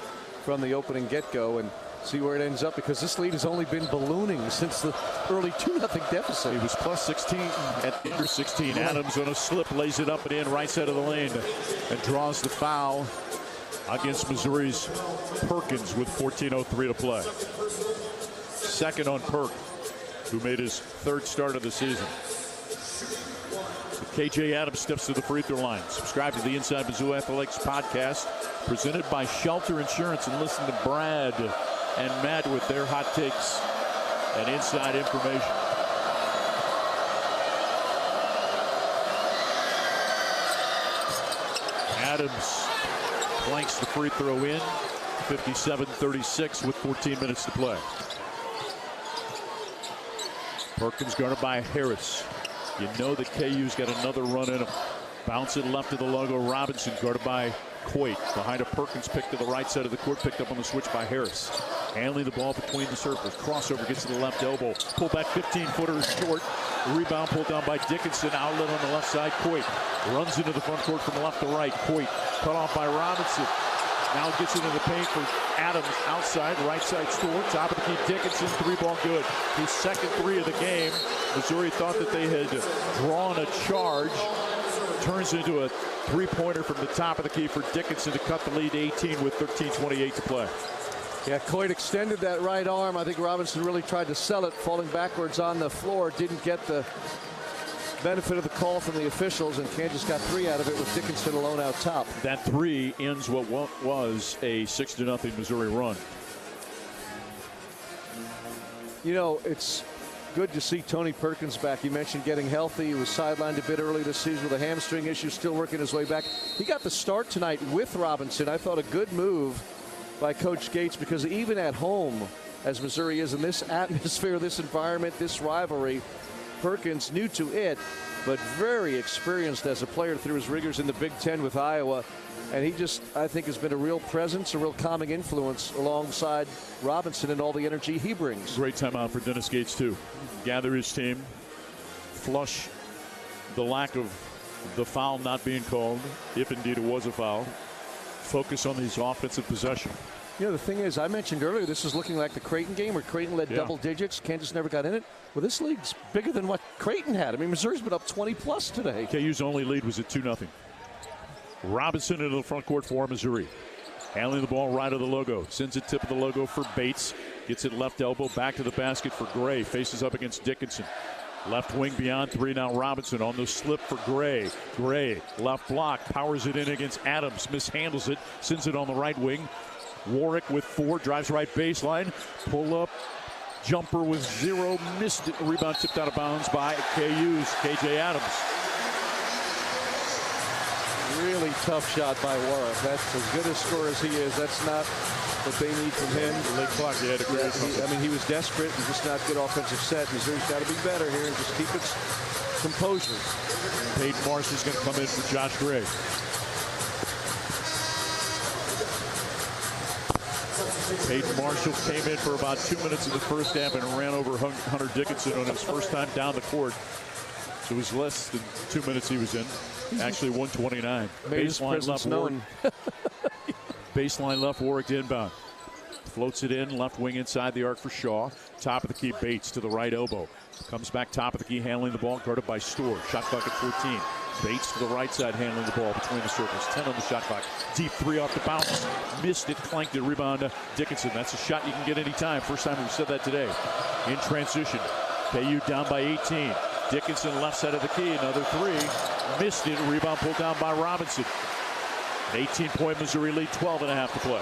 from the opening get-go, and see where it ends up, because this lead has only been ballooning since the early 2-0 deficit. He was plus 16 at under 16. Adams on a slip lays it up and in right side of the lane and draws the foul against Missouri's Perkins with 14:03 to play. Second on Perk, who made his third start of the season. KJ Adams steps to the free throw line. Subscribe to the Inside Mizzou Athletics podcast presented by Shelter Insurance, and listen to Brad and Matt with their hot takes and inside information. Adams flanks the free throw in. 57-36 with 14 minutes to play. Perkins guarded by Harris. You know that KU's got another run in him. Bounce it left of the logo. Robinson guarded by Coit. Behind a Perkins pick to the right side of the court. Picked up on the switch by Harris. Handling the ball between the circles. Crossover gets to the left elbow. Pull back 15-footer short. Rebound pulled down by Dickinson. Outlet on the left side. Coit runs into the front court from left to right. Coit cut off by Robinson. Now gets into the paint for Adams outside. Right side Storr. Top of the key Dickinson. 3-ball good. His second 3 of the game. Missouri thought that they had drawn a charge. Turns into a 3-pointer from the top of the key for Dickinson to cut the lead to 18 with 13:28 to play. Yeah, Coit extended that right arm. I think Robinson really tried to sell it, falling backwards on the floor. Didn't get the benefit of the call from the officials, and Kansas got 3 out of it with Dickinson alone out top. That 3 ends what was a 6-0 Missouri run. You know, it's good to see Tony Perkins back. You mentioned getting healthy. He was sidelined a bit early this season with a hamstring issue, still working his way back. He got the start tonight with Robinson. I thought a good move by Coach Gates, because even at home, as Missouri is in this atmosphere, this environment, this rivalry, Perkins new to it, but very experienced as a player through his rigors in the Big Ten with Iowa. And he just, I think, has been a real presence, a real calming influence alongside Robinson and all the energy he brings. Great timeout for Dennis Gates, too. Gather his team, flush the lack of the foul not being called, if indeed it was a foul. Focus on these offensive possession. You know, the thing is, I mentioned earlier, this is looking like the Creighton game where Creighton led double digits. Kansas never got in it. Well, this league's bigger than what Creighton had. I mean, Missouri's been up 20-plus today. KU's only lead was at 2-0. Robinson into the front court for Missouri. Handling the ball right of the logo. Sends it tip of the logo for Bates. Gets it left elbow. Back to the basket for Gray. Faces up against Dickinson. Left wing beyond 3 now. Robinson on the slip for Gray. Gray, left block, powers it in against Adams. Mishandles it, sends it on the right wing. Warwick with 4, drives right baseline. Pull up, jumper with 0, missed it. Rebound tipped out of bounds by KU's KJ Adams. Really tough shot by Warwick. That's as good a score as he is. That's not what they need from him. The late clock, he was desperate and just not good offensive set. Missouri's got to be better here and just keep its composure. Peyton Marshall's going to come in for Josh Gray. Peyton Marshall came in for about 2 minutes in the first half and ran over Hunter Dickinson on his first time down the court. So it was less than 2 minutes he was in. Actually 129. Baseline left Warwick. Baseline left Warwick to inbound. Floats it in, left wing inside the arc for Shaw. Top of the key, Bates to the right elbow. Comes back top of the key, handling the ball, guarded by Storr. Shot clock at 14. Bates to the right side, handling the ball between the circles. 10 on the shot clock. Deep 3 off the bounce. Missed it, clanked it, rebound Dickinson. That's a shot you can get any time. First time we've said that today. In transition, KU down by 18. Dickinson left side of the key, another 3. Missed it, rebound pulled down by Robinson. An 18-point Missouri lead, 12.5 to play.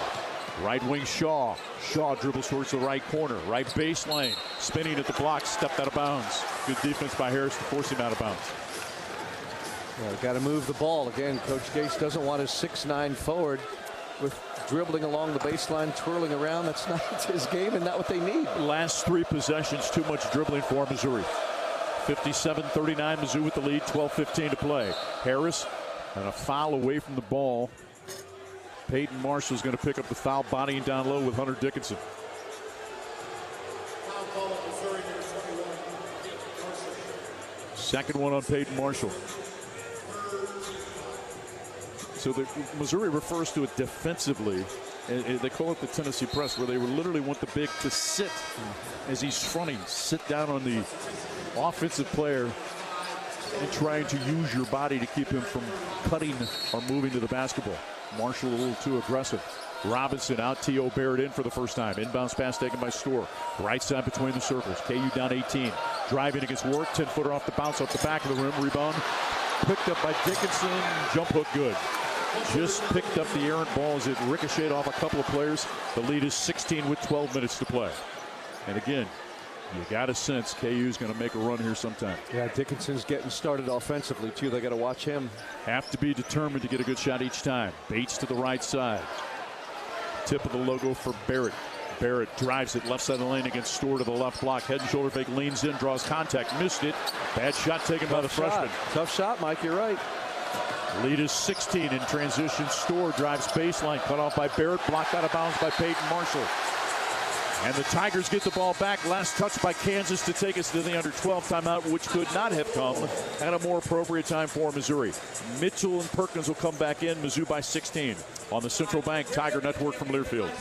Right wing Shaw. Shaw dribbles towards the right corner. Right baseline. Spinning at the block, stepped out of bounds. Good defense by Harris to force him out of bounds. Got to move the ball. Again, Coach Gates doesn't want his 6'9" forward with dribbling along the baseline, twirling around. That's not his game and not what they need. Last 3 possessions, too much dribbling for Missouri. 57-39, Mizzou with the lead, 12:15 to play. Harris and a foul away from the ball. Peyton Marshall's going to pick up the foul, bodying down low with Hunter Dickinson. Second one on Peyton Marshall. So Missouri refers to it defensively. And they call it the Tennessee press, where they would literally want the big to sit as he's fronting, sit down on the offensive player and trying to use your body to keep him from cutting or moving to the basketball. Marshall a little too aggressive. Robinson out, T.O. Barrett in for the first time. Inbounds pass taken by Storr. Right side between the circles. KU down 18. Driving against Warwick. 10-footer off the bounce off the back of the rim. Rebound picked up by Dickinson. Jump hook good. Just picked up the errant ball as it ricocheted off a couple of players. The lead is 16 with 12 minutes to play. And again, you got a sense KU's going to make a run here sometime. Yeah, Dickinson's getting started offensively, too. They got to watch him. Have to be determined to get a good shot each time. Bates to the right side. Tip of the logo for Barrett. Barrett drives it left side of the lane against Storr to the left block. Head and shoulder fake, leans in, draws contact. Missed it. Bad shot taken by the freshman. Tough shot, Mike. You're right. Lead is 16 in transition. Storr drives baseline. Cut off by Barrett. Blocked out of bounds by Peyton Marshall. And the Tigers get the ball back. Last touch by Kansas to take us to the under 12 timeout, which could not have come at a more appropriate time for Missouri. Mitchell and Perkins will come back in. Mizzou by 16 on the Central Bank Tiger Network from Learfield.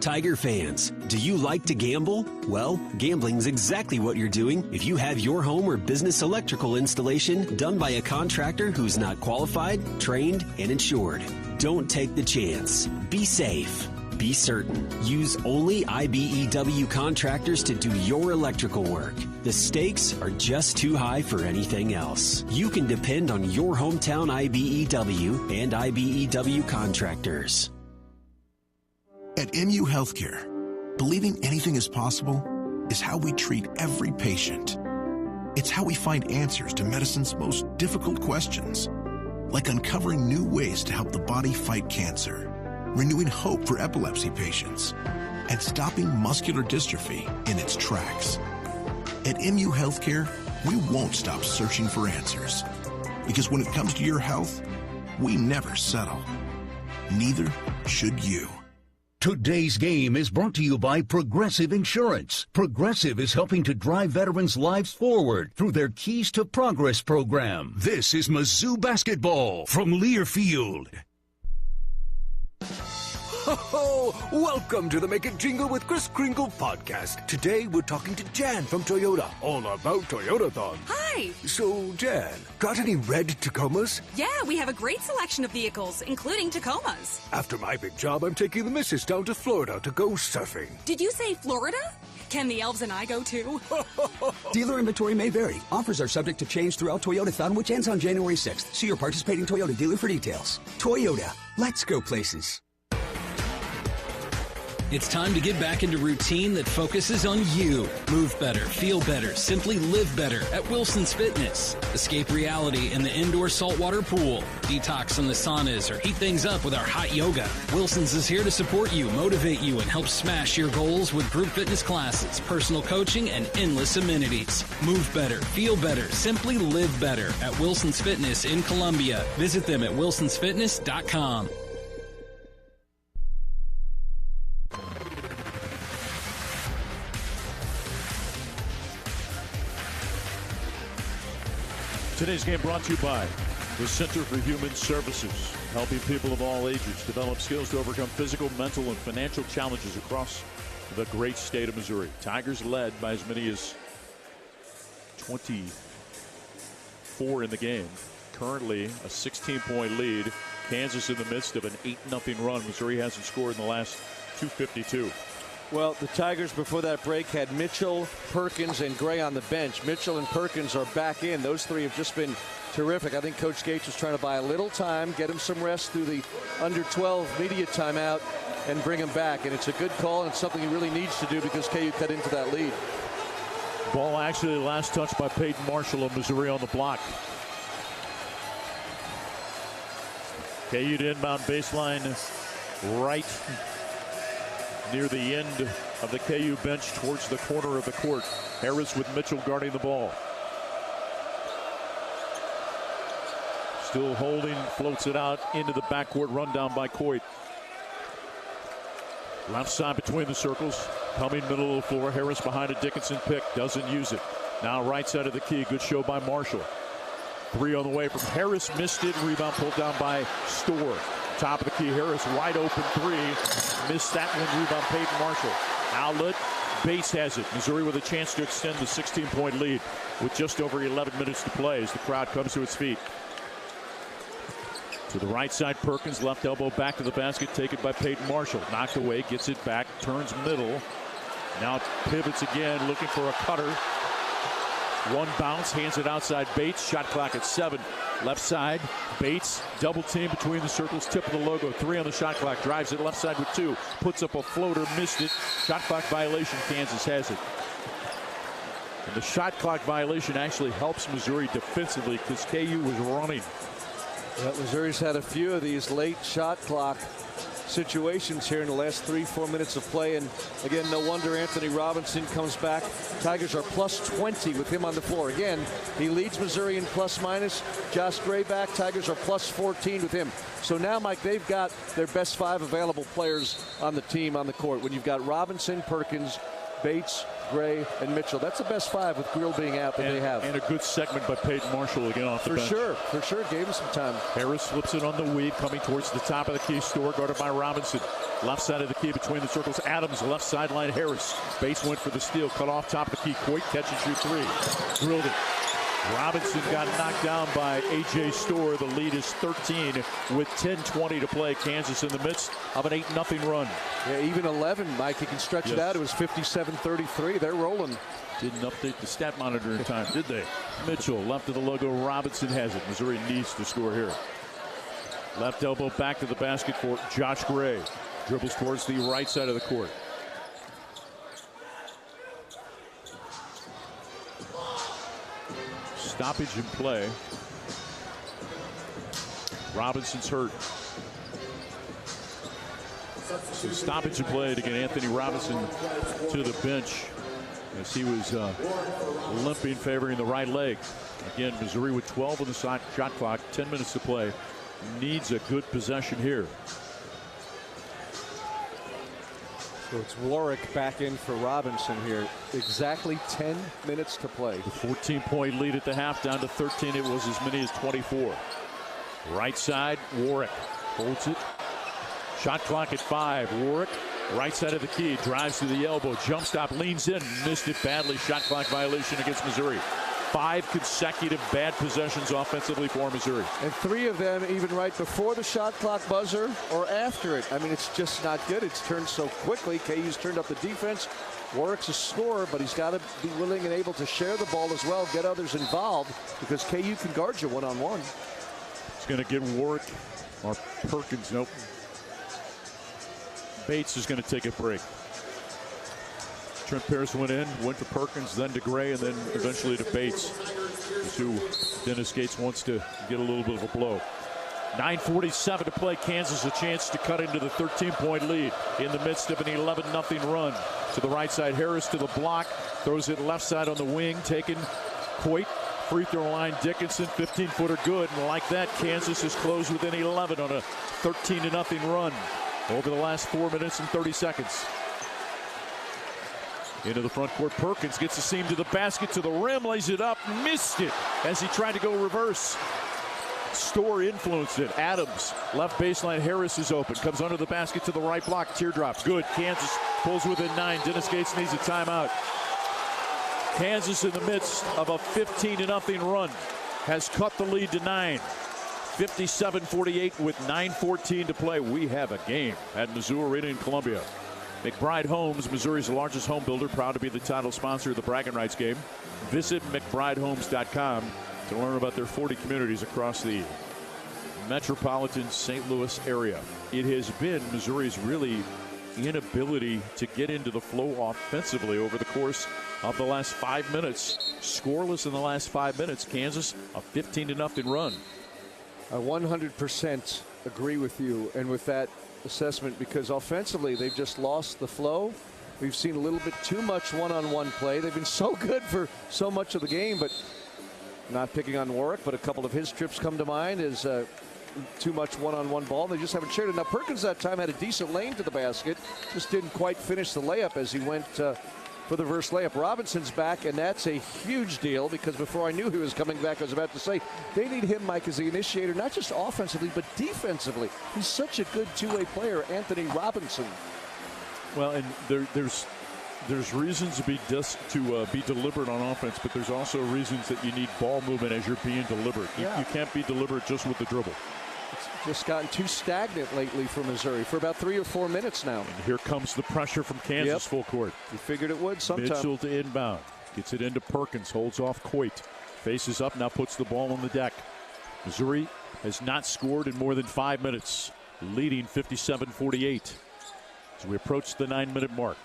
Tiger fans, do you like to gamble? Well, gambling's exactly what you're doing if you have your home or business electrical installation done by a contractor who's not qualified, trained, and insured. Don't take the chance. Be safe. Be certain. Use only IBEW contractors to do your electrical work. The stakes are just too high for anything else. You can depend on your hometown IBEW and IBEW contractors. At MU Healthcare, believing anything is possible is how we treat every patient. It's how we find answers to medicine's most difficult questions, like uncovering new ways to help the body fight cancer, renewing hope for epilepsy patients, and stopping muscular dystrophy in its tracks. At MU Healthcare, we won't stop searching for answers, because when it comes to your health, we never settle. Neither should you. Today's game is brought to you by Progressive Insurance. Progressive is helping to drive veterans' lives forward through their Keys to Progress program. This is Mizzou basketball from Learfield. Ho, welcome to the Make It Jingle with Kris Kringle podcast. Today we're talking to Jan from Toyota, all about Toyotathon. Hi. So, Jan, got any red Tacomas? Yeah, we have a great selection of vehicles, including Tacomas. After my big job, I'm taking the missus down to Florida to go surfing. Did you say Florida? Can the elves and I go too? Dealer inventory may vary. Offers are subject to change throughout Toyotathon, which ends on January 6th. See your participating Toyota dealer for details. Toyota, let's go places. It's time to get back into routine that focuses on you. Move better, feel better, simply live better at Wilson's Fitness. Escape reality in the indoor saltwater pool. Detox in the saunas or heat things up with our hot yoga. Wilson's is here to support you, motivate you, and help smash your goals with group fitness classes, personal coaching, and endless amenities. Move better, feel better, simply live better at Wilson's Fitness in Columbia. Visit them at wilsonsfitness.com. Today's game brought to you by the Center for Human Services, helping people of all ages develop skills to overcome physical, mental, and financial challenges across the great state of Missouri. Tigers led by as many as 24 in the game. Currently a 16-point lead. Kansas in the midst of an 8-0 run. Missouri hasn't scored in the last 2:52. Well, the Tigers before that break had Mitchell, Perkins, and Gray on the bench. Mitchell and Perkins are back in. Those three have just been terrific. I think Coach Gates was trying to buy a little time, get him some rest through the under-12 media timeout, and bring him back. And it's a good call, and it's something he really needs to do because KU cut into that lead. Ball actually last touched by Peyton Marshall of Missouri on the block. KU to inbound baseline right near the end of the KU bench towards the corner of the court. Harris with Mitchell guarding the ball. Still holding, floats it out into the backcourt, run down by Coit. Left side between the circles, coming middle of the floor. Harris behind a Dickinson pick, doesn't use it. Now right side of the key, good show by Marshall. Three on the way from Harris, missed it, rebound pulled down by Storr. Top of the key, Harris, wide open three. Missed that one, rebound Peyton Marshall. Outlet, Bates has it. Missouri with a chance to extend the 16-point lead with just over 11 minutes to play as the crowd comes to its feet. To the right side, Perkins, left elbow back to the basket, taken by Peyton Marshall. Knocked away, gets it back, turns middle. Now pivots again, looking for a cutter. One bounce, hands it outside Bates. Shot clock at 7. Left side, Bates, double team between the circles, tip of the logo. 3 on the shot clock, drives it left side with 2. Puts up a floater, missed it. Shot clock violation, Kansas has it. And the shot clock violation actually helps Missouri defensively because KU was running. Yeah, Missouri's had a few of these late shot clock situations here in the last 3-4 minutes of play, and again, no wonder Anthony Robinson comes back. Tigers are plus 20 with him on the floor. Again, he leads Missouri in plus minus. Josh Gray back. Tigers are plus 14 with him. So now, Mike, they've got their best 5 available players on the team on the court. When you've got Robinson, Perkins, Bates, Gray, and Mitchell, that's the best 5 with Grill being out that they have. And a good segment by Peyton Marshall again off the bench. For sure, gave him some time. Harris slips it on the weave, coming towards the top of the key. Storr guarded by Robinson. Left side of the key between the circles. Adams, left sideline. Harris. Bates went for the steal, cut off top of the key. Coit catch and shoot 3. Drilled it. Robinson got knocked down by A.J. Storr. The lead is 13 with 10:20 to play. Kansas in the midst of an 8-0 run. Yeah, even 11, Mike. He can stretch it out. It was 57-33. They're rolling. Didn't update the stat monitor in time, did they? Mitchell, left of the logo. Robinson has it. Missouri needs to score here. Left elbow back to the basket for Josh Gray. Dribbles towards the right side of the court. Stoppage in play. Robinson's hurt. So stoppage in play to get Anthony Robinson to the bench as he was limping, favoring the right leg. Again, Missouri with 12 on the shot clock, 10 minutes to play. Needs a good possession here. So it's Warwick back in for Robinson here. Exactly 10 minutes to play. The 14-point lead at the half, down to 13. It was as many as 24. Right side, Warwick holds it. Shot clock at 5. Warwick, right side of the key, drives to the elbow, jump stop, leans in, missed it badly. Shot clock violation against Missouri. 5 consecutive bad possessions offensively for Missouri. And 3 of them even right before the shot clock buzzer or after it. I mean, it's just not good. It's turned so quickly. KU's turned up the defense. Warwick's a scorer, but he's got to be willing and able to share the ball as well, get others involved, because KU can guard you one-on-one. He's going to get Warwick or Perkins. Nope. Bates is going to take a break. Trent Pierce went in, went to Perkins, then to Gray, and then eventually to Bates, who Dennis Gates wants to get a little bit of a blow. 9:47 to play. Kansas a chance to cut into the 13-point lead in the midst of an 11-0 run. To the right side, Harris to the block, throws it left side on the wing, taken Coit, free throw line, Dickinson, 15-footer good, and like that, Kansas has closed within 11 on a 13-0 run over the last 4 minutes and 30 seconds. Into the front court, Perkins gets the seam to the basket, to the rim, lays it up, missed it as he tried to go reverse. Storr influenced it. Adams, left baseline, Harris is open, comes under the basket to the right block, teardrop, good. Kansas pulls within 9. Dennis Gates needs a timeout. Kansas in the midst of a 15-0 run has cut the lead to 9. 57-48 with 9:14 to play. We have a game at Mizzou Arena in Columbia. McBride Homes, Missouri's largest home builder, proud to be the title sponsor of the bragging rights game. Visit McBrideHomes.com to learn about their 40 communities across the metropolitan St. Louis area. It has been Missouri's really inability to get into the flow offensively over the course of the last 5 minutes. Scoreless in the last 5 minutes. Kansas, a 15-0 run. I 100% agree with you and with that assessment, because offensively they've just lost the flow. We've seen a little bit too much one-on-one play. They've been so good for so much of the game, but not picking on Warwick, but a couple of his trips come to mind as too much one-on-one ball. They just haven't shared it. Now Perkins that time had a decent lane to the basket, just didn't quite finish the layup as he went for the reverse layup. Robinson's back, and that's a huge deal, because before I knew he was coming back, I was about to say they need him, Mike, as the initiator, not just offensively but defensively. He's such a good two-way player, Anthony Robinson. Well, and there's reasons to be deliberate on offense, but there's also reasons that you need ball movement as you're being deliberate. You can't be deliberate just with the dribble. It's just gotten too stagnant lately for Missouri for about 3 or 4 minutes now. And here comes the pressure from Kansas full court. You figured it would sometime. Mitchell to inbound. Gets it into Perkins. Holds off Coit. Faces up. Now puts the ball on the deck. Missouri has not scored in more than 5 minutes. Leading 57-48. As we approach the 9-minute mark.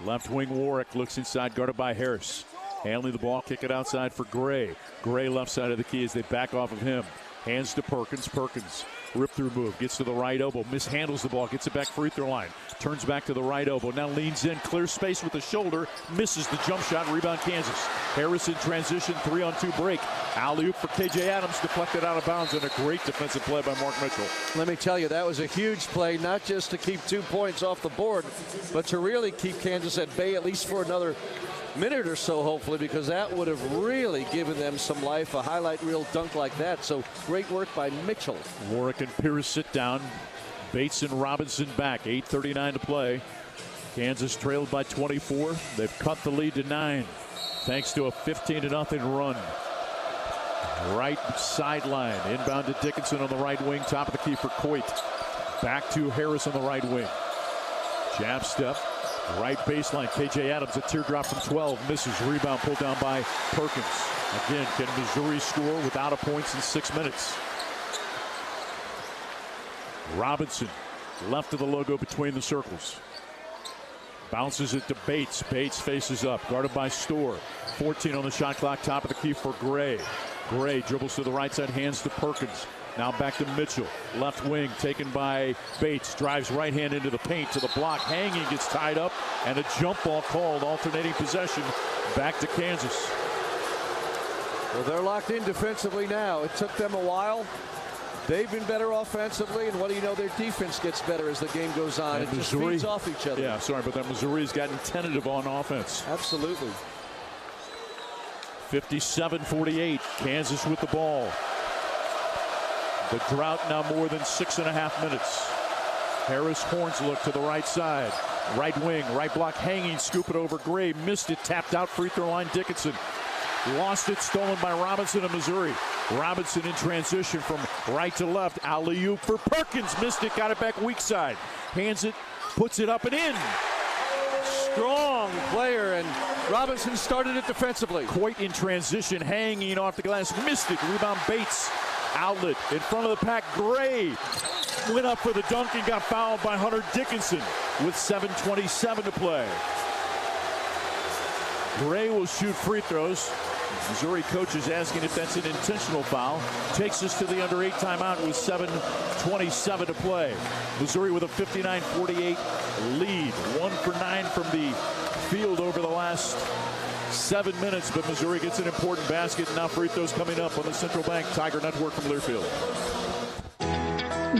Left wing Warwick looks inside, guarded by Harris. Handling the ball. Kick it outside for Gray. Gray left side of the key as they back off of him. Hands to Perkins. Perkins, rip through move, gets to the right elbow, mishandles the ball, gets it back free throw line, turns back to the right elbow, now leans in, clears space with the shoulder, misses the jump shot, rebound Kansas. Harris in transition, 3-on-2 break. Alley-oop for KJ Adams, deflected out of bounds, and a great defensive play by Mark Mitchell. Let me tell you, that was a huge play, not just to keep 2 points off the board, but to really keep Kansas at bay at least for another minute or so, hopefully, because that would have really given them some life, a highlight reel dunk like that. So great work by Mitchell. Warwick and Pierce sit down. Bates and Robinson back. 8:39 to play. Kansas trailed by 24. They've cut the lead to 9 thanks to a 15-0 run. Right sideline. Inbound to Dickinson on the right wing. Top of the key for Coit. Back to Harris on the right wing. Jab step. Right baseline, KJ Adams, a teardrop from 12, misses, rebound pulled down by Perkins. Again, can Missouri score without a points in 6 minutes? Robinson, left of the logo between the circles. Bounces it to Bates. Bates faces up, guarded by Storr. 14 on the shot clock, top of the key for Gray. Gray dribbles to the right side, hands to Perkins. Now back to Mitchell. Left wing taken by Bates. Drives right hand into the paint to the block. Hanging, gets tied up. And a jump ball called. Alternating possession. Back to Kansas. Well, they're locked in defensively now. It took them a while. They've been better offensively. And what do you know? Their defense gets better as the game goes on. And it Missouri, just feeds off each other. Yeah, sorry, but that Missouri's gotten tentative on offense. Absolutely. 57-48. Kansas with the ball. The drought now more than 6.5 minutes. Harris horns look to the right side. Right wing, right block hanging, scoop it over Gray. Missed it, tapped out, free throw line Dickinson. Lost it, stolen by Robinson of Missouri. Robinson in transition from right to left. Alley-oop for Perkins. Missed it, got it back weak side. Hands it, puts it up and in. Strong player, and Robinson started it defensively. Coit in transition, hanging off the glass. Missed it, rebound Bates. Outlet in front of the pack. Gray went up for the dunk and got fouled by Hunter Dickinson with 7:27 to play. Gray will shoot free throws. Missouri coach is asking if that's an intentional foul. Takes us to the under 8 timeout with 7:27 to play. Missouri with a 59-48 lead. 1 for 9 from the field over the last 7 minutes, but Missouri gets an important basket. Now free throws coming up on the Central Bank Tiger Network from Learfield.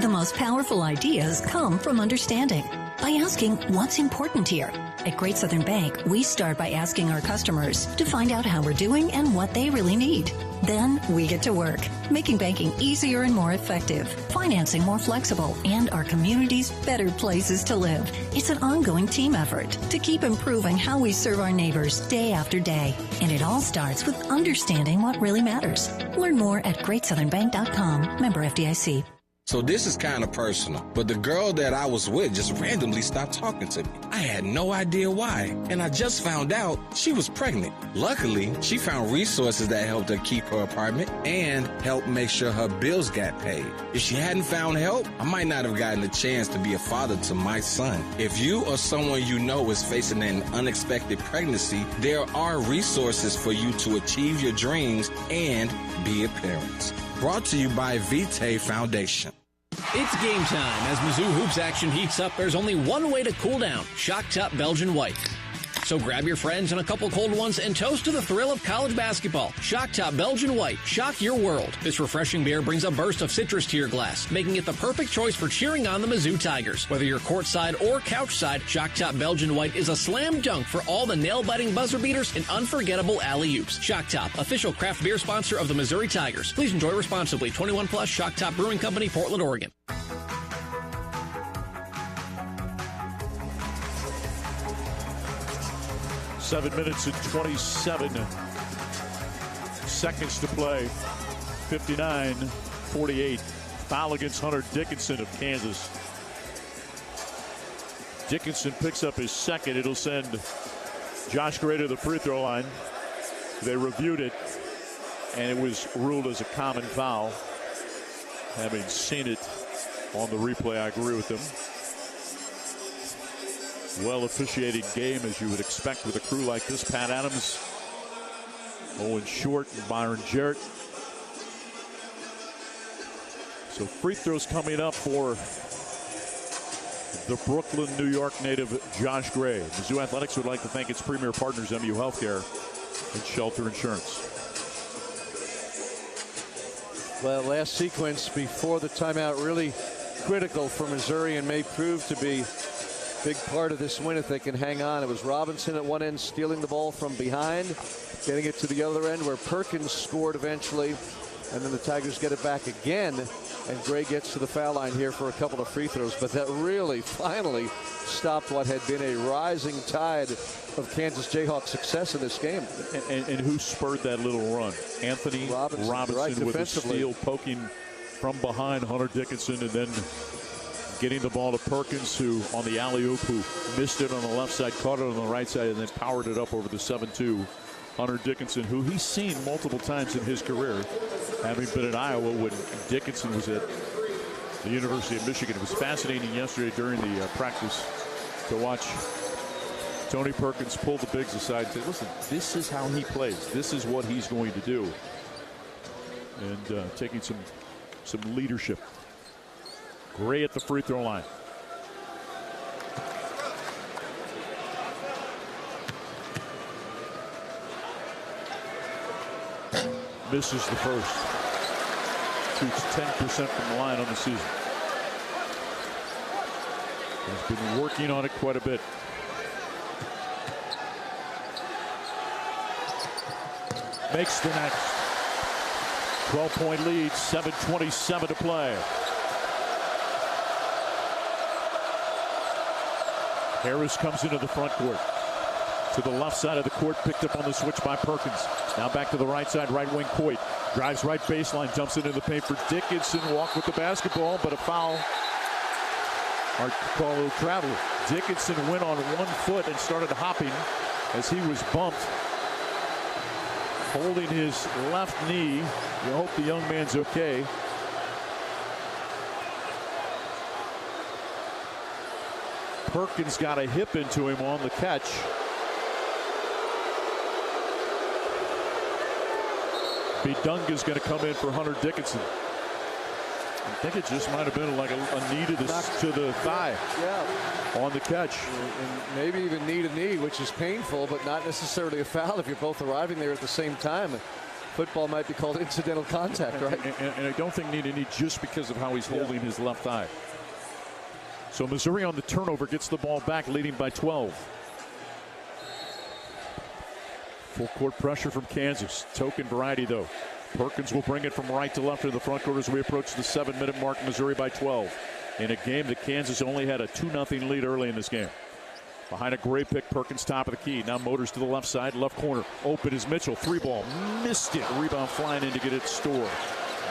The most powerful ideas come from understanding. By asking what's important here. At Great Southern Bank, we start by asking our customers to find out how we're doing and what they really need. Then we get to work, making banking easier and more effective, financing more flexible, and our communities better places to live. It's an ongoing team effort to keep improving how we serve our neighbors day after day. And it all starts with understanding what really matters. Learn more at GreatSouthernBank.com. Member FDIC. So this is kind of personal, but the girl that I was with just randomly stopped talking to me. I had no idea why, and I just found out she was pregnant. Luckily, she found resources that helped her keep her apartment and helped make sure her bills got paid. If she hadn't found help, I might not have gotten a chance to be a father to my son. If you or someone you know is facing an unexpected pregnancy, there are resources for you to achieve your dreams and be a parent. Brought to you by Vitae Foundation. It's game time. As Mizzou Hoops action heats up, there's only one way to cool down. Shock Top Belgian White. So grab your friends and a couple cold ones and toast to the thrill of college basketball. Shock Top Belgian White. Shock your world. This refreshing beer brings a burst of citrus to your glass, making it the perfect choice for cheering on the Mizzou Tigers. Whether you're courtside or couchside, Shock Top Belgian White is a slam dunk for all the nail-biting buzzer beaters and unforgettable alley-oops. Shock Top, official craft beer sponsor of the Missouri Tigers. Please enjoy responsibly. 21 plus, Shock Top Brewing Company, Portland, Oregon. 7 minutes and 27 seconds to play. 59-48. Foul against Hunter Dickinson of Kansas. Dickinson picks up his second. It'll send Josh Gray to the free throw line. They reviewed it, and it was ruled as a common foul. Having seen it on the replay, I agree with them. Well officiated game, as you would expect with a crew like this. Pat Adams, Owen Short, and Byron Jarrett. So free throws coming up for the Brooklyn, New York native Josh Gray. Mizzou Athletics would like to thank its premier partners, MU Healthcare and Shelter Insurance. Well, last sequence before the timeout really critical for Missouri and may prove to be big part of this win if they can hang on. It was Robinson at one end stealing the ball from behind, getting it to the other end where Perkins scored eventually, and then the Tigers get it back again, and Gray gets to the foul line here for a couple of free throws. But that really finally stopped what had been a rising tide of Kansas Jayhawks success in this game. And who spurred that little run? Anthony Robinson right, with a steal, poking from behind Hunter Dickinson, and then getting the ball to Perkins, who on the alley-oop, who missed it on the left side, caught it on the right side, and then powered it up over the 7-2. Hunter Dickinson, who he's seen multiple times in his career, having been at Iowa when Dickinson was at the University of Michigan. It was fascinating yesterday during the practice to watch Tony Perkins pull the bigs aside and say, listen, this is how he plays. This is what he's going to do. And taking some leadership. Gray at the free throw line. Misses the first. Shoots 10% from the line on the season. He's been working on it quite a bit. Makes the next. 12-point lead, 7:27 to play. Harris comes into the front court. To the left side of the court, picked up on the switch by Perkins. Now back to the right side, right wing Coit. Drives right baseline, jumps into the paint for Dickinson. Walked with the basketball, but a foul. Our call will travel. Dickinson went on 1 foot and started hopping as he was bumped. Holding his left knee. You hope the young man's okay. Perkins got a hip into him on the catch. Bidunga's going to come in for Hunter Dickinson. I think it just might have been like a knee to the thigh. Yeah. On the catch. And maybe even knee to knee, which is painful, but not necessarily a foul if you're both arriving there at the same time. Football might be called incidental contact, right? And I don't think knee to knee just because of how he's holding his left thigh. So Missouri on the turnover gets the ball back, leading by 12. Full court pressure from Kansas. Token variety, though. Perkins will bring it from right to left in the front court as we approach the 7-minute mark. Missouri by 12. In a game that Kansas only had a 2-0 lead early in this game. Behind a great pick, Perkins top of the key. Now motors to the left side, left corner. Open is Mitchell. 3-ball. Missed it. Rebound flying in to get it Store.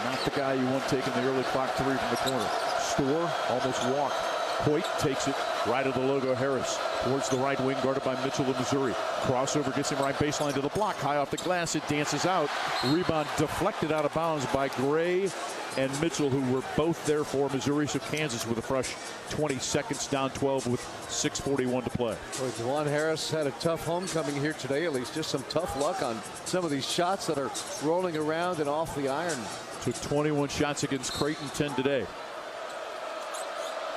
Not the guy you want taking the early clock 3 from the corner. Store almost walked. Coit takes it right of the logo Harris towards the right wing, guarded by Mitchell of Missouri. Crossover gets him right baseline to the block. High off the glass, it dances out. Rebound deflected out of bounds by Gray and Mitchell, who were both there for Missouri. So Kansas with a fresh 20 seconds, down 12 with 6:41 to play. Well, Juwan Harris had a tough homecoming here today, at least. Just some tough luck on some of these shots that are rolling around and off the iron. Took 21 shots against Creighton, 10 today.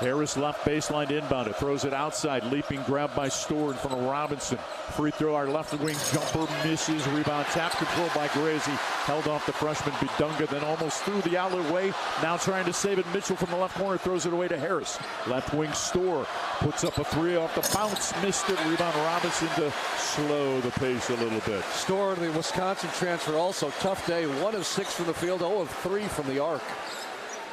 Harris left baseline to inbound it. Throws it outside. Leaping grab by Store in front of Robinson. Free throw. Our left wing jumper misses. Rebound tap control by Gray as he held off the freshman Bidunga. Then almost threw the outlet way. Now trying to save it. Mitchell from the left corner throws it away to Harris. Left wing Store puts up a 3 off the bounce. Missed it. Rebound Robinson to slow the pace a little bit. Store, the Wisconsin transfer, also tough day. 1 of 6 from the field. 0 of 3 from the arc.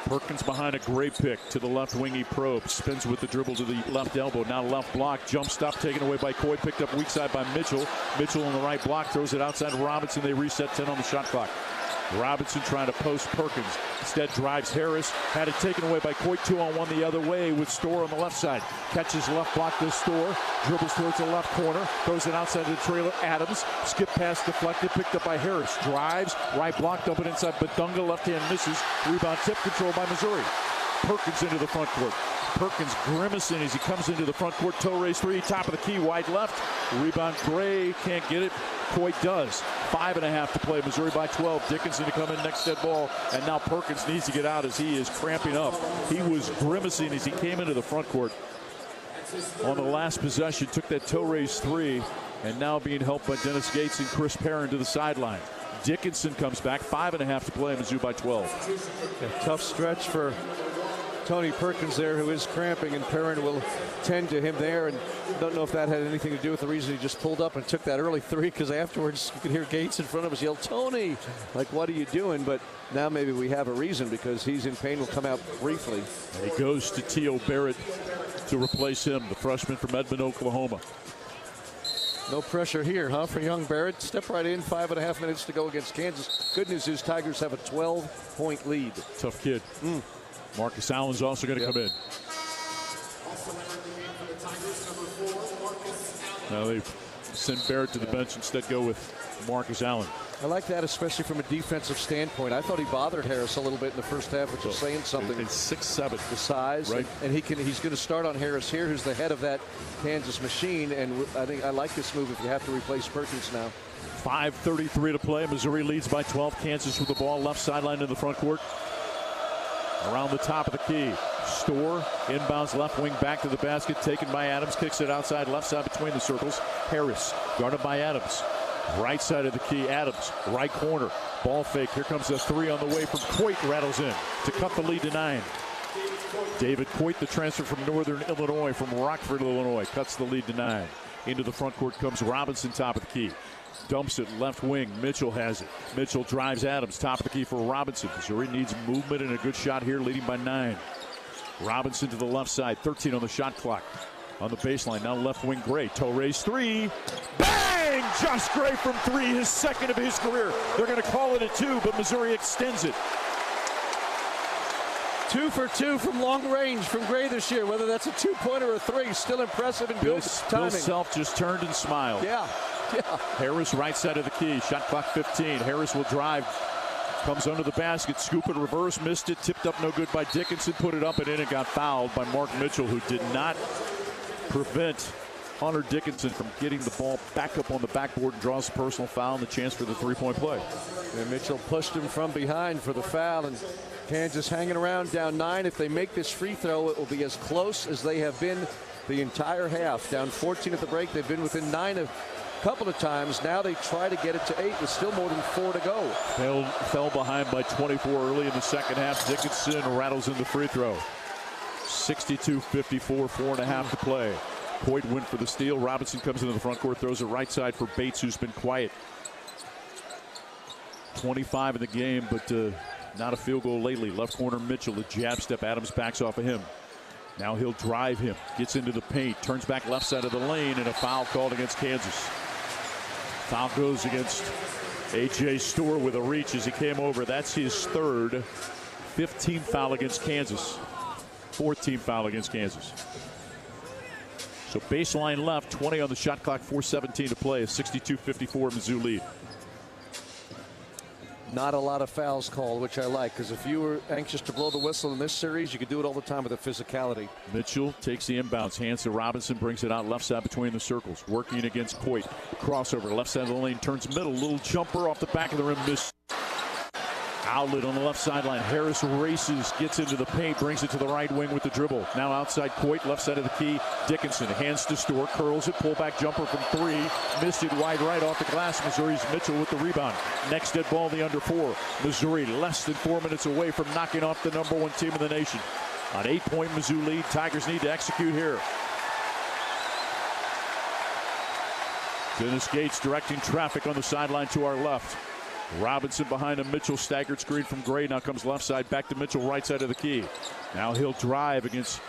Perkins behind a great pick to the left wing. He probes, spins with the dribble to the left elbow. Now left block, jump stop taken away by Coy. Picked up weak side by Mitchell. Mitchell on the right block throws it outside Robinson. They reset 10 on the shot clock. Robinson trying to post Perkins. Instead drives Harris. Had it taken away by Coy. 2-on-1 the other way with Store on the left side. Catches left block to Store. Dribbles towards the left corner. Throws it outside to the trailer. Adams. Skip pass deflected. Picked up by Harris. Drives. Right block. Dump it inside. Bidunga. Left hand misses. Rebound tip control by Missouri. Perkins into the front court. Perkins grimacing as he comes into the front court. Toe raise 3. Top of the key. Wide left. Rebound Gray. Can't get it. Coit does. 5.5 to play. Missouri by 12. Dickinson to come in next dead ball. And now Perkins needs to get out as he is cramping up. He was grimacing as he came into the front court. On the last possession, took that toe raise 3. And now being helped by Dennis Gates and Chris Perrin to the sideline. Dickinson comes back. 5.5 to play. Mizzou by 12. A tough stretch for Tony Perkins there, who is cramping, and Perrin will tend to him there. And don't know if that had anything to do with the reason he just pulled up and took that early 3, because afterwards you could hear Gates in front of us yell, "Tony!" Like, what are you doing? But now maybe we have a reason, because he's in pain. Will come out briefly. And he goes to T.O. Barrett to replace him, the freshman from Edmond, Oklahoma. No pressure here, huh, for young Barrett. Step right in. 5.5 minutes to go against Kansas. Good news is Tigers have a 12-point lead. Tough kid. Marcus Allen's also going to come in. Now they send Barrett to the bench, instead go with Marcus Allen. I like that, especially from a defensive standpoint. I thought he bothered Harris a little bit in the first half, which is saying something. And 6'7", the size, right? And he's going to start on Harris here, who's the head of that Kansas machine. And I think I like this move if you have to replace Perkins now. 5:33 to play. Missouri leads by 12. Kansas with the ball left sideline in the front court. Around the top of the key. Store inbounds left wing back to the basket, taken by Adams, kicks it outside left side between the circles. Harris guarded by Adams. Right side of the key, Adams. Right corner. Ball fake. Here comes a 3 on the way from Coit. Rattles in to cut the lead to 9. David Coit, the transfer from Northern Illinois, from Rockford, Illinois, cuts the lead to 9. Into the front court comes Robinson, top of the key. Dumps it left wing. Mitchell has it. Mitchell drives Adams. Top of the key for Robinson. Missouri needs movement and a good shot here, leading by 9. Robinson to the left side. 13 on the shot clock. on the baseline. Now left wing Gray. Toe raise three. Bang! Josh Gray from three, his second of his career. They're going to call it a 2, but Missouri extends it. 2 for 2 from long range from Gray this year. Whether that's a 2-pointer or a 3, still impressive and good timing. Bill Self just turned and smiled. Yeah. Harris right side of the key. Shot clock 15. Harris will drive. Comes under the basket. Scoop it reverse. Missed it. Tipped up no good by Dickinson. Put it up and in and got fouled by Mark Mitchell, who did not prevent Hunter Dickinson from getting the ball back up on the backboard and draws a personal foul and the chance for the 3-point play. And Mitchell pushed him from behind for the foul, and Kansas hanging around down 9. If they make this free throw, it will be as close as they have been the entire half. Down 14 at the break. They've been within 9 a couple of times. Now they try to get it to 8 with still more than 4 to go. Fell behind by 24 early in the second half. Dickinson rattles in the free throw. 62-54, 4.5 to play. Coit went for the steal. Robinson comes into the front court, throws it right side for Bates, who's been quiet. 25 in the game, but not a field goal lately. Left corner Mitchell, a jab step. Adams backs off of him. Now he'll drive him, gets into the paint, turns back left side of the lane, and a foul called against Kansas. Foul goes against A.J. Storr with a reach as he came over. That's his third. 15th foul against Kansas. 14th foul against Kansas. So baseline left, 20 on the shot clock, 4:17 to play. A 62-54 Mizzou lead. Not a lot of fouls called, which I like, because if you were anxious to blow the whistle in this series, you could do it all the time with the physicality. Mitchell takes the inbounds, hands to Robinson, brings it out left side between the circles, working against Coit. Crossover, left side of the lane, turns middle, little jumper off the back of the rim, miss. Outlet on the left sideline. Harris races, gets into the paint, brings it to the right wing with the dribble. Now outside Coit, left side of the key. Dickinson, hands to Storr, curls it, pullback jumper from 3. Missed it wide right off the glass. Missouri's Mitchell with the rebound. Next dead ball, the under 4. Missouri less than 4 minutes away from knocking off the #1 team in the nation. An 8-point Mizzou lead. Tigers need to execute here. Dennis Gates directing traffic on the sideline to our left. Robinson behind him. Mitchell staggered screen from Gray. Now comes left side back to Mitchell, right side of the key. Now he'll drive against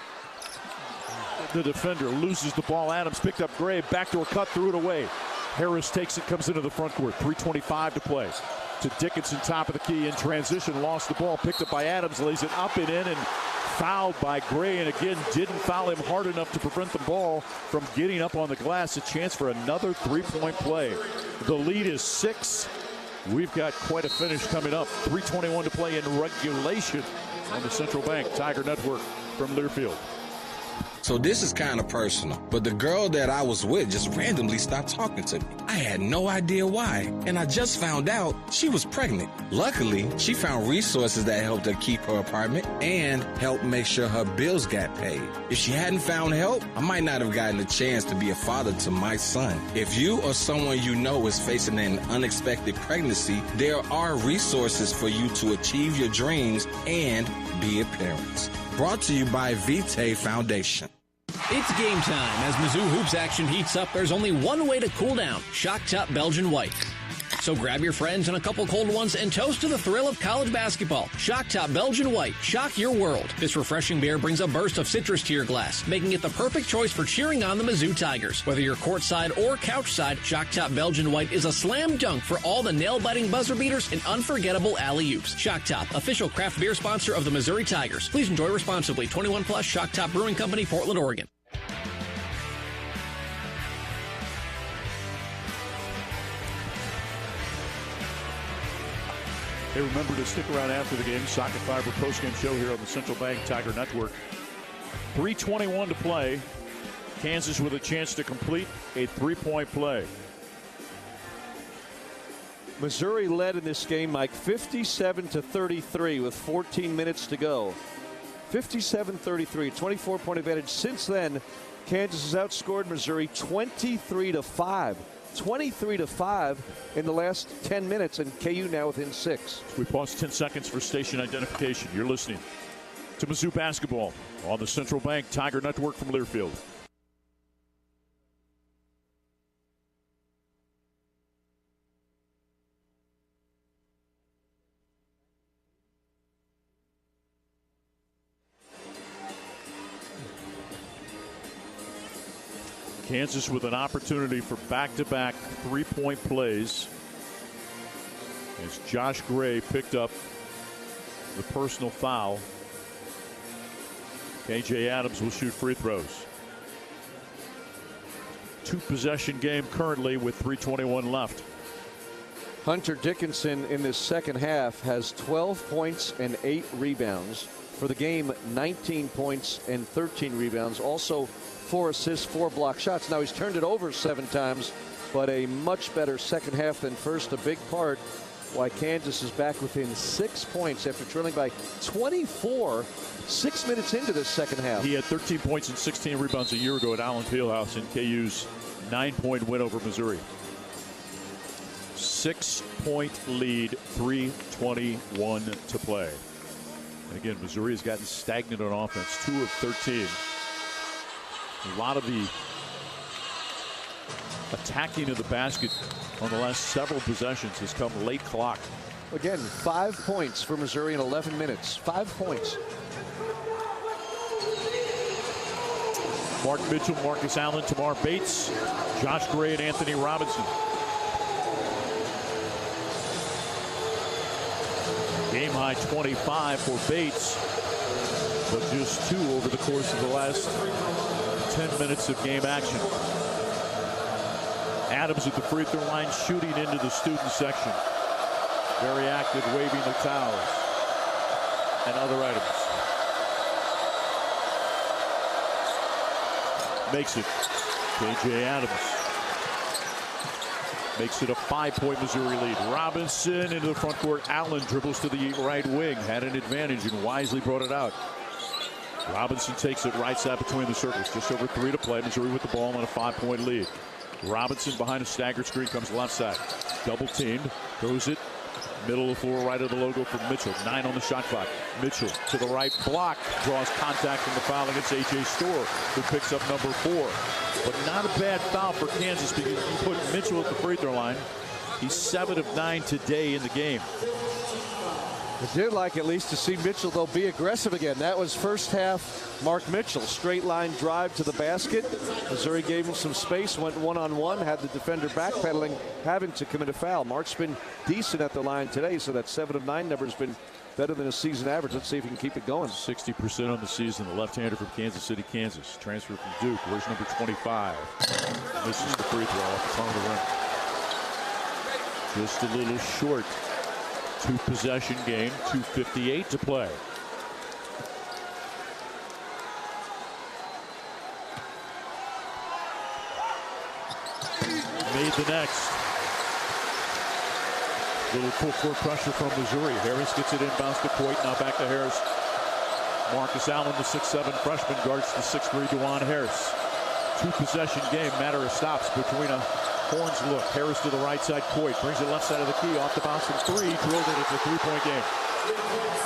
the defender. Loses the ball. Adams picked up Gray. Backdoor cut, threw it away. Harris takes it, comes into the front court. 3:25 to play. To Dickinson, top of the key in transition. Lost the ball. Picked up by Adams. Lays it up and in, and fouled by Gray. And again, didn't foul him hard enough to prevent the ball from getting up on the glass. A chance for another 3-point play. The lead is 6. We've got quite a finish coming up. 3:21 to play in regulation on the Central Bank Tiger Network from Learfield. So this is kind of personal, but the girl that I was with just randomly stopped talking to me. I had no idea why, and I just found out she was pregnant. Luckily, she found resources that helped her keep her apartment and helped make sure her bills got paid. If she hadn't found help, I might not have gotten a chance to be a father to my son. If you or someone you know is facing an unexpected pregnancy, there are resources for you to achieve your dreams and be a parent. Brought to you by Vitae Foundation. It's game time. As Mizzou Hoops action heats up, there's only one way to cool down. Shock Top Belgian White. So grab your friends and a couple cold ones and toast to the thrill of college basketball. Shock Top Belgian White. Shock your world. This refreshing beer brings a burst of citrus to your glass, making it the perfect choice for cheering on the Mizzou Tigers. Whether you're courtside or couchside, Shock Top Belgian White is a slam dunk for all the nail-biting buzzer beaters and unforgettable alley-oops. Shock Top, official craft beer sponsor of the Missouri Tigers. Please enjoy responsibly. 21 plus, Shock Top Brewing Company, Portland, Oregon. Hey, remember to stick around after the game. Socket Fiber postgame show here on the Central Bank Tiger Network. 3:21 to play. Kansas with a chance to complete a 3-point play. Missouri led in this game, Mike, 57-33 with 14 minutes to go. 57-33, 24-point advantage. Since then, Kansas has outscored Missouri 23-5. 23-5 in the last 10 minutes, and KU now within 6. We pause 10 seconds for station identification. You're listening to Mizzou basketball on the Central Bank Tiger Network from Learfield. Kansas with an opportunity for back-to-back three-point plays as Josh Gray picked up the personal foul. KJ Adams will shoot free throws. 2-possession game currently with 3:21 left. Hunter Dickinson in this second half has 12 points and 8 rebounds. For the game, 19 points and 13 rebounds. Also 4 assists, 4 block shots. Now he's turned it over 7 times, but a much better second half than first. A big part why Kansas is back within 6 points after trailing by 24 6 minutes into this second half. He had 13 points and 16 rebounds a year ago at Allen Fieldhouse in KU's 9-point win over Missouri. 6-point lead, 3:21 to play. And again, Missouri has gotten stagnant on offense, 2 of 13. A lot of the attacking of the basket on the last several possessions has come late clock. Again, 5 points for Missouri in 11 minutes. 5 points. Mark Mitchell, Marcus Allen, Tamar Bates, Josh Gray, and Anthony Robinson. Game high 25 for Bates, but just 2 over the course of the last 10 minutes of game action. Adams at the free throw line, shooting into the student section. Very active, waving the towels and other items. Makes it. KJ Adams makes it a 5-point Missouri lead. Robinson into the front court. Allen dribbles to the right wing. Had an advantage and wisely brought it out. Robinson takes it right side between the circles. Just over 3 to play. Missouri with the ball on a 5-point lead. Robinson behind a staggered screen comes left side. Double teamed. Throws it. Middle of the floor, right of the logo for Mitchell. 9 on the shot clock. Mitchell to the right block. Draws contact from the foul against A.J. Storr, who picks up number 4. But not a bad foul for Kansas because you put Mitchell at the free throw line. He's 7 of 9 today in the game. I did like at least to see Mitchell, though, be aggressive again. That was first half Mark Mitchell. Straight line drive to the basket. Missouri gave him some space, went one-on-one, had the defender backpedaling, having to commit a foul. Mark's been decent at the line today, so that 7 of 9 number has been better than a season average. Let's see if he can keep it going. 60% on the season. The left-hander from Kansas City, Kansas. Transfer from Duke. Where's number 25? Misses the free throw off the front of the rim. Just a little short. 2-possession game, 2:58 to play. Made the next. Little full court pressure from Missouri. Harris gets it inbounds to Coit. Now back to Harris. Marcus Allen, the 6'7" freshman, guards the 6'3" DeJuan Harris. 2-possession game, matter of stops between a Horns look. Harris to the right side. Coit brings it left side of the key. Off the bounce from 3. Drilled it. It's a 3-point game.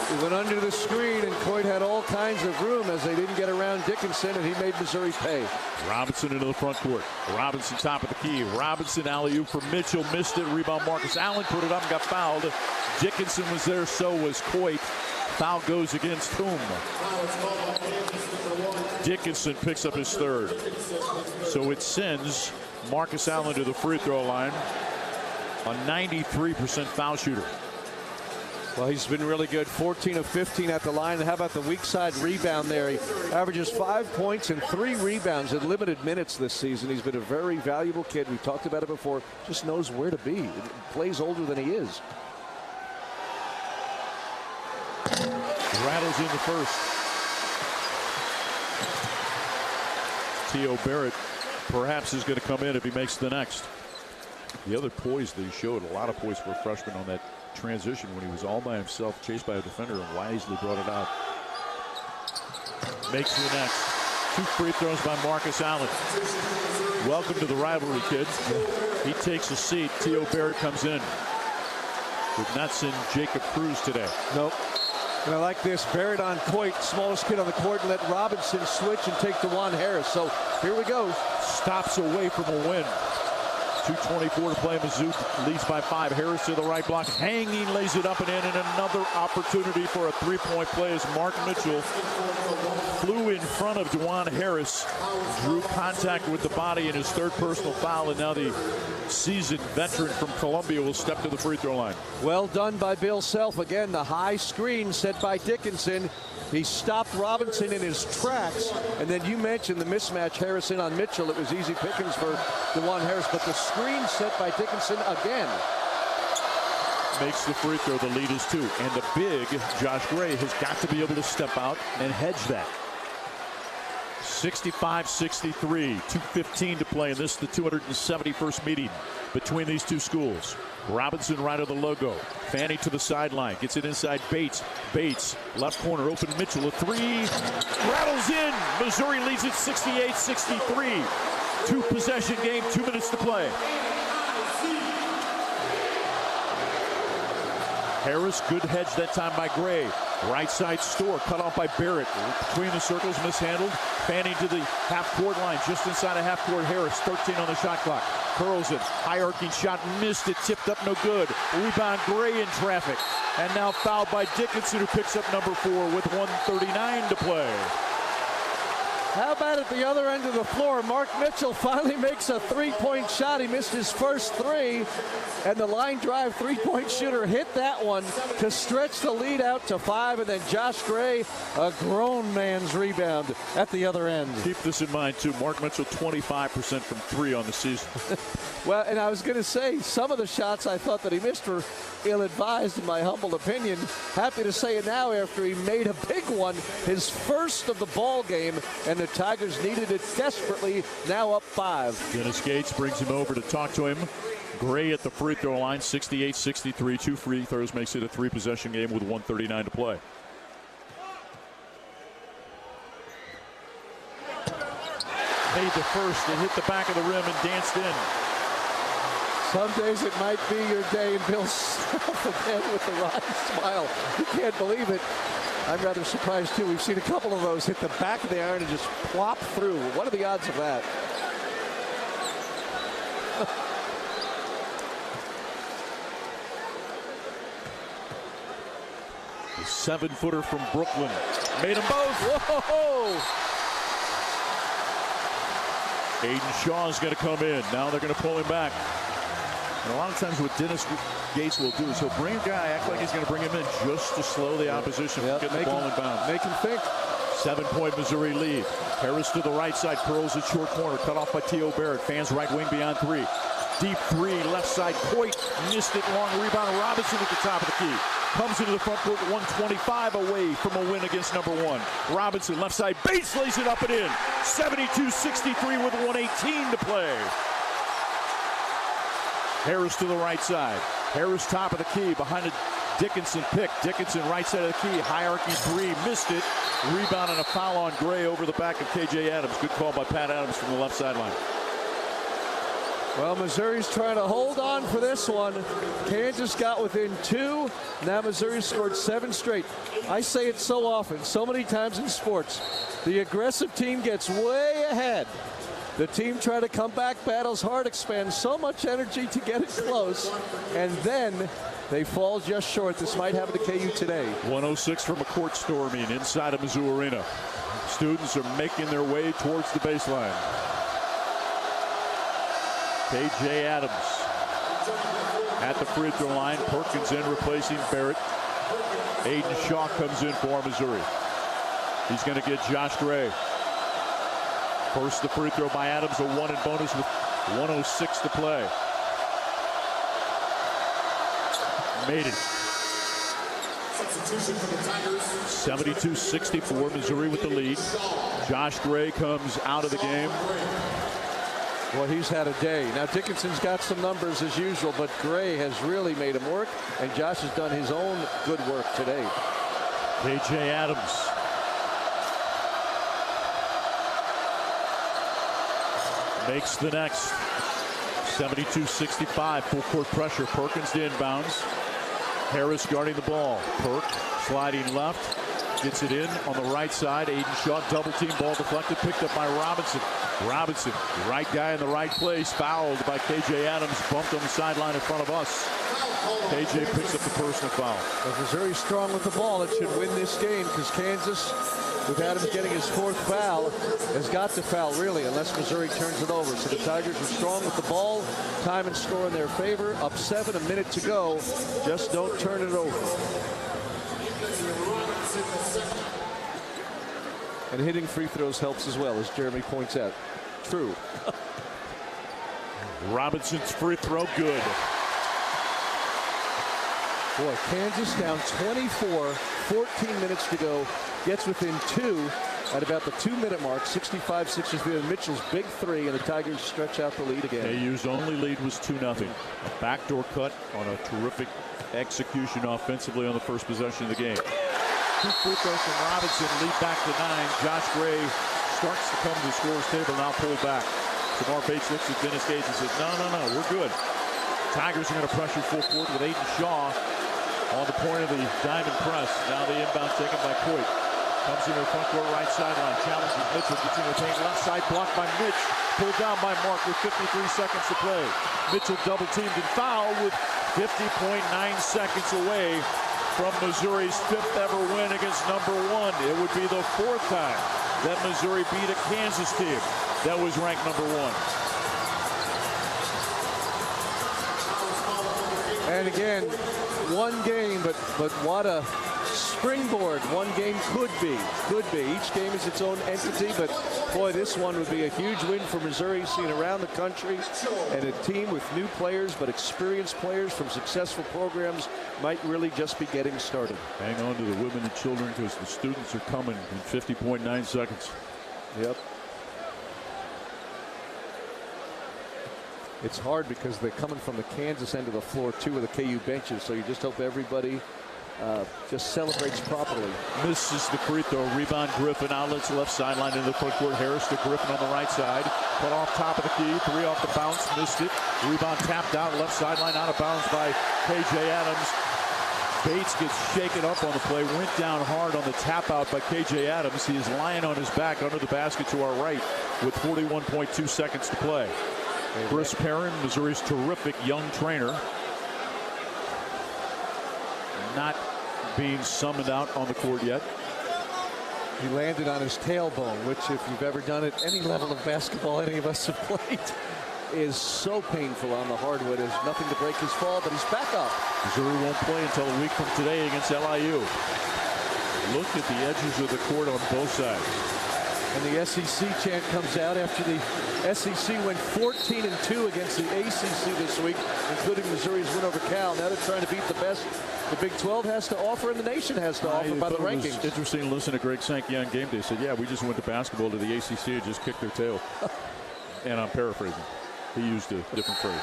He went under the screen, and Coit had all kinds of room as they didn't get around Dickinson, and he made Missouri pay. Robinson into the front court. Robinson top of the key. Robinson alley-oop for Mitchell. Missed it. Rebound Marcus Allen. Put it up and got fouled. Dickinson was there. So was Coit. Foul goes against whom? Dickinson picks up his 3rd. So it sends Marcus Allen to the free throw line, a 93% foul shooter. Well, he's been really good. 14 of 15 at the line. And how about the weak side rebound there? He averages 5 points and 3 rebounds in limited minutes this season. He's been a very valuable kid. We've talked about it before. Just knows where to be. He plays older than he is. Rattles in the first. T.O. Barrett perhaps is going to come in if he makes the next. The other poise that he showed, a lot of poise for a freshman on that transition when he was all by himself, chased by a defender, and wisely brought it out. Makes the next. 2 free throws by Marcus Allen. Welcome to the rivalry, kids. He takes a seat. T.O. Barrett comes in. We've not seen Jacob Cruz today. Nope. And I like this. Barrett on Coit, smallest kid on the court, and let Robinson switch and take DeJuan Harris. So here we go. Stops away from a win. 2:24 to play. Mizzou leads by 5. Harris to the right block. Hanging, lays it up and in. And another opportunity for a three-point play as Mark Mitchell flew in front of DeJuan Harris. Drew contact with the body in his third personal foul. And now the seasoned veteran from Columbia will step to the free throw line. Well done by Bill Self. Again, the high screen set by Dickinson. He stopped Robinson in his tracks. And then you mentioned the mismatch, Harrison on Mitchell. It was easy pickings for DeJuan Harris. But the screen set by Dickinson again. Makes the free throw. The lead is 2. And the big Josh Gray has got to be able to step out and hedge that. 65-63. 2:15 to play. And this is the 271st meeting between these two schools. Robinson right of the logo. Fanning to the sideline. Gets it inside Bates. Bates, left corner, open Mitchell. A 3. Rattles in. Missouri leads it 68-63. 2-possession game, 2 minutes to play. Harris, good hedge that time by Gray. Right side Store, cut off by Barrett. Between the circles, mishandled. Fanning to the half-court line, just inside of half-court. Harris, 13 on the shot clock. Curls it, high-arcing shot, missed it, tipped up, no good. Rebound, Gray in traffic. And now fouled by Dickinson, who picks up number 4 with 1:39 to play. How about at the other end of the floor? Mark Mitchell finally makes a three-point shot. He missed his first 3, and the line drive three-point shooter hit that one to stretch the lead out to 5, and then Josh Gray, a grown man's rebound at the other end. Keep this in mind, too. Mark Mitchell, 25% from 3 on the season. Well, and I was going to say, some of the shots I thought that he missed were ill-advised, in my humble opinion. Happy to say it now after he made a big one, his first of the ball game, and the Tigers needed it desperately, now up 5. Dennis Gates brings him over to talk to him. Gray at the free throw line, 68-63. 2 free throws makes it a 3-possession game with 1:39 to play. Made the first and hit the back of the rim and danced in. Some days it might be your day, and Bill Self again with the wide smile. You can't believe it. I'm rather surprised, too. We've seen a couple of those hit the back of the iron and just plop through. What are the odds of that? The 7-footer from Brooklyn. Made them both. Whoa! Aiden Shaw's going to come in. Now they're going to pull him back. And a lot of times what Dennis Gates will do is he'll bring a guy, act like he's going to bring him in just to slow the opposition from getting the ball in bounds. Make him think. 7-point Missouri lead. Harris to the right side, curls at short corner, cut off by T.O. Barrett. Fans right wing beyond 3. Deep 3, left side, Coit missed it. Long rebound, Robinson at the top of the key. Comes into the front court, 125 away from a win against number 1. Robinson, left side, Bates lays it up and in. 72-63 with 1:18 to play. Harris to the right side. Harris top of the key behind a Dickinson pick. Dickinson right side of the key. Hierarchy 3. Missed it. Rebound and a foul on Gray over the back of K.J. Adams. Good call by Pat Adams from the left sideline. Well, Missouri's trying to hold on for this one. Kansas got within 2. Now Missouri scored 7 straight. I say it so often, so many times in sports. The aggressive team gets way ahead. The team trying to come back, battles hard, expends so much energy to get it close, and then they fall just short. This might happen to KU today. 106 from a court storming inside of Mizzou Arena. Students are making their way towards the baseline. K.J. Adams at the free throw line. Perkins in replacing Barrett. Aiden Shaw comes in for Missouri. He's going to get Josh Gray. First the free throw by Adams, a 1 and bonus with 1:06 to play. Made it. 72-64, Missouri with the lead. Josh Gray comes out of the game. Well, he's had a day. Now, Dickinson's got some numbers as usual, but Gray has really made him work, and Josh has done his own good work today. K.J. Adams. Makes the next. 72-65, full court pressure. Perkins to inbounds. Harris guarding the ball. Perk sliding left. gets it in on the right side. Aiden Shaw, double team, ball deflected, picked up by Robinson. Robinson, right guy in the right place, fouled by KJ Adams, bumped on the sideline in front of us. KJ picks up the personal foul. If Missouri strong with the ball, it should win this game because Kansas, with Adams getting his 4th foul, has got to foul really unless Missouri turns it over. So the Tigers are strong with the ball. Time and score in their favor. Up 7, a minute to go. Just don't turn it over. And hitting free throws helps as well, as Jeremy points out. True. Robinson's free throw, good. Boy, Kansas down 24, 14 minutes to go. Gets within 2 at about the 2-minute mark, 65-63. And Mitchell's big 3, and the Tigers stretch out the lead again. KU's only lead was 2-0. A backdoor cut on a terrific execution offensively on the first possession of the game. 2 free throws from Robinson, lead back to 9. Josh Gray starts to come to the scorer's table, now pulled back. Tamar Bates looks at Dennis Gage and says, no, we're good. Tigers are going to pressure full court with Aiden Shaw on the point of the diamond press. Now the inbound taken by Coit. Comes in the front court right sideline. Challenges Mitchell. Gets in the paint left side. Blocked by Mitch. Pulled down by Mark with 53 seconds to play. Mitchell double teamed and fouled with 50.9 seconds away from Missouri's 5th ever win against number 1. It would be the 4th time that Missouri beat a Kansas team that was ranked number 1. And again, one game, but what a springboard one game could be. Each game is its own entity, but boy, this one would be a huge win for Missouri, seen around the country, and a team with new players, but experienced players from successful programs might really just be getting started. Hang on to the women and children because the students are coming in 50.9 seconds. Yep. It's hard because they're coming from the Kansas end of the floor, too, with the KU benches, so you just hope everybody just celebrates properly. Misses the free throw. Rebound Griffin. Outlets left sideline into the front court. Harris to Griffin on the right side. Cut off top of the key. 3 off the bounce. Missed it. Rebound tapped out. Left sideline out of bounds by KJ Adams. Bates gets shaken up on the play. Went down hard on the tap out by KJ Adams. He is lying on his back under the basket to our right with 41.2 seconds to play. Chris Perrin, Missouri's terrific young trainer, not being summoned out on the court yet. He landed on his tailbone, which if you've ever done it, any level of basketball any of us have played, is so painful on the hardwood. There's nothing to break his fall, but he's back up. Missouri won't play until a week from today against LIU. Look at the edges of the court on both sides. And the SEC chant comes out after the SEC went 14-2 against the ACC this week, including Missouri's win over Cal. Now they're trying to beat the best the Big 12 has to offer and the nation has to offer by the rankings. It was interesting to listen to Greg Sankey on game day. He said, yeah, we just went to basketball to the ACC and just kicked their tail. And I'm paraphrasing. He used a different phrase.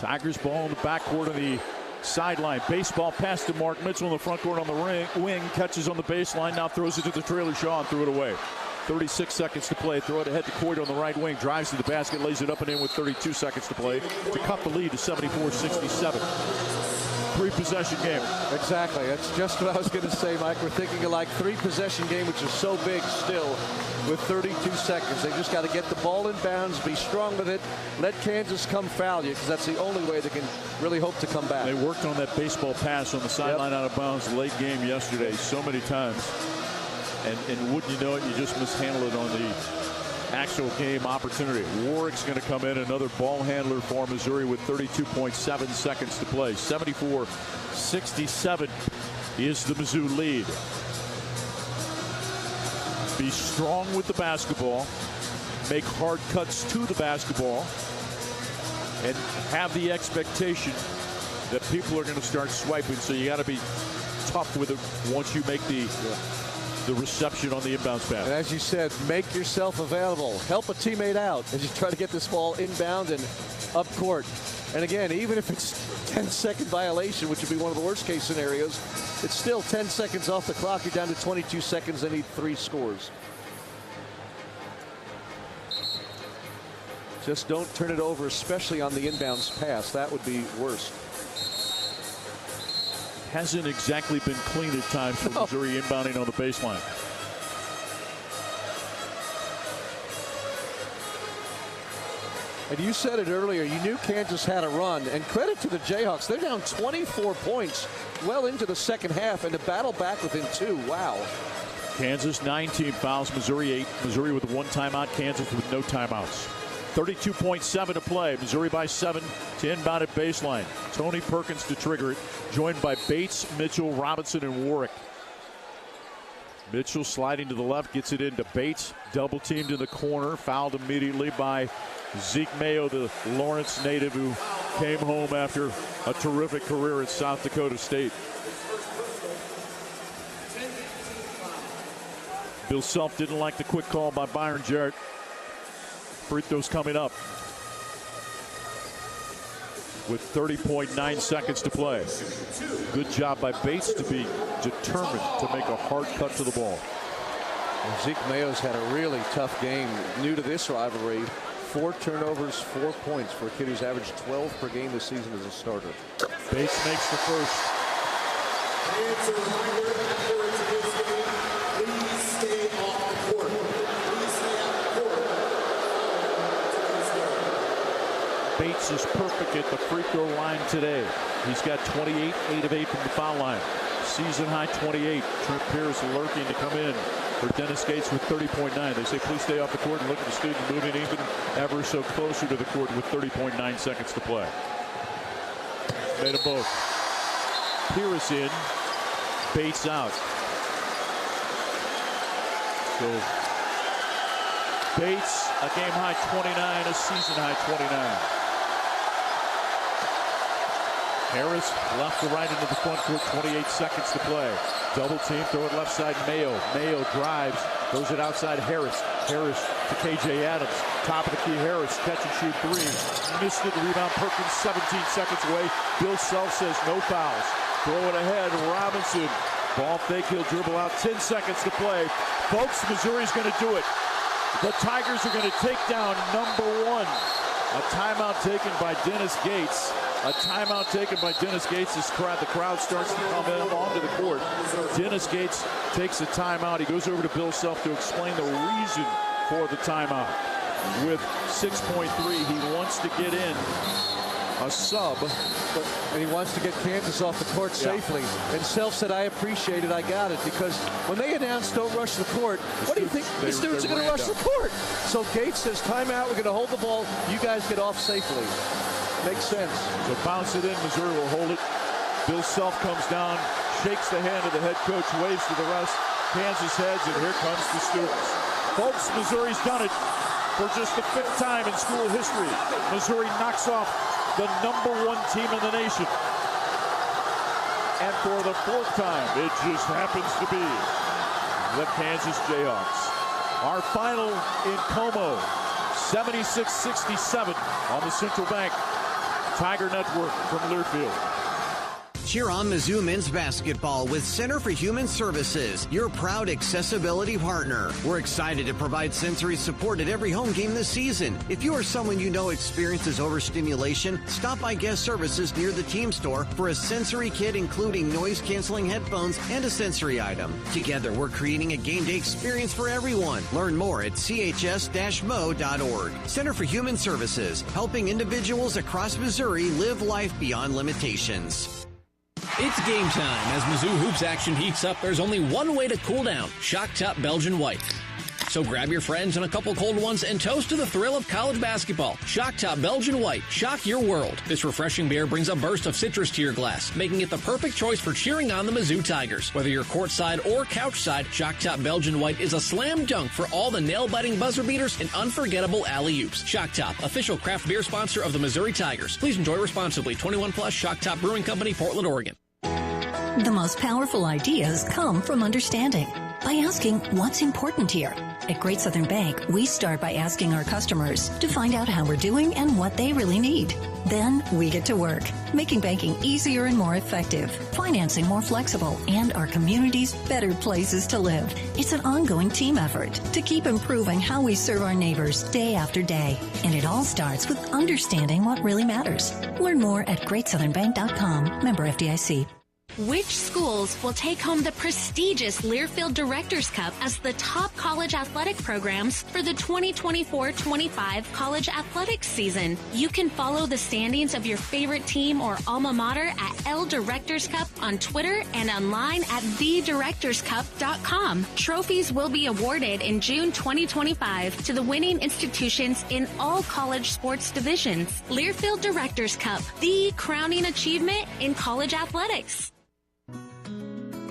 Tigers ball in the backcourt of the sideline. Baseball pass to Mark Mitchell in the front court on the wing. Catches on the baseline. Now throws it to the trailer Shaw and threw it away. 36 seconds to play. Throw it ahead to Coit on the right wing. Drives to the basket. Lays it up and in with 32 seconds to play to cut the lead to 74-67. 3-possession game. Exactly. That's just what I was going to say, Mike. We're thinking of like 3-possession game, which is so big still with 32 seconds. They just got to get the ball in bounds, be strong with it, let Kansas come foul you, because that's the only way they can really hope to come back. They worked on that baseball pass on the sideline out of bounds late game yesterday so many times. And wouldn't you know it, you just mishandled it on the actual game opportunity. Warwick's going to come in, another ball handler for Missouri with 32.7 seconds to play. 74-67 is the Mizzou lead. Be strong with the basketball, make hard cuts to the basketball, and have the expectation that people are going to start swiping. So you got to be tough with it once you make the reception on the inbounds pass. And as you said, make yourself available. Help a teammate out as you try to get this ball inbound and up court. And again, even if it's 10-second violation, which would be one of the worst case scenarios, it's still 10 seconds off the clock. You're down to 22 seconds. They need 3 scores. Just don't turn it over, especially on the inbounds pass. That would be worse. hasn't exactly been clean at times for Missouri inbounding on the baseline. And you said it earlier, you knew Kansas had a run, and credit to the Jayhawks. They're down 24 points well into the second half, and to battle back within 2. Wow. Kansas 9 fouls, Missouri 8. Missouri with 1 timeout, Kansas with no timeouts. 32.7 to play. Missouri by 7 to inbound at baseline. Tony Perkins to trigger it, joined by Bates, Mitchell, Robinson, and Warwick. Mitchell sliding to the left, gets it into Bates. Double teamed in the corner, fouled immediately by Zeke Mayo, the Lawrence native who came home after a terrific career at South Dakota State. Bill Self didn't like the quick call by Byron Jarrett. Free throws coming up with 30.9 seconds to play. Good job by Bates to be determined to make a hard cut to the ball. And Zeke Mayo's had a really tough game, new to this rivalry. 4 turnovers, 4 points for a kid who's averaged 12 per game this season as a starter. Bates makes the first. Please stay off the court. Please stay off the court. Bates is perfect at the free throw line today. He's got 28, 8 of 8 from the foul line. Season high 28. Trent Pierce lurking to come in for Dennis Gates with 30.9. They say please stay off the court and look at the student moving even ever so closer to the court with 30.9 seconds to play. Made them both. Pierce in, Bates out. So Bates, a game high 29, a season high 29. Harris left to right into the front court, 28 seconds to play. Double team, throw it left side, Mayo. Mayo drives, throws it outside Harris. Harris to KJ Adams. Top of the key, Harris, catch and shoot 3. Missed it, rebound, Perkins, 17 seconds away. Bill Self says no fouls. Throw it ahead, Robinson. Ball fake, he'll dribble out, 10 seconds to play. Folks, Missouri's going to do it. The Tigers are going to take down number 1. A timeout taken by Dennis Gates. A timeout taken by Dennis Gates as the crowd starts to come in onto the court. Dennis Gates takes a timeout. He goes over to Bill Self to explain the reason for the timeout. With 6.3, he wants to get in a sub. And he wants to get Kansas off the court safely. And Self said, I appreciate it, I got it. Because when they announced don't rush the court, what do you think? The students are going to rush the court. So Gates says, timeout, we're going to hold the ball. You guys get off safely. Makes sense. So bounce it in, Missouri will hold it. Bill Self comes down, shakes the hand of the head coach, waves to the rest. Kansas heads, and here comes the students. Folks, Missouri's done it for just the 5th time in school history. Missouri knocks off the number 1 team in the nation. And for the 4th time, it just happens to be the Kansas Jayhawks. Our final in Como, 76-67 on the Central Bank Tiger Network from Learfield. Cheer on Mizzou men's basketball with Center for Human Services, your proud accessibility partner. We're excited to provide sensory support at every home game this season. If you or someone you know experiences overstimulation, stop by Guest Services near the team store for a sensory kit including noise-canceling headphones and a sensory item. Together, we're creating a game day experience for everyone. Learn more at chs-mo.org. Center for Human Services, helping individuals across Missouri live life beyond limitations. It's game time. As Mizzou Hoops action heats up, there's only one way to cool down: Shock Top Belgian White. So grab your friends and a couple cold ones and toast to the thrill of college basketball. Shock Top Belgian White. Shock your world. This refreshing beer brings a burst of citrus to your glass, making it the perfect choice for cheering on the Mizzou Tigers. Whether you're courtside or couchside, Shock Top Belgian White is a slam dunk for all the nail-biting buzzer beaters and unforgettable alley-oops. Shock Top, official craft beer sponsor of the Missouri Tigers. Please enjoy responsibly. 21 plus, Shock Top Brewing Company, Portland, Oregon. The most powerful ideas come from understanding. By asking what's important here. At Great Southern Bank, we start by asking our customers to find out how we're doing and what they really need. Then we get to work, making banking easier and more effective, financing more flexible, and our communities better places to live. It's an ongoing team effort to keep improving how we serve our neighbors day after day. And it all starts with understanding what really matters. Learn more at GreatSouthernBank.com. Member FDIC. Which schools will take home the prestigious Learfield Directors Cup as the top college athletic programs for the 2024-25 college athletics season? You can follow the standings of your favorite team or alma mater at L Directors Cup on Twitter and online at thedirectorscup.com. Trophies will be awarded in June 2025 to the winning institutions in all college sports divisions. Learfield Directors Cup, the crowning achievement in college athletics.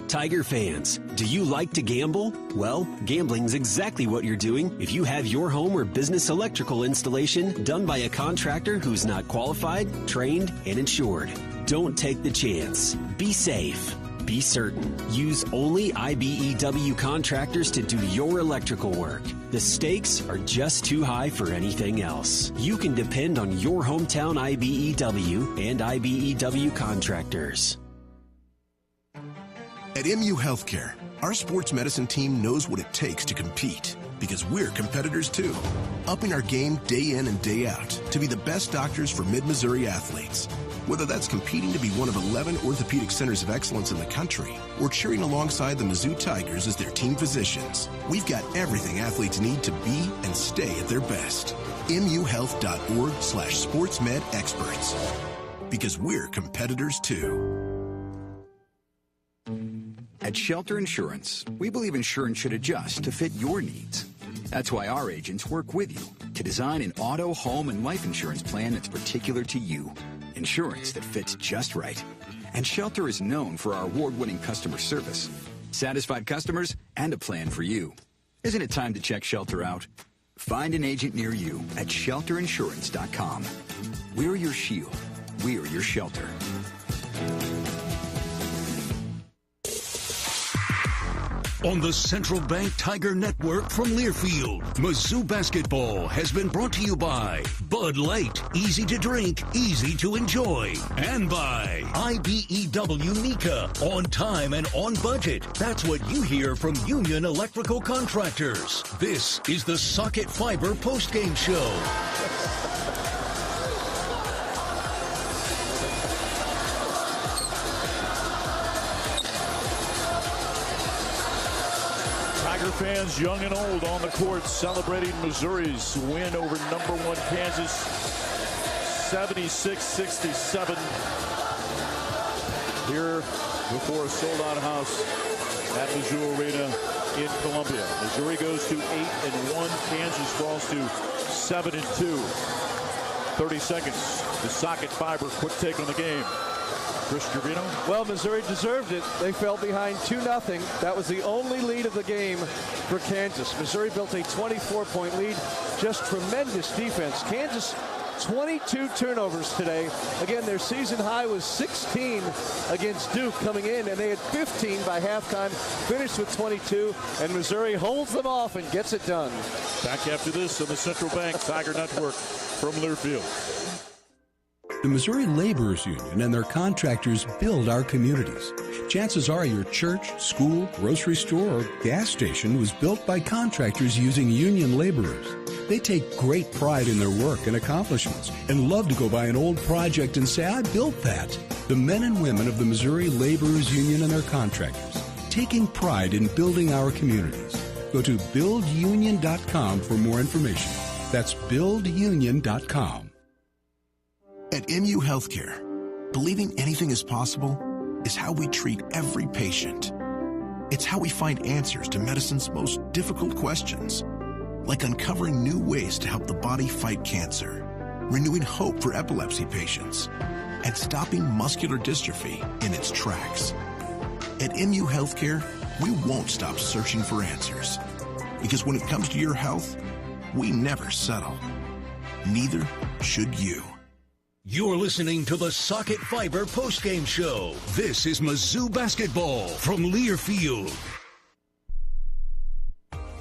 Tiger fans, do you like to gamble? Well, gambling's exactly what you're doing if you have your home or business electrical installation done by a contractor who's not qualified, trained, and insured. Don't take the chance. Be safe. Be certain. Use only IBEW contractors to do your electrical work. The stakes are just too high for anything else. You can depend on your hometown IBEW and IBEW contractors. At MU Healthcare, our sports medicine team knows what it takes to compete because we're competitors too. Upping our game day in and day out to be the best doctors for Mid-Missouri athletes. Whether that's competing to be one of 11 orthopedic centers of excellence in the country or cheering alongside the Mizzou Tigers as their team physicians, we've got everything athletes need to be and stay at their best. MUHealth.org/sportsmedexperts. Because we're competitors too. At Shelter Insurance, we believe insurance should adjust to fit your needs. That's why our agents work with you to design an auto, home, and life insurance plan that's particular to you. Insurance that fits just right. And Shelter is known for our award-winning customer service, satisfied customers, and a plan for you. Isn't it time to check Shelter out? Find an agent near you at shelterinsurance.com. We're your shield. We're your shelter. On the Central Bank Tiger Network from Learfield, Mizzou basketball has been brought to you by Bud Light, easy to drink, easy to enjoy, and by IBEW Nika, on time and on budget. That's what you hear from Union Electrical Contractors. This is the Socket Fiber postgame show. Fans young and old on the court celebrating Missouri's win over number 1 Kansas 76-67 here before a sold-out house at Mizzou Arena in Columbia. Missouri goes to 8-1. Kansas falls to 7-2. 30 seconds. The Socket Fiber quick take on the game. Chris Trevino. Well, Missouri deserved it. They fell behind 2-0. That was the only lead of the game for Kansas. Missouri built a 24-point lead. Just tremendous defense. Kansas, 22 turnovers today. Again, their season high was 16 against Duke coming in, and they had 15 by halftime, finished with 22, and Missouri holds them off and gets it done. Back after this on the Central Bank Tiger Network from Learfield. The Missouri Laborers Union and their contractors build our communities. Chances are your church, school, grocery store, or gas station was built by contractors using union laborers. They take great pride in their work and accomplishments and love to go by an old project and say, I built that. The men and women of the Missouri Laborers Union and their contractors, taking pride in building our communities. Go to buildunion.com for more information. That's buildunion.com. At MU Healthcare, believing anything is possible is how we treat every patient. It's how we find answers to medicine's most difficult questions, like uncovering new ways to help the body fight cancer, renewing hope for epilepsy patients, and stopping muscular dystrophy in its tracks. At MU Healthcare, we won't stop searching for answers, because when it comes to your health, we never settle. Neither should you. You're listening to the Socket Fiber postgame show. This is Mizzou basketball from Learfield.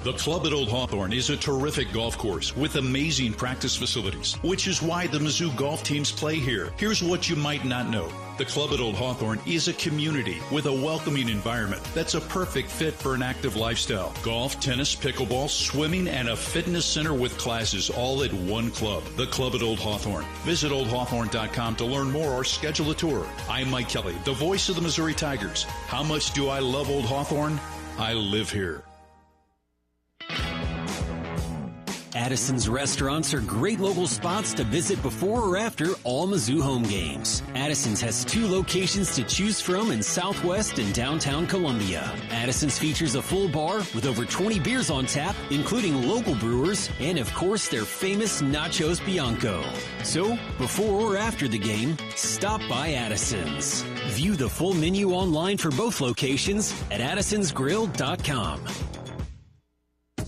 The Club at Old Hawthorne is a terrific golf course with amazing practice facilities, which is why the Mizzou golf teams play here. Here's what you might not know. The Club at Old Hawthorne is a community with a welcoming environment that's a perfect fit for an active lifestyle. Golf, tennis, pickleball, swimming, and a fitness center with classes all at one club. The Club at Old Hawthorne. Visit oldhawthorne.com to learn more or schedule a tour. I'm Mike Kelly, the voice of the Missouri Tigers. How much do I love Old Hawthorne? I live here. Addison's restaurants are great local spots to visit before or after all Mizzou home games. Addison's has 2 locations to choose from in Southwest and downtown Columbia. Addison's features a full bar with over 20 beers on tap, including local brewers, and of course their famous Nachos Bianco. So, before or after the game, stop by Addison's. View the full menu online for both locations at addisonsgrill.com.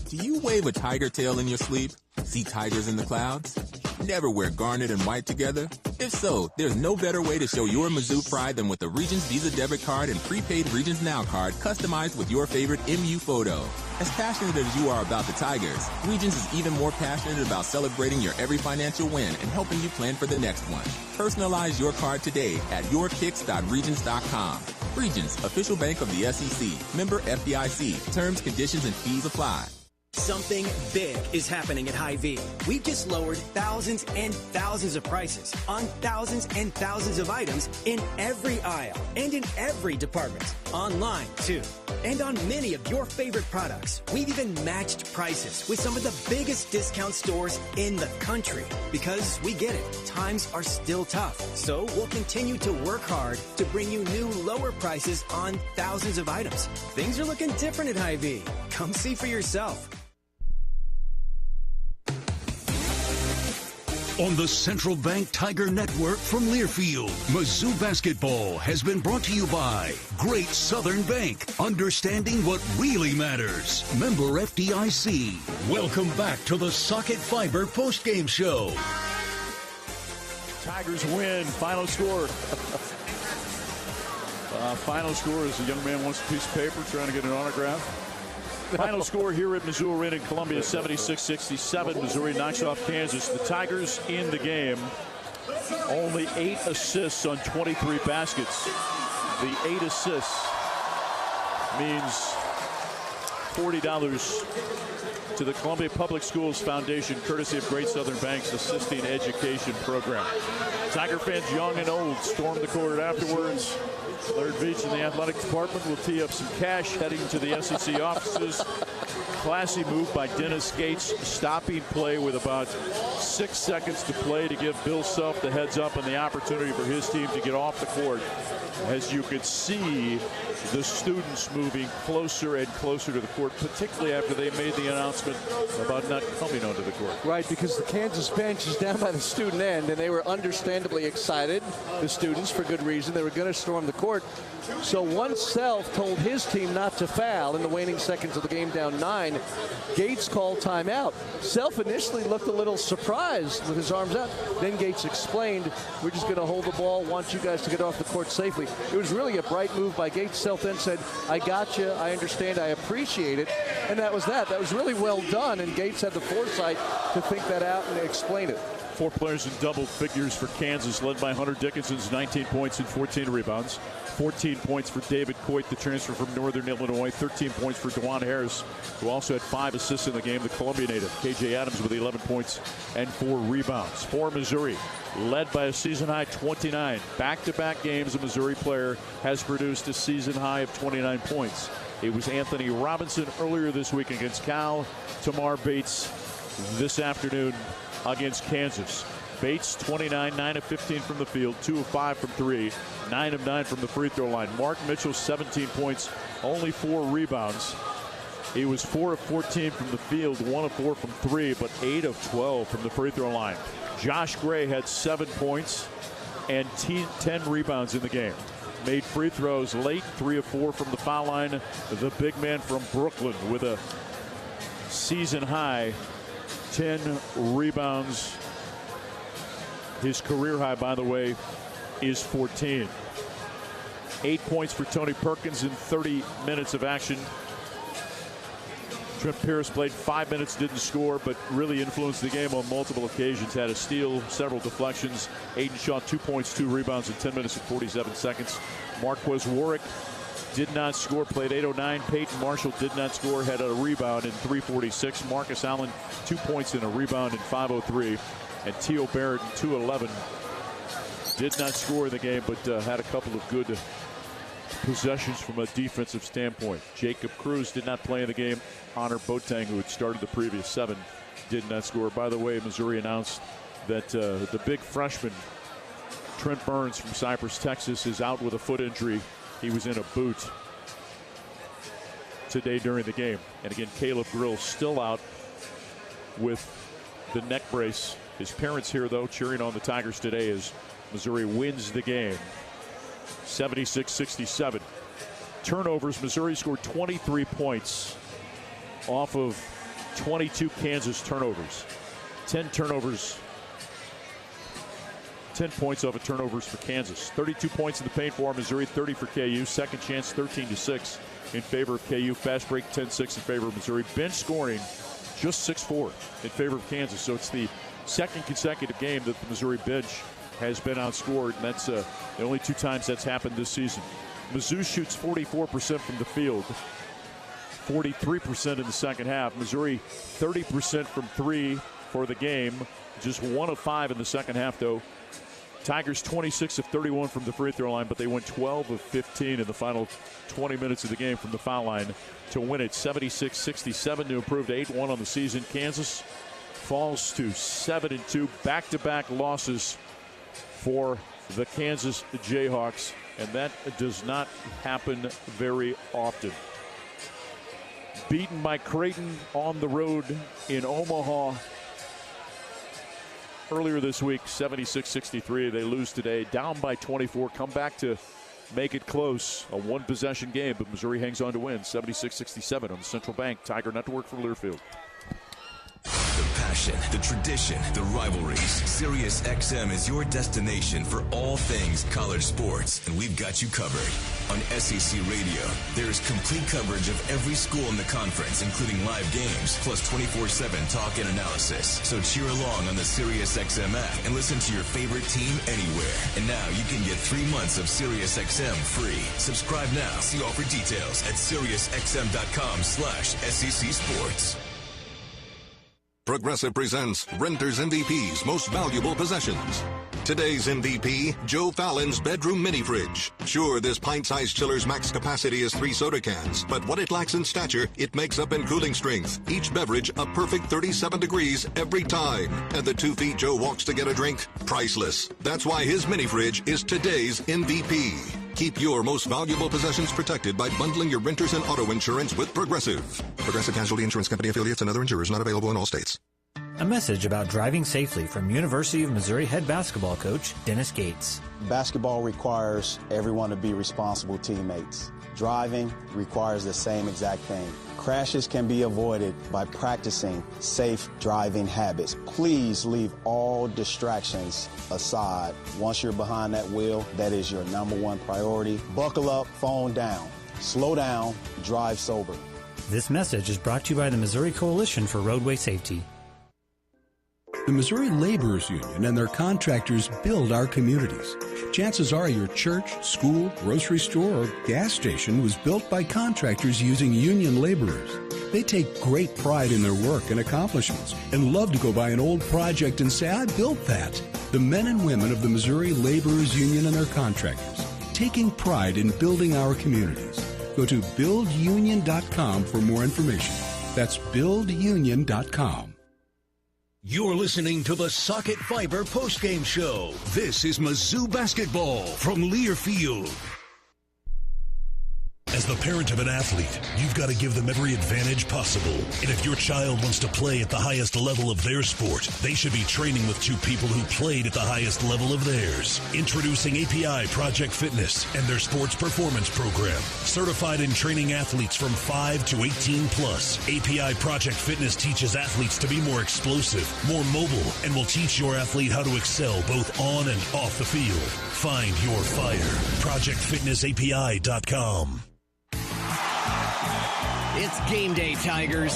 Do you wave a tiger tail in your sleep? See tigers in the clouds? Never wear garnet and white together? If so, there's no better way to show your Mizzou pride than with the Regions Visa debit card and prepaid Regions Now card customized with your favorite MU photo. As passionate as you are about the Tigers, Regions is even more passionate about celebrating your every financial win and helping you plan for the next one. Personalize your card today at yourkicks.regions.com. Regions, official bank of the SEC. Member FDIC. Terms, conditions, and fees apply. Something big is happening at Hy-Vee. We've just lowered thousands and thousands of prices on thousands and thousands of items in every aisle and in every department. Online, too. And on many of your favorite products. We've even matched prices with some of the biggest discount stores in the country. Because we get it. Times are still tough. So we'll continue to work hard to bring you new lower prices on thousands of items. Things are looking different at Hy-Vee. Come see for yourself. On the Central Bank Tiger Network from Learfield, Mizzou basketball has been brought to you by Great Southern Bank, understanding what really matters. Member FDIC. Welcome back to the Socket Fiber postgame show. Tigers win. Final score. Final score is a young man wants a piece of paper trying to get an autograph. Final score here at Mizzou Arena in Columbia, 76-67. Missouri knocks off Kansas. The Tigers in the game, only 8 assists on 23 baskets. The 8 assists means $40 to the Columbia Public Schools Foundation, courtesy of Great Southern Bank's Assisting Education Program. Tiger fans young and old stormed the court afterwards. Laird Veach in the athletic department will tee up some cash heading to the SEC offices. Classy move by Dennis Gates, stopping play with about 6 seconds to play to give Bill Self the heads up and the opportunity for his team to get off the court. As you could see, the students moving closer and closer to the court, particularly after they made the announcement about not coming onto the court. Right, because the Kansas bench is down by the student end, and they were understandably excited, the students, for good reason. They were going to storm the court. So once Self told his team not to foul in the waning seconds of the game, down 9, Gates called timeout. Self initially looked a little surprised with his arms out. Then Gates explained, we're just going to hold the ball, want you guys to get off the court safely. It was really a bright move by Gates. Self then said, I got you, I understand, I appreciate it. And that was that. That was really well done, and Gates had the foresight to think that out and explain it. 4 players in double figures for Kansas, led by Hunter Dickinson's 19 points and 14 rebounds. 14 points for David Coit, the transfer from Northern Illinois. 13 points for DeJuan Harris, who also had 5 assists in the game, the Columbia native. KJ Adams with 11 points and 4 rebounds. For Missouri, led by a season-high 29. Back-to-back games, a Missouri player has produced a season-high of 29 points. It was Anthony Robinson earlier this week against Cal. Tamar Bates this afternoon against Kansas. Bates 29, 9 of 15 from the field, 2 of 5 from 3, 9 of 9 from the free throw line. Mark Mitchell 17 points, only 4 rebounds. He was 4 of 14 from the field, 1 of 4 from 3, but 8 of 12 from the free throw line. Josh Gray had 7 points and 10 rebounds in the game. Made free throws late, 3 of 4 from the foul line. The big man from Brooklyn with a season high 10 rebounds. His career high, by the way, is 14. 8 points for Tony Perkins in 30 minutes of action. Trent Pierce played 5 minutes, didn't score, but really influenced the game on multiple occasions. Had a steal, several deflections. Aiden Shaw, 2 points, 2 rebounds in 10 minutes and 47 seconds. Marquez Warwick did not score, played 8:09. Peyton Marshall did not score, had a rebound in 3:46. Marcus Allen, 2 points and a rebound in 5:03. And Teo Barrett in 2:11 did not score in the game, but had a couple of good possessions from a defensive standpoint. Jacob Cruz did not play in the game. Honor Boateng, who had started the previous 7, did not score. By the way, Missouri announced that the big freshman, Trent Burns from Cypress, Texas, is out with a foot injury. He was in a boot today during the game. And again, Caleb Grill still out with the neck brace. His parents here, though, cheering on the Tigers today as Missouri wins the game 76-67. Turnovers. Missouri scored 23 points off of 22 Kansas turnovers. 10 turnovers. 10 points off of turnovers for Kansas. 32 points in the paint for Missouri, 30 for KU. Second chance, 13-6 in favor of KU. Fast break, 10-6 in favor of Missouri. Bench scoring, just 6-4 in favor of Kansas. So it's the second consecutive game that the Missouri bench has been outscored, and that's the only 2 times that's happened this season. Mizzou shoots 44% from the field, 43% in the second half. Missouri 30% from 3 for the game, just 1 of 5 in the second half, though. Tigers 26 of 31 from the free throw line, but they went 12 of 15 in the final 20 minutes of the game from the foul line to win it 76-67 to improve to 8-1 on the season. Kansas falls to 7-2, back-to-back losses for the Kansas Jayhawks, and that does not happen very often. Beaten by Creighton on the road in Omaha earlier this week, 76-63. They lose today, down by 24, come back to make it close, a 1-possession game, but Missouri hangs on to win 76-67 on the Central Bank Tiger Network for Learfield. The passion, the tradition, the rivalries. Sirius XM is your destination for all things college sports, and we've got you covered. On SEC Radio, there is complete coverage of every school in the conference, including live games, plus 24/7 talk and analysis. So cheer along on the Sirius XM app and listen to your favorite team anywhere. And now you can get 3 months of Sirius XM free. Subscribe now. See offer details at SiriusXM.com/SEC Sports. Progressive presents Renter's MVP's Most Valuable Possessions. Today's MVP, Joe Fallon's bedroom mini fridge. Sure, this pint-sized chiller's max capacity is 3 soda cans, but what it lacks in stature, it makes up in cooling strength. Each beverage a perfect 37 degrees every time. And the 2 feet Joe walks to get a drink, priceless. That's why his mini fridge is today's MVP. Keep your most valuable possessions protected by bundling your renters and auto insurance with Progressive. Progressive Casualty Insurance Company affiliates and other insurers not available in all states. A message about driving safely from University of Missouri head basketball coach Dennis Gates. Basketball requires everyone to be responsible teammates. Driving requires the same exact thing. Crashes can be avoided by practicing safe driving habits. Please leave all distractions aside. Once you're behind that wheel, that is your #1 priority. Buckle up, phone down. Slow down, drive sober. This message is brought to you by the Missouri Coalition for Roadway Safety. The Missouri Laborers Union and their contractors build our communities. Chances are your church, school, grocery store, or gas station was built by contractors using union laborers. They take great pride in their work and accomplishments and love to go by an old project and say, I built that. The men and women of the Missouri Laborers Union and their contractors, taking pride in building our communities. Go to buildunion.com for more information. That's buildunion.com. You're listening to the Socket Fiber postgame show. This is Mizzou basketball from Learfield. As the parent of an athlete, you've got to give them every advantage possible. And if your child wants to play at the highest level of their sport, they should be training with 2 people who played at the highest level of theirs. Introducing API Project Fitness and their sports performance program. Certified in training athletes from 5 to 18 plus. API Project Fitness teaches athletes to be more explosive, more mobile, and will teach your athlete how to excel both on and off the field. Find your fire. ProjectFitnessAPI.com. It's game day, Tigers.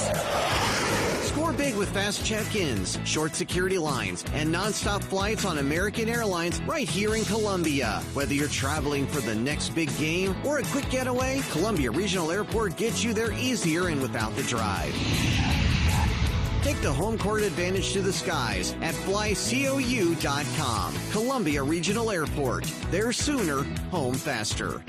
Score big with fast check-ins, short security lines, and nonstop flights on American Airlines right here in Columbia. Whether you're traveling for the next big game or a quick getaway, Columbia Regional Airport gets you there easier and without the drive. Take the home court advantage to the skies at flycou.com. Columbia Regional Airport. There sooner, home faster.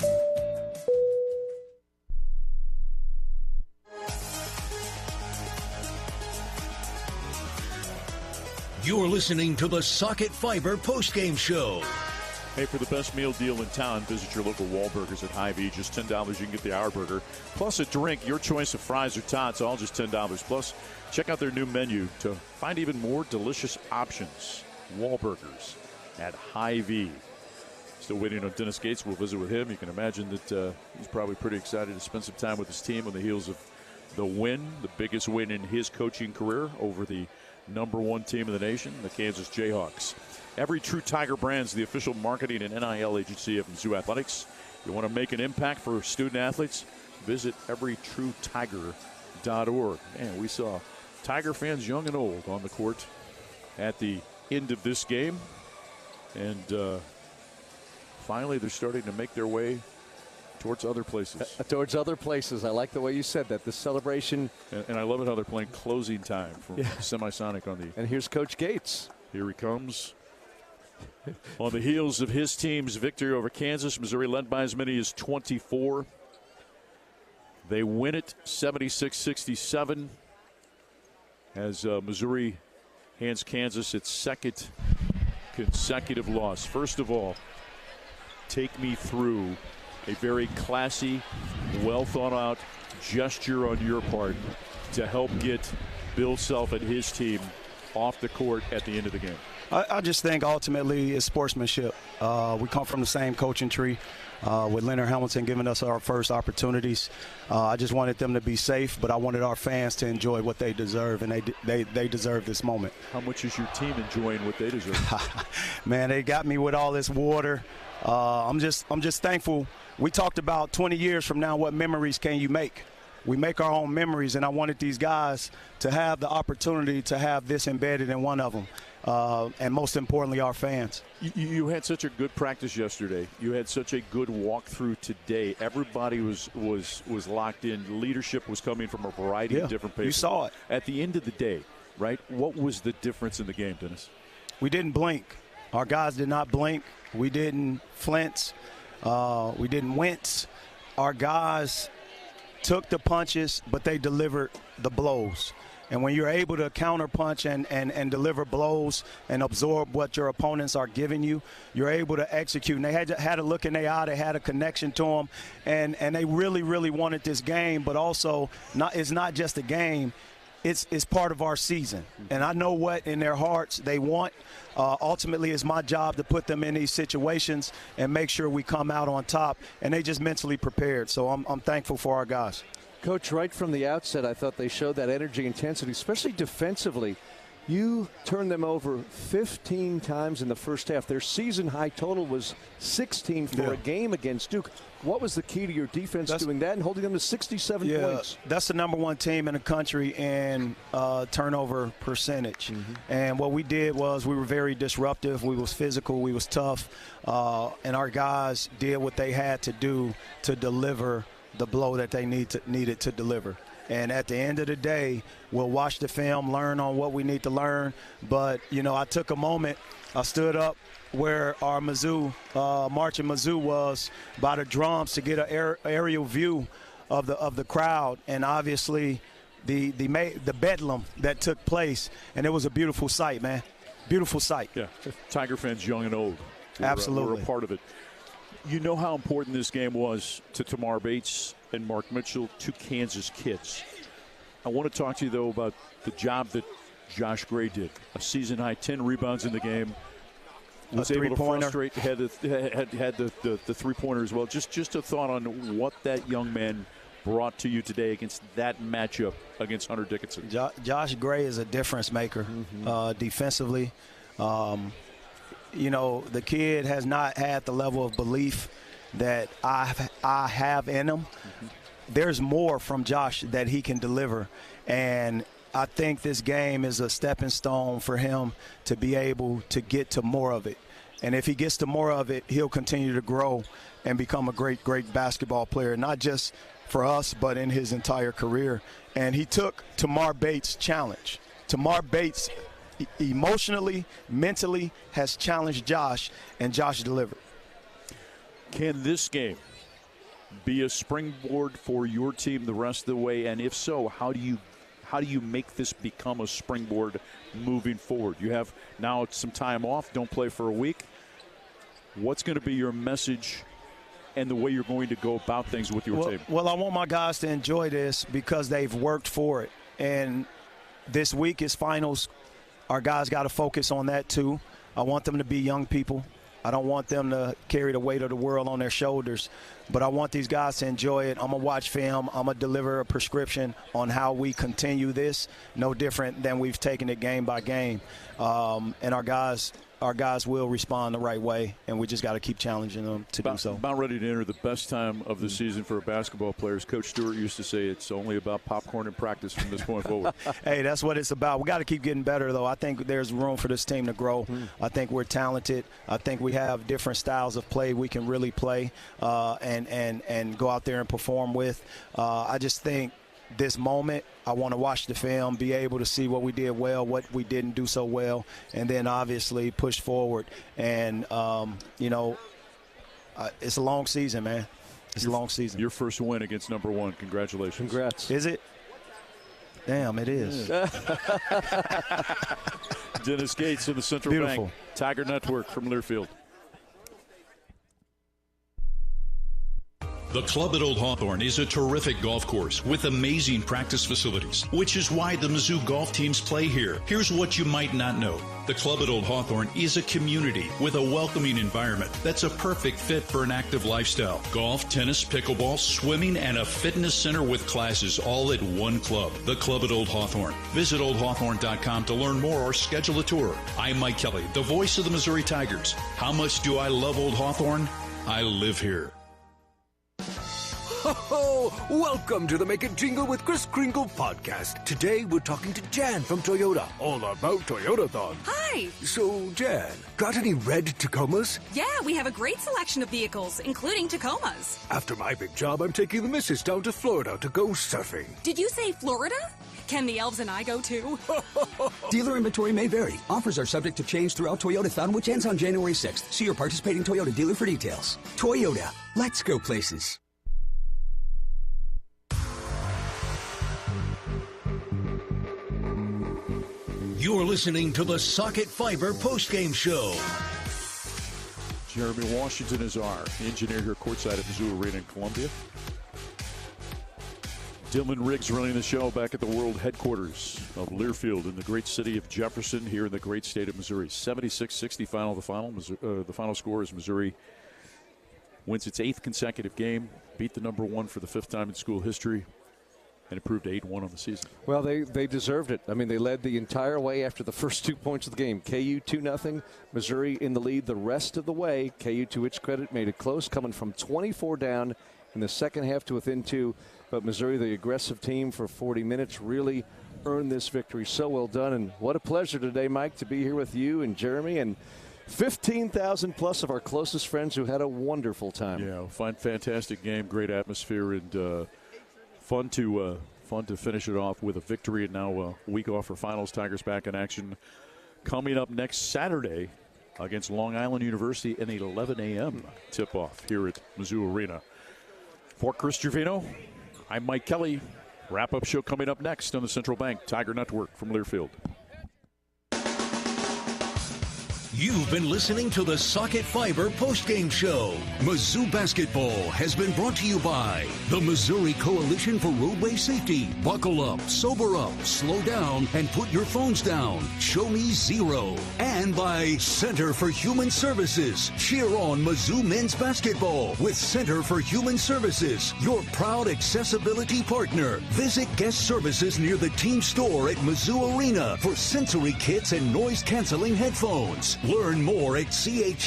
You're listening to the Socket Fiber postgame show. Hey, for the best meal deal in town, visit your local Wahlburgers at Hy-Vee. Just $10, you can get the Hour Burger. Plus a drink, your choice of fries or tots, all just $10. Plus, check out their new menu to find even more delicious options. Wahlburgers at Hy-Vee. Still waiting on Dennis Gates. We'll visit with him. You can imagine that he's probably pretty excited to spend some time with his team on the heels of the win, the biggest win in his coaching career over the #1 team in the nation, the Kansas Jayhawks. Every True Tiger brand is the official marketing and NIL agency of Mizzou Athletics. You want to make an impact for student athletes? Visit everytruetiger.org. Man, we saw Tiger fans young and old on the court at the end of this game. And finally, they're starting to make their way towards other places. Towards other places. I like the way you said that. The celebration. And I love it how they're playing closing time from Semisonic on the. And here's Coach Gates. Here he comes. On the heels of his team's victory over Kansas, Missouri led by as many as 24. They win it 76-67 as Missouri hands Kansas its second consecutive loss. First of all, take me through a very classy, well-thought-out gesture on your part to help get Bill Self and his team off the court at the end of the game. I just think ultimately it's sportsmanship. We come from the same coaching tree with Leonard Hamilton giving us our first opportunities. I just wanted them to be safe, but I wanted our fans to enjoy what they deserve, and they deserve this moment. How much is your team enjoying what they deserve? Man, they got me with all this water. I'm just thankful. We talked about 20 years from now, what memories can you make? We make our own memories, and I wanted these guys to have the opportunity to have this embedded in one of them, and most importantly, our fans. You had such a good practice yesterday. You had such a good walkthrough today. Everybody was locked in. Leadership was coming from a variety of different places. You saw it. At the end of the day, right, what was the difference in the game, Dennis? We didn't blink. Our guys did not blink. We didn't flinch. We didn't wince. Our guys took the punches, but they delivered the blows. And when you're able to counterpunch and deliver blows and absorb what your opponents are giving you, you're able to execute. And they had a look in their eye. They had a connection to them. And they really, really wanted this game, but also it's not just a game. It's part of our season. And I know what in their hearts they want. Ultimately, it's my job to put them in these situations and make sure we come out on top. And they just mentally prepared. So I'm thankful for our guys. Coach, right from the outset, I thought they showed that energy, intensity, especially defensively. You turned them over 15 times in the first half. Their season high total was 16 for a game against Duke. What was the key to your defense doing that and holding them to 67 points? That's the #1 team in the country in turnover percentage. And what we did was we were very disruptive. We was physical. We was tough. And our guys did what they had to do to deliver the blow that they needed to deliver. And at the end of the day, we'll watch the film, learn on what we need to learn. But, I took a moment. I stood up where our Mizzou, marching Mizzou was by the drums to get an aerial view of the crowd. And obviously the bedlam that took place. And it was a beautiful sight, man. Beautiful sight. Yeah, Tiger fans young and old. Absolutely. We're a part of it. You know how important this game was to Tamar Bates and Mark Mitchell, two Kansas kids. I want to talk to you, though, about the job that Josh Gray did. A season-high 10 rebounds in the game. Was able to frustrate, had the three-pointer as well. Just a thought on what that young man brought to you today against that matchup against Hunter Dickinson. Josh Gray is a difference maker defensively. The kid has not had the level of belief that I have in him. there's more from Josh that he can deliver. And I think this game is a stepping stone for him to be able to get to more of it. And if he gets to more of it, he'll continue to grow and become a great, great basketball player, not just for us, but in his entire career. And he took Tamar Bates' challenge. Tamar Bates emotionally, mentally has challenged Josh, and Josh delivered. Can this game be a springboard for your team the rest of the way? And if so, how do you make this become a springboard moving forward? You have now some time off, don't play for a week. What's going to be your message and the way you're going to go about things with your team? Well, I want my guys to enjoy this because they've worked for it. And this week is finals. Our guys got to focus on that too. I want them to be young people. I don't want them to carry the weight of the world on their shoulders. But I want these guys to enjoy it. I'm going to watch film. I'm going to deliver a prescription on how we continue this, no different than we've taken it game by game. And our guys will respond the right way, and we just got to keep challenging them to do so. About ready to enter the best time of the season for a basketball player. As Coach Stewart used to say, it's only about popcorn and practice from this point forward. Hey, that's what it's about. We got to keep getting better, though. I think there's room for this team to grow. I think we're talented. I think we have different styles of play we can really play and go out there and perform with. I just think this moment, I want to watch the film, be able to see what we did well, what we didn't do so well, and then obviously push forward. And, it's a long season, man. It's a long season. Your first win against number one. Congratulations. Congrats. Is it? Damn, it is. Dennis Gates in the Central Beautiful. Bank. Tiger Network from Learfield. The Club at Old Hawthorne is a terrific golf course with amazing practice facilities, which is why the Mizzou golf teams play here. Here's what you might not know. The Club at Old Hawthorne is a community with a welcoming environment that's a perfect fit for an active lifestyle. Golf, tennis, pickleball, swimming, and a fitness center with classes all at one club. The Club at Old Hawthorne. Visit oldhawthorne.com to learn more or schedule a tour. I'm Mike Kelly, the voice of the Missouri Tigers. How much do I love Old Hawthorne? I live here. Ho, welcome to the Make It Jingle with Chris Kringle podcast. Today we're talking to Jan from Toyota, all about Toyotathon. Hi. So, Jan, got any red Tacomas? Yeah, we have a great selection of vehicles, including Tacomas. After my big job, I'm taking the missus down to Florida to go surfing. Did you say Florida? Can the elves and I go too? Dealer inventory may vary. Offers are subject to change throughout Toyotathon, which ends on January 6th. See your participating Toyota dealer for details. Toyota. Let's go places. You're listening to the Socket Fiber postgame show. Jeremy Washington is our engineer here courtside at Mizzou Arena in Columbia. Dylan Riggs running the show back at the world headquarters of Learfield in the great city of Jefferson here in the great state of Missouri. 76-60 final. The final score is Missouri wins its 8th consecutive game, beat the number one for the 5th time in school history, and improved to 8-1 on the season. Well, they deserved it. I mean, they led the entire way after the first 2 points of the game. KU 2-0, Missouri in the lead the rest of the way. KU, to its credit, made it close, coming from 24 down in the second half to within 2. But Missouri, the aggressive team for 40 minutes, really earned this victory. So well done, and what a pleasure today, Mike, to be here with you and Jeremy and 15,000 plus of our closest friends who had a wonderful time. Yeah, fantastic game, great atmosphere, and fun to finish it off with a victory, and now a week off for finals. Tigers back in action coming up next Saturday against Long Island University, an 11 a.m. tip-off here at Mizzou Arena. For Chris Gervino, I'm Mike Kelly. Wrap-up show coming up next on the Central Bank Tiger Network from Learfield. You've been listening to the Socket Fiber postgame show. Mizzou basketball has been brought to you by the Missouri Coalition for Roadway Safety. Buckle up, sober up, slow down, and put your phones down. Show me zero. And by Center for Human Services. Cheer on Mizzou men's basketball with Center for Human Services, your proud accessibility partner. Visit guest services near the team store at Mizzou Arena for sensory kits and noise-canceling headphones. Learn more at chs.mo.org.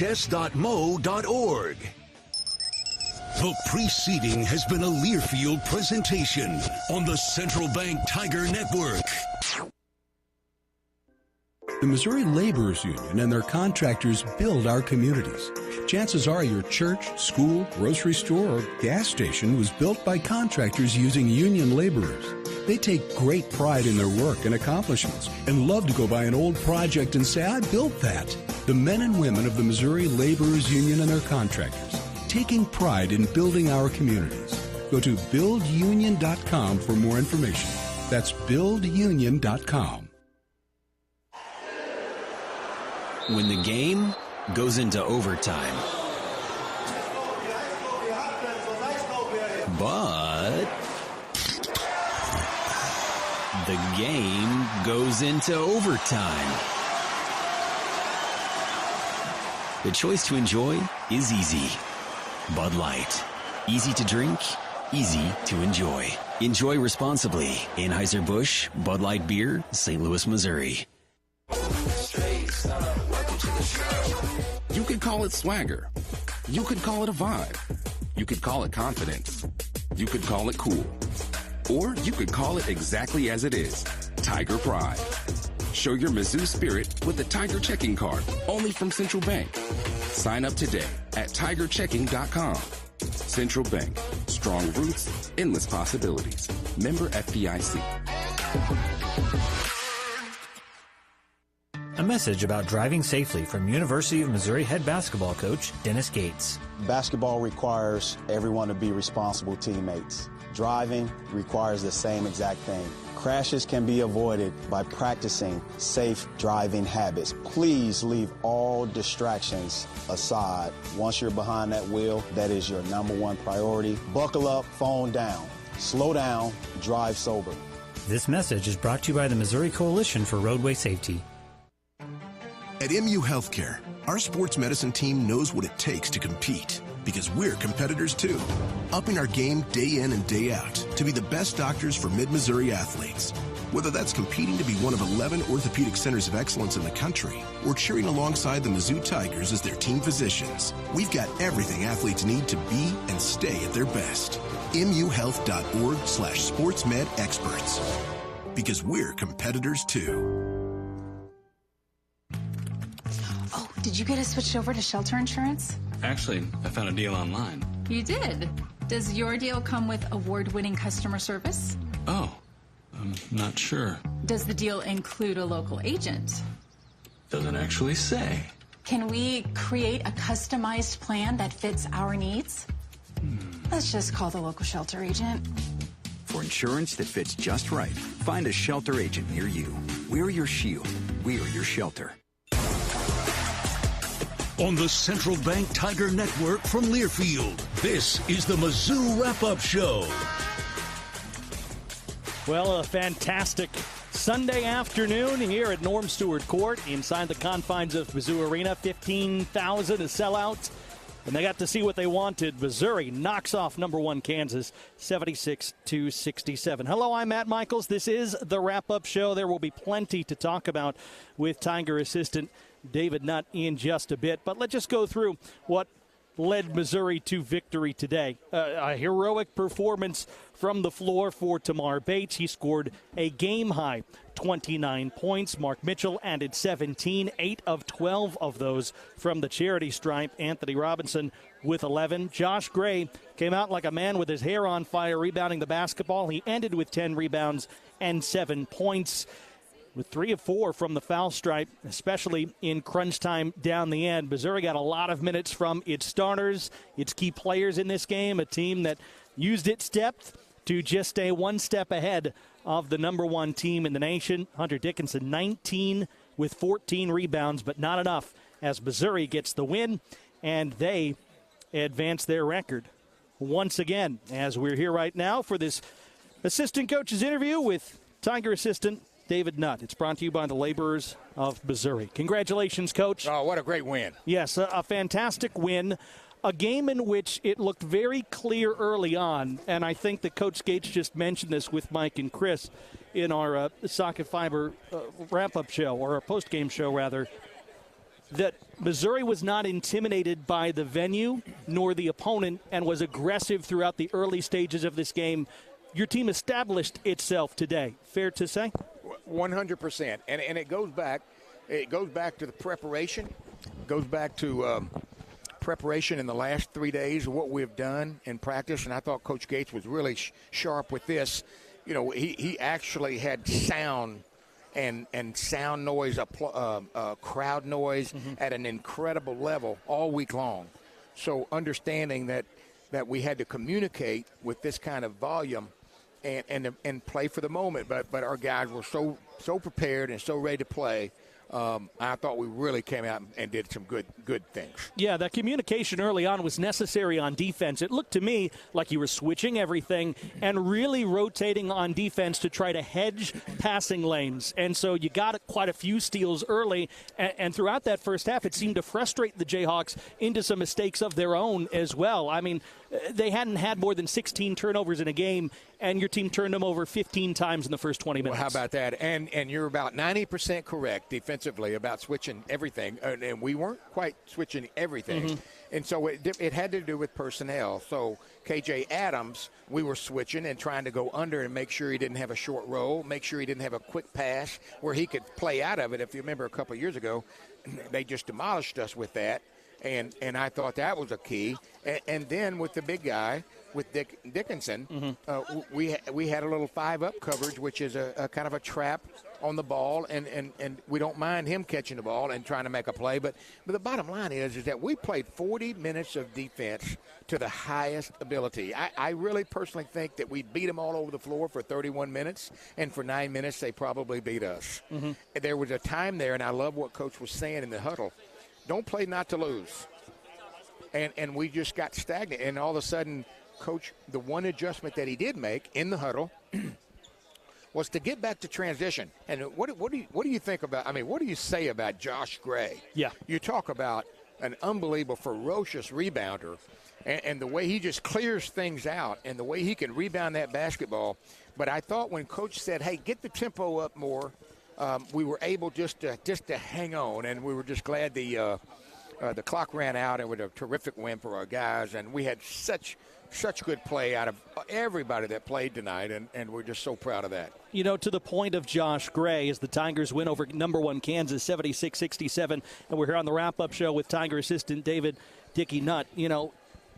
The preceding has been a Learfield presentation on the Central Bank Tiger Network. The Missouri Laborers Union and their contractors build our communities. Chances are your church, school, grocery store, or gas station was built by contractors using union laborers. They take great pride in their work and accomplishments and love to go by an old project and say, I built that. The men and women of the Missouri Laborers Union and their contractors, taking pride in building our communities. Go to buildunion.com for more information. That's buildunion.com. When the game goes into overtime. But the game goes into overtime. The choice to enjoy is easy. Bud Light. Easy to drink, easy to enjoy. Enjoy responsibly. Anheuser-Busch, Bud Light Beer, St. Louis, Missouri. You could call it swagger. You could call it a vibe. You could call it confidence. You could call it cool. Or you could call it exactly as it is, Tiger Pride. Show your Mizzou spirit with the Tiger Checking Card, only from Central Bank. Sign up today at tigerchecking.com. Central Bank. Strong roots, endless possibilities. Member FDIC. A message about driving safely from University of Missouri head basketball coach Dennis Gates. Basketball requires everyone to be responsible teammates. Driving requires the same exact thing. Crashes can be avoided by practicing safe driving habits. Please leave all distractions aside. Once you're behind that wheel, that is your number one priority. Buckle up, phone down. Slow down, drive sober. This message is brought to you by the Missouri Coalition for Roadway Safety. At MU Healthcare, our sports medicine team knows what it takes to compete because we're competitors too. Upping our game day in and day out to be the best doctors for mid-Missouri athletes. Whether that's competing to be one of 11 orthopedic centers of excellence in the country or cheering alongside the Mizzou Tigers as their team physicians, we've got everything athletes need to be and stay at their best. muhealth.org/sportsmedexperts because we're competitors too. Oh, did you get us switched over to shelter insurance? Actually, I found a deal online. You did? Does your deal come with award-winning customer service? Oh, I'm not sure. Does the deal include a local agent? Doesn't actually say. Can we create a customized plan that fits our needs? Let's just call the local shelter agent. For insurance that fits just right, find a shelter agent near you. We're your shield. We're your shelter. On the Central Bank Tiger Network from Learfield, this is the Mizzou Wrap-Up Show. Well, a fantastic Sunday afternoon here at Norm Stewart Court inside the confines of Mizzou Arena. 15,000, a sellout, and they got to see what they wanted. Missouri knocks off number one Kansas 76-67. Hello, I'm Matt Michaels. This is the Wrap-Up Show. There will be plenty to talk about with Tiger assistant David Nutt in just a bit. But let's just go through what led Missouri to victory today. A heroic performance from the floor for Tamar Bates. He scored a game-high 29 points. Mark Mitchell added 17, 8 of 12 of those from the charity stripe. Anthony Robinson with 11. Josh Gray came out like a man with his hair on fire, rebounding the basketball. He ended with 10 rebounds and 7 points. With 3 of 4 from the foul stripe, especially in crunch time down the end. Missouri got a lot of minutes from its starters, its key players in this game, a team that used its depth to just stay one step ahead of the number one team in the nation. Hunter Dickinson, 19 with 14 rebounds, but not enough as Missouri gets the win, and they advance their record once again. As we're here right now for this assistant coach's interview with Tiger assistant David Nutt. It's brought to you by the Laborers of Missouri. Congratulations, Coach. Oh, what a great win. Yes, a fantastic win. A game in which it looked very clear early on, and I think that Coach Gates just mentioned this with Mike and Chris in our Socket Fiber wrap-up show, or our post-game show, rather, that Missouri was not intimidated by the venue nor the opponent and was aggressive throughout the early stages of this game. Your team established itself today. Fair to say? 100%. And it goes back to the preparation. It goes back to preparation in the last 3 days of what we've done in practice. And I thought Coach Gates was really sharp with this. You know, he actually had sound and sound noise, crowd noise at an incredible level all week long. So understanding that we had to communicate with this kind of volume and play for the moment, but our guys were so prepared and so ready to play. I thought we really came out and did some good things. Yeah, that communication early on was necessary on defense. It looked to me like you were switching everything and really rotating on defense to try to hedge passing lanes. And so you got quite a few steals early, and throughout that first half, it seemed to frustrate the Jayhawks into some mistakes of their own as well. I mean, they hadn't had more than 16 turnovers in a game, and your team turned them over 15 times in the first 20 minutes. Well, how about that? And you're about 90% correct defensively about switching everything, and we weren't quite switching everything. And so it had to do with personnel. So KJ Adams, we were switching and trying to go under and make sure he didn't have a short roll, make sure he didn't have a quick pass where he could play out of it. If you remember a couple of years ago, they just demolished us with that. And I thought that was a key. And then with the big guy, with Dickinson, we had a little 5-up coverage, which is a kind of a trap on the ball, and we don't mind him catching the ball and trying to make a play. But the bottom line is that we played 40 minutes of defense to the highest ability. I really personally think that we beat them all over the floor for 31 minutes, and for 9 minutes they probably beat us. There was a time there, and I love what Coach was saying in the huddle, don't play not to lose. And we just got stagnant. And all of a sudden, Coach, the one adjustment that he did make in the huddle was to get back to transition. And what do you think about, I mean, what do you say about Josh Gray? Yeah. You talk about an unbelievable, ferocious rebounder, and the way he just clears things out and the way he can rebound that basketball. But I thought when Coach said, hey, get the tempo up more, we were able just to hang on, and we were just glad the clock ran out, and with a terrific win for our guys, and we had such good play out of everybody that played tonight, and we're just so proud of that. You know, to the point of Josh Gray, as the Tigers win over number 1 Kansas 76-67, and we're here on the wrap-up show with Tiger assistant David Dickey Nutt. You know,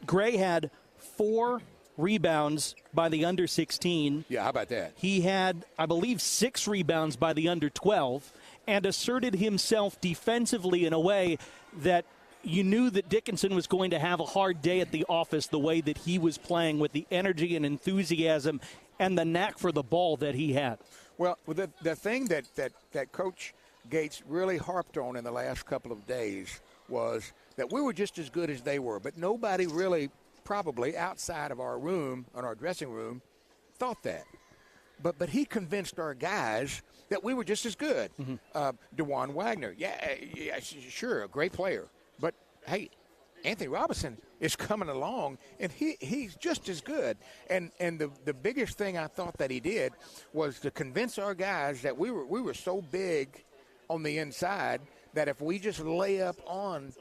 Gray had 4 rebounds by the under 16. Yeah, how about that? He had, I believe, 6 rebounds by the under 12, and asserted himself defensively in a way that you knew that Dickinson was going to have a hard day at the office the way that he was playing, with the energy and enthusiasm and the knack for the ball that he had. Well, the thing that Coach Gates really harped on in the last couple of days was that we were just as good as they were, but nobody really, probably outside of our room, on our dressing room, thought that. But he convinced our guys that we were just as good. DeJuan Wagner, yeah, sure, a great player. But, hey, Anthony Robinson is coming along, and he's just as good. And the biggest thing I thought that he did was to convince our guys that we were so big on the inside that if we just lay up on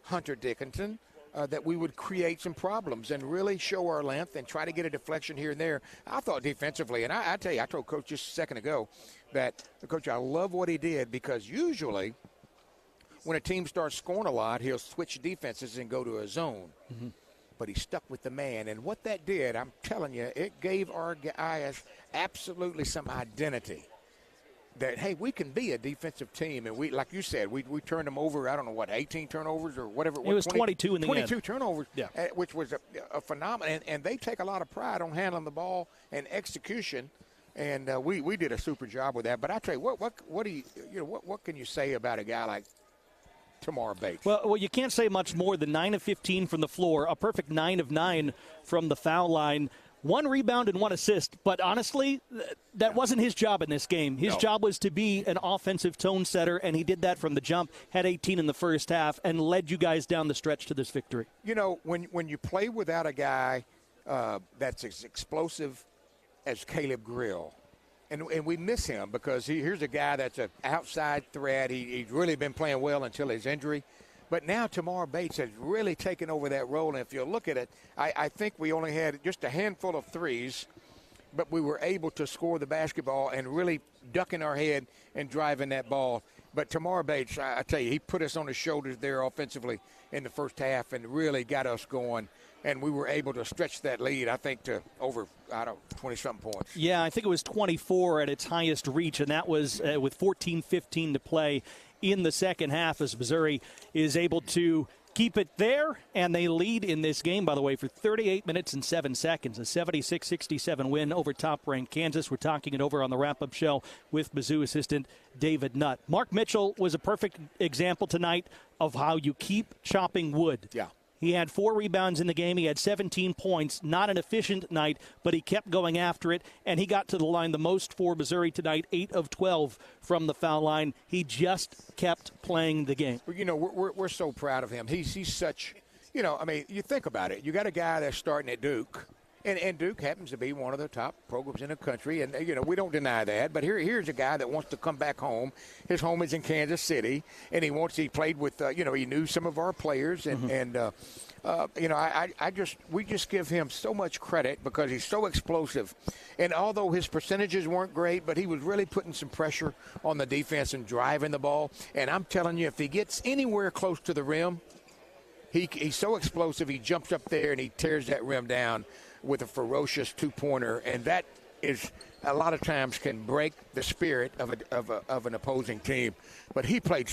Hunter Dickinson, that we would create some problems and really show our length and try to get a deflection here and there. I thought defensively, and I tell you, I told Coach just a second ago that, Coach, I love what he did, because usually when a team starts scoring a lot, he'll switch defenses and go to a zone. But he stuck with the man. And what that did, I'm telling you, it gave our guys absolutely some identity. That, hey, we can be a defensive team. And we, like you said, we turned them over, I don't know what, 18 turnovers or whatever. It was 22 in the end. 22 turnovers, which was a phenomenon. And they take a lot of pride on handling the ball and execution. And we did a super job with that. But I tell you, what can you say about a guy like Tamar Bates? Well, you can't say much more than 9 of 15 from the floor, a perfect 9 of 9 from the foul line. 1 rebound and 1 assist, but honestly, that wasn't his job in this game. His job was to be an offensive tone setter, and he did that from the jump, had 18 in the first half, and led you guys down the stretch to this victory. You know, when you play without a guy that's as explosive as Caleb Grill, and we miss him because here's a guy that's an outside threat. He's really been playing well until his injury. But now Tamar Bates has really taken over that role. And if you look at it, I think we only had just a handful of threes, but we were able to score the basketball and really ducking our head and driving that ball. But Tamar Bates, I tell you, he put us on his shoulders there offensively in the first half and really got us going. And we were able to stretch that lead, I think, to over, 20-something points. Yeah, I think it was 24 at its highest reach, and that was with 14:15 to play in the second half as Missouri is able to keep it there, and they lead in this game, by the way, for 38 minutes and 7 seconds, a 76-67 win over top-ranked Kansas. We're talking it over on the wrap-up show with Mizzou assistant David Nutt. Mark Mitchell was a perfect example tonight of how you keep chopping wood. Yeah. He had 4 rebounds in the game. He had 17 points. Not an efficient night, but he kept going after it, and he got to the line the most for Missouri tonight, 8 of 12 from the foul line. He just kept playing the game. Well, you know, we're so proud of him. He's such, you know, I mean, you think about it. You got a guy that's starting at Duke, and Duke happens to be one of the top programs in the country, and, you know, we don't deny that. But here's a guy that wants to come back home. His home is in Kansas City, and he played with, you know, he knew some of our players, and you know, we just give him so much credit because he's so explosive. And although his percentages weren't great, but he was really putting some pressure on the defense and driving the ball. And I'm telling you, if he gets anywhere close to the rim, he's so explosive. He jumps up there and he tears that rim down with a ferocious two-pointer, and that is a lot of times can break the spirit of an opposing team. But he played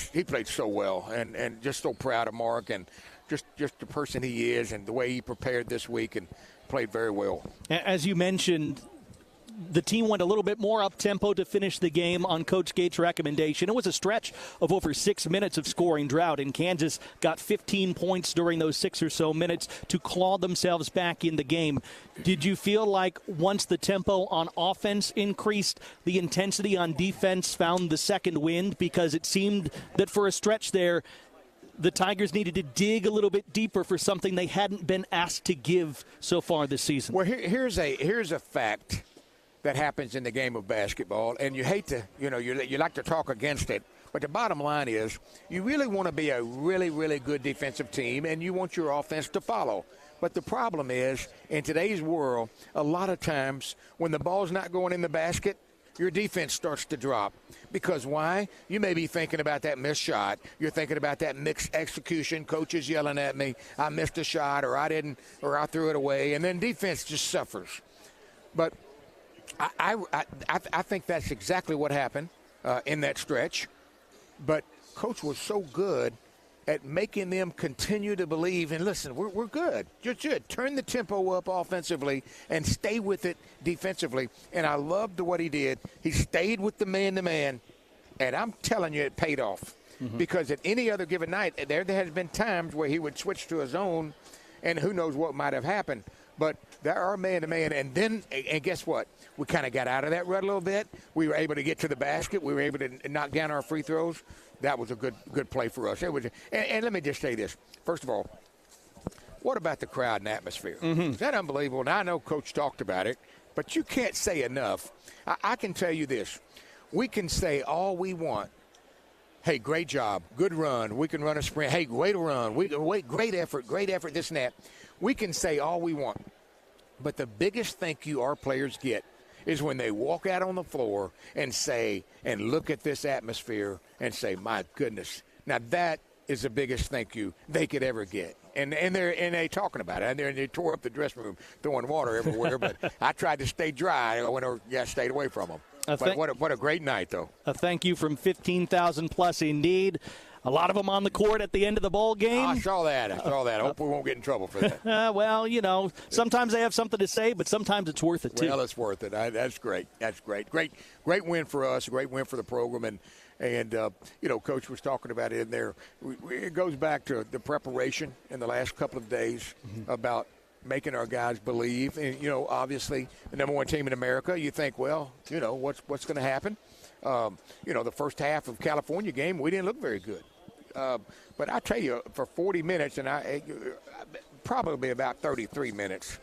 so well, and just so proud of Mark and just the person he is and the way he prepared this week and played very well. As you mentioned, the team went a little bit more up-tempo to finish the game on Coach Gates' recommendation. It was a stretch of over 6 minutes of scoring drought, and Kansas got 15 points during those 6 or so minutes to claw themselves back in the game. Did you feel like once the tempo on offense increased, the intensity on defense found the second wind? Because it seemed that for a stretch there, the Tigers needed to dig a little bit deeper for something they hadn't been asked to give so far this season. Well, here's a fact that happens in the game of basketball, and you hate to, you know, you like to talk against it, but the bottom line is you really want to be a really, really good defensive team, and you want your offense to follow. But the problem is, in today's world, a lot of times when the ball's not going in the basket, your defense starts to drop. Because why? You may be thinking about that missed shot. You're thinking about that mixed execution. Coach is yelling at me, I missed a shot, or I threw it away, and then defense just suffers. But I think that's exactly what happened in that stretch. But Coach was so good at making them continue to believe, and listen, we're good. Just good. Turn the tempo up offensively and stay with it defensively. And I loved what he did. He stayed with the man-to-man, and I'm telling you, it paid off. Mm-hmm. Because at any other given night, there has been times where he would switch to his own, and who knows what might have happened. But there are man-to-man, and guess what? We kind of got out of that rut a little bit. We were able to get to the basket. We were able to knock down our free throws. That was a good play for us. It was, and let me just say this. First of all, what about the crowd and atmosphere? Mm-hmm. Is that unbelievable? Now, I know Coach talked about it, but you can't say enough. I can tell you this. We can say all we want. Hey, great job, good run. We can run a sprint. Hey, way to run. Great effort, this and that. We can say all we want. But the biggest thank you our players get is when they walk out on the floor and say, and look at this atmosphere and say, my goodness. Now that is the biggest thank you they could ever get. And they're talking about it. And they tore up the dressing room, throwing water everywhere. But I tried to stay dry. I stayed away from them. But what a great night, though. A thank you from 15,000 plus indeed. A lot of them on the court at the end of the ball game. I saw that. I hope we won't get in trouble for that. Well, you know, sometimes they have something to say, but sometimes it's worth it, too. Well, it's worth it. That's great. That's great. Great win for us, a great win for the program. And you know, Coach was talking about it in there. It goes back to the preparation in the last couple of days about making our guys believe. And, you know, obviously the number one team in America, you think, well, you know, what's going to happen? You know, the first half of California game, we didn't look very good. But I tell you, for 40 minutes, and probably about 33 minutes,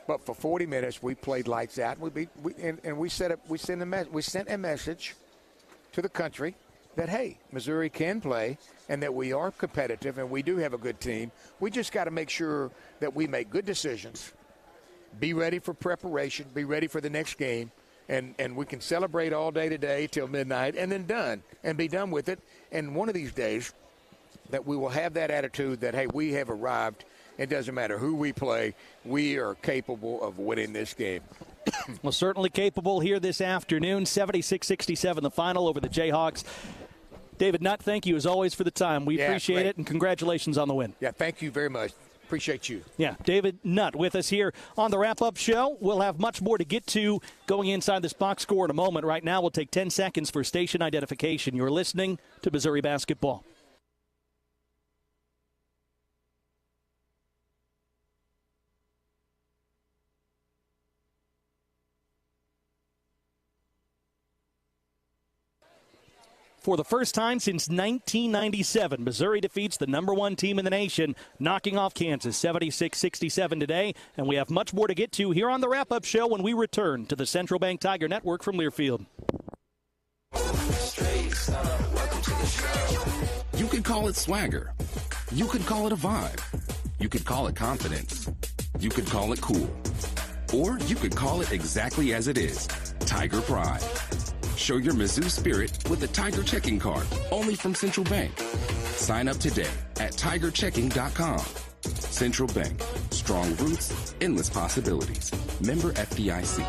But for 40 minutes, we played lights out. We sent a message to the country that, hey, Missouri can play and that we are competitive and we do have a good team. We just got to make sure that we make good decisions, be ready for preparation, be ready for the next game, and we can celebrate all day today till midnight and then be done with it. And one of these days that we will have that attitude that, hey, we have arrived. It doesn't matter who we play. We are capable of winning this game. Well, certainly capable here this afternoon. 76-67, the final over the Jayhawks. David Nutt, thank you as always for the time. We appreciate it, and congratulations on the win. Yeah, thank you very much. Appreciate you. Yeah, David Nutt with us here on the wrap-up show. We'll have much more to get to going inside this box score in a moment. Right now, we'll take 10 seconds for station identification. You're listening to Missouri Basketball. For the first time since 1997, Missouri defeats the number one team in the nation, knocking off Kansas 76-67 today. And we have much more to get to here on the wrap-up show when we return to the Central Bank Tiger Network from Learfield. You could call it swagger. You could call it a vibe. You could call it confidence. You could call it cool. Or you could call it exactly as it is, Tiger Pride. Show your Mizzou spirit with a Tiger checking card, only from Central Bank. Sign up today at tigerchecking.com. Central Bank, strong roots, endless possibilities. Member FDIC.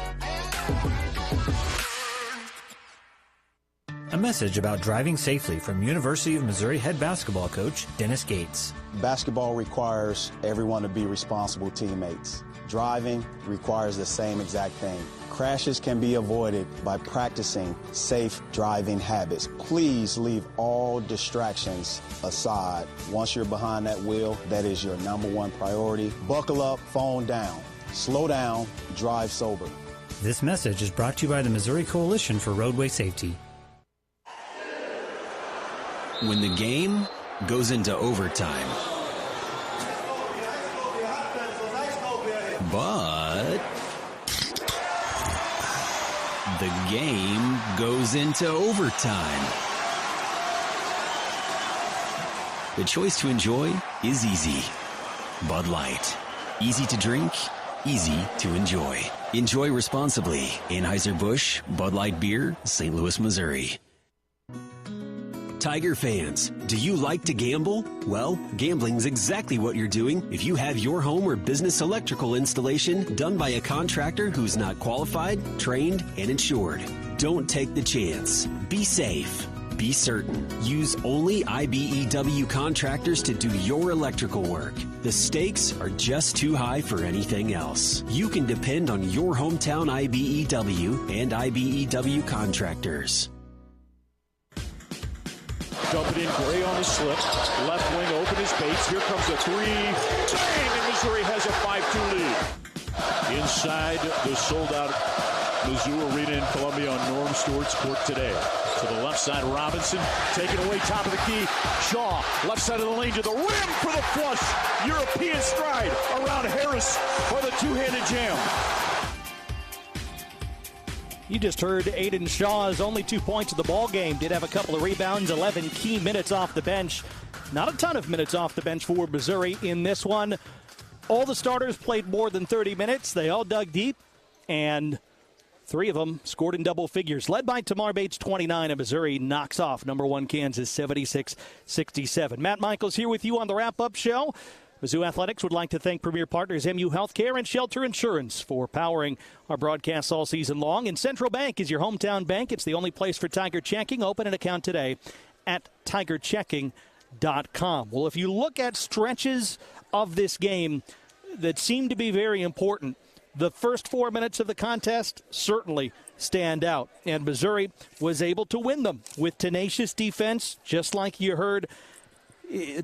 A message about driving safely from University of Missouri head basketball coach Dennis Gates. Basketball requires everyone to be responsible teammates. Driving requires the same exact thing. Crashes can be avoided by practicing safe driving habits. Please leave all distractions aside. Once you're behind that wheel, that is your number one priority. Buckle up, phone down. Slow down, drive sober. This message is brought to you by the Missouri Coalition for Roadway Safety. When the game goes into overtime, but the game goes into overtime. The choice to enjoy is easy. Bud Light. Easy to drink, easy to enjoy. Enjoy responsibly. Anheuser-Busch, Bud Light Beer, St. Louis, Missouri. Tiger fans, do you like to gamble? Well, gambling's exactly what you're doing if you have your home or business electrical installation done by a contractor who's not qualified, trained, and insured. Don't take the chance. Be safe. Be certain. Use only IBEW contractors to do your electrical work. The stakes are just too high for anything else. You can depend on your hometown IBEW and IBEW contractors. Dumping in, Gray on the slip. Left wing open as Bates. Here comes a three. Bang! And Missouri has a 5-2 lead. Inside the sold-out Mizzou Arena in Columbia on Norm Stewart's court today. To the left side, Robinson taking away top of the key. Shaw, left side of the lane to the rim for the flush. European stride around Harris for the two-handed jam. You just heard Aiden Shaw's only 2 points of the ball game. Did have a couple of rebounds, 11 key minutes off the bench. Not a ton of minutes off the bench for Missouri in this one. All the starters played more than 30 minutes. They all dug deep, and 3 of them scored in double figures. Led by Tamar Bates, 29, and Missouri knocks off number 1 Kansas, 76-67. Matt Michaels here with you on the wrap-up show. Mizzou Athletics would like to thank premier partners MU Healthcare and Shelter Insurance for powering our broadcasts all season long. And Central Bank is your hometown bank. It's the only place for Tiger checking. Open an account today at tigerchecking.com. Well, if you look at stretches of this game that seem to be very important, the first 4 minutes of the contest certainly stand out. And Missouri was able to win them with tenacious defense, just like you heard.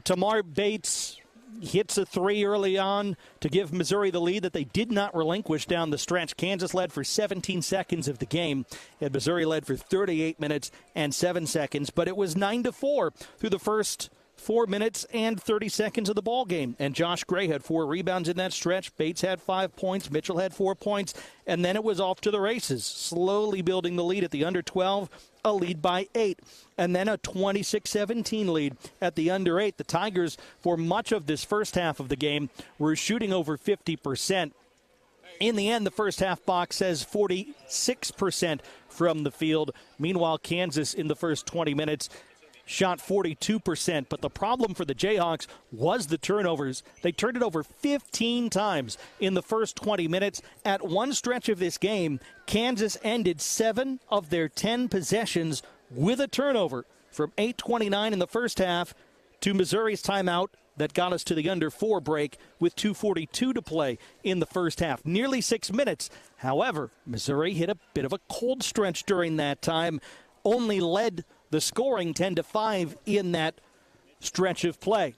Tamar Bates hits a 3 early on to give Missouri the lead that they did not relinquish down the stretch. Kansas led for 17 seconds of the game, and Missouri led for 38 minutes and 7 seconds. But it was 9-4 through the first 4 minutes and 30 seconds of the ball game. And Josh Gray had 4 rebounds in that stretch. Bates had 5 points. Mitchell had 4 points. And then it was off to the races, slowly building the lead at the under 12, a lead by 8. And then a 26-17 lead at the under 8. The Tigers, for much of this first half of the game, were shooting over 50%. In the end, the first half box says 46% from the field. Meanwhile, Kansas in the first 20 minutes shot 42%, but the problem for the Jayhawks was the turnovers. They turned it over 15 times in the first 20 minutes. At one stretch of this game, Kansas ended 7 of their 10 possessions with a turnover, from 8:29 in the first half to Missouri's timeout that got us to the under 4 break with 2:42 to play in the first half. Nearly 6 minutes. However, Missouri hit a bit of a cold stretch during that time, only led the scoring 10-5 in that stretch of play.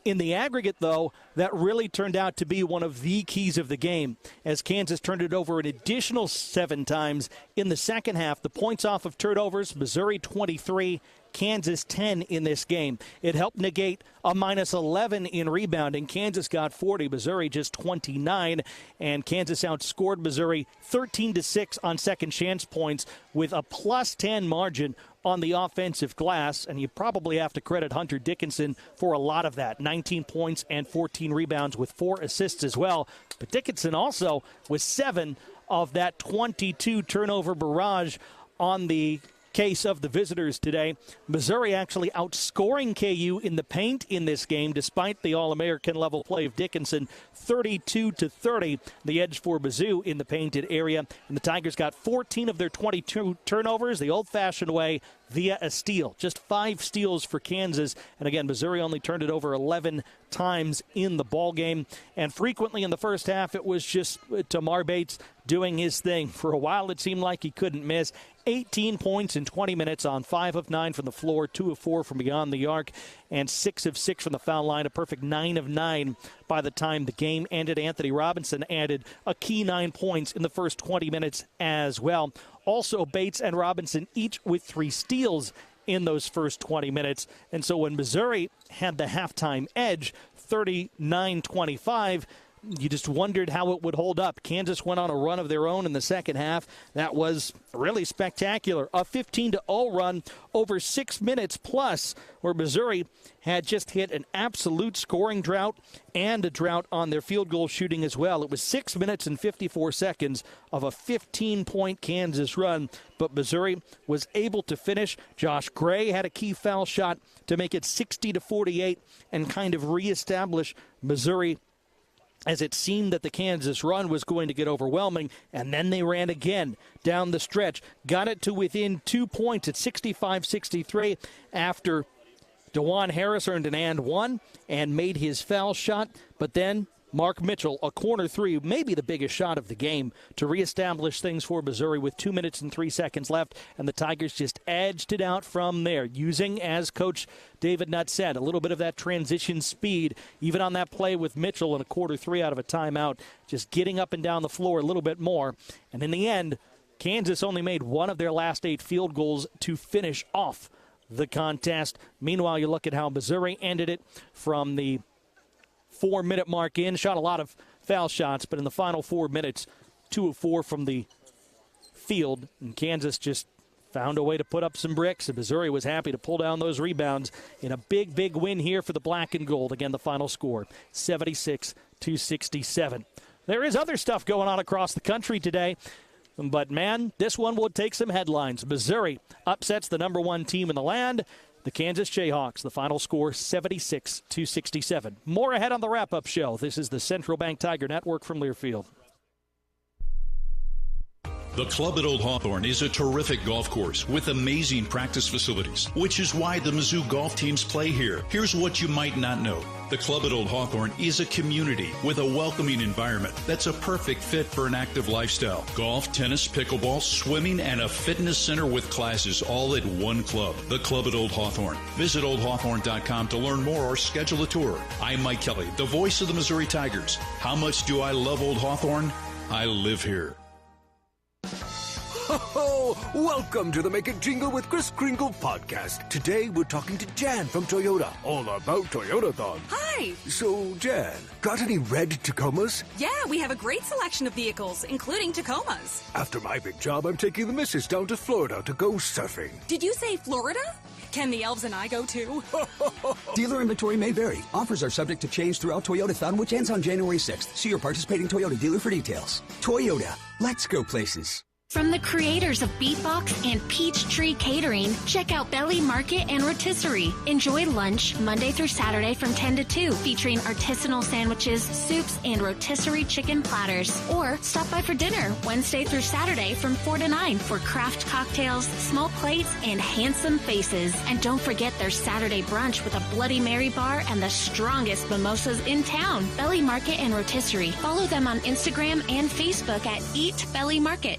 In the aggregate, though, that really turned out to be one of the keys of the game, as Kansas turned it over an additional 7 times in the second half. The points off of turnovers, Missouri 23, Kansas 10 in this game. It helped negate a minus 11 in rebounding. Kansas got 40, Missouri just 29, and Kansas outscored Missouri 13-6 on second chance points with a plus 10 margin on the offensive glass, and you probably have to credit Hunter Dickinson for a lot of that. 19 points and 14 rebounds with 4 assists as well. But Dickinson also with 7 of that 22 turnover barrage on the case of the visitors today. Missouri actually outscoring KU in the paint in this game, despite the All-American level play of Dickinson, 32-30, the edge for Mizzou in the painted area. And the Tigers got 14 of their 22 turnovers the old-fashioned way, via a steal. Just 5 steals for Kansas. And again, Missouri only turned it over 11 times in the ball game. And frequently in the first half, it was just Tamar Bates doing his thing. For a while, it seemed like he couldn't miss. 18 points in 20 minutes on 5 of 9 from the floor, 2 of 4 from beyond the arc, and 6 of 6 from the foul line. A perfect 9 of 9 by the time the game ended. Anthony Robinson added a key 9 points in the first 20 minutes as well. Also, Bates and Robinson each with 3 steals in those first 20 minutes. And so when Missouri had the halftime edge, 39-25, you just wondered how it would hold up. Kansas went on a run of their own in the second half. That was really spectacular. A 15-0 run over 6 minutes plus, where Missouri had just hit an absolute scoring drought and a drought on their field goal shooting as well. It was 6 minutes and 54 seconds of a 15-point Kansas run, but Missouri was able to finish. Josh Gray had a key foul shot to make it 60-48 and kind of reestablish Missouri, as it seemed that the Kansas run was going to get overwhelming, and then they ran again down the stretch. Got it to within 2 points at 65-63 after DeJuan Harris earned an and one and made his foul shot, but then Mark Mitchell, a corner 3, maybe the biggest shot of the game, to reestablish things for Missouri with 2 minutes and 3 seconds left, and the Tigers just edged it out from there, using, as Coach David Nutt said, a little bit of that transition speed, even on that play with Mitchell in a quarter 3 out of a timeout, just getting up and down the floor a little bit more. And in the end, Kansas only made 1 of their last 8 field goals to finish off the contest. Meanwhile, you look at how Missouri ended it from the 4-minute mark in, shot a lot of foul shots, but in the final 4 minutes, 2 of 4 from the field, and Kansas just found a way to put up some bricks, and Missouri was happy to pull down those rebounds in a big, big win here for the black and gold. Again, the final score, 76-67. There is other stuff going on across the country today, but man, this one will take some headlines. Missouri upsets the number 1 team in the land, the Kansas Jayhawks. The final score, 76-67. More ahead on the wrap-up show. This is the Central Bank Tiger Network from Learfield. The Club at Old Hawthorne is a terrific golf course with amazing practice facilities, which is why the Mizzou golf teams play here. Here's what you might not know. The Club at Old Hawthorne is a community with a welcoming environment that's a perfect fit for an active lifestyle. Golf, tennis, pickleball, swimming, and a fitness center with classes all at one club. The Club at Old Hawthorne. Visit oldhawthorne.com to learn more or schedule a tour. I'm Mike Kelly, the voice of the Missouri Tigers. How much do I love Old Hawthorne? I live here. Welcome to the Make It Jingle with Kris Kringle podcast. Today we're talking to Jan from Toyota, all about Toyotathon. Hi. So, Jan, got any red Tacomas? Yeah, we have a great selection of vehicles, including Tacomas. After my big job, I'm taking the missus down to Florida to go surfing. Did you say Florida? Can the elves and I go too? Dealer inventory may vary. Offers are subject to change throughout Toyotathon, which ends on January 6th. See your participating Toyota dealer for details. Toyota, let's go places. From the creators of Beatbox and Peachtree Catering, check out Belly Market and Rotisserie. Enjoy lunch Monday through Saturday from 10 to 2, featuring artisanal sandwiches, soups, and rotisserie chicken platters. Or stop by for dinner Wednesday through Saturday from 4 to 9 for craft cocktails, small plates, and handsome faces. And don't forget their Saturday brunch with a Bloody Mary bar and the strongest mimosas in town. Belly Market and Rotisserie. Follow them on Instagram and Facebook at Eat Belly Market.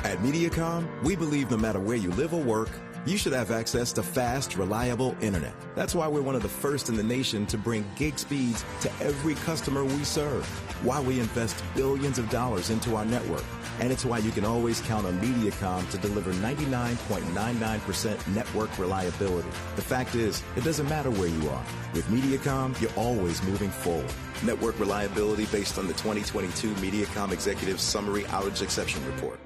At Mediacom, we believe no matter where you live or work, you should have access to fast, reliable internet. That's why we're one of the first in the nation to bring gig speeds to every customer we serve, why we invest billions of dollars into our network. And it's why you can always count on Mediacom to deliver 99.99% network reliability. The fact is, it doesn't matter where you are. With Mediacom, you're always moving forward. Network reliability based on the 2022 Mediacom Executive Summary Outage Exception Report.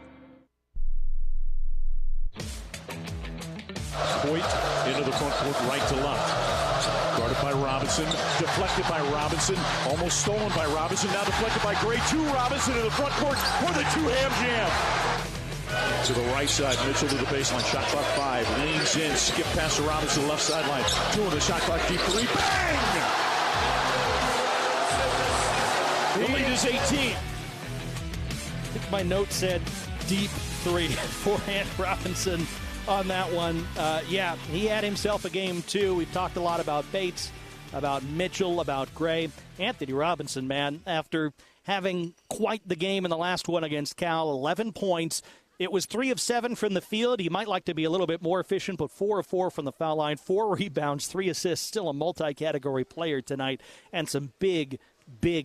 Point into the front court, right to left. Guarded by Robinson, deflected by Robinson, almost stolen by Robinson, now deflected by Gray to Robinson in the front court for the two-hand jam. To the right side, Mitchell to the baseline, shot clock 5, leans in, skip pass to Robinson, left sideline, 2 on the shot clock, deep 3, bang! The lead is 18. I think my note said deep 3, forehand Robinson on that one. Yeah, he had himself a game too. We've talked a lot about Bates, about Mitchell, about Gray. Anthony Robinson, man, after having quite the game in the last one against Cal, 11 points. It was 3 of 7 from the field. He might like to be a little bit more efficient, but 4 of 4 from the foul line, 4 rebounds, 3 assists, still a multi-category player tonight, and some big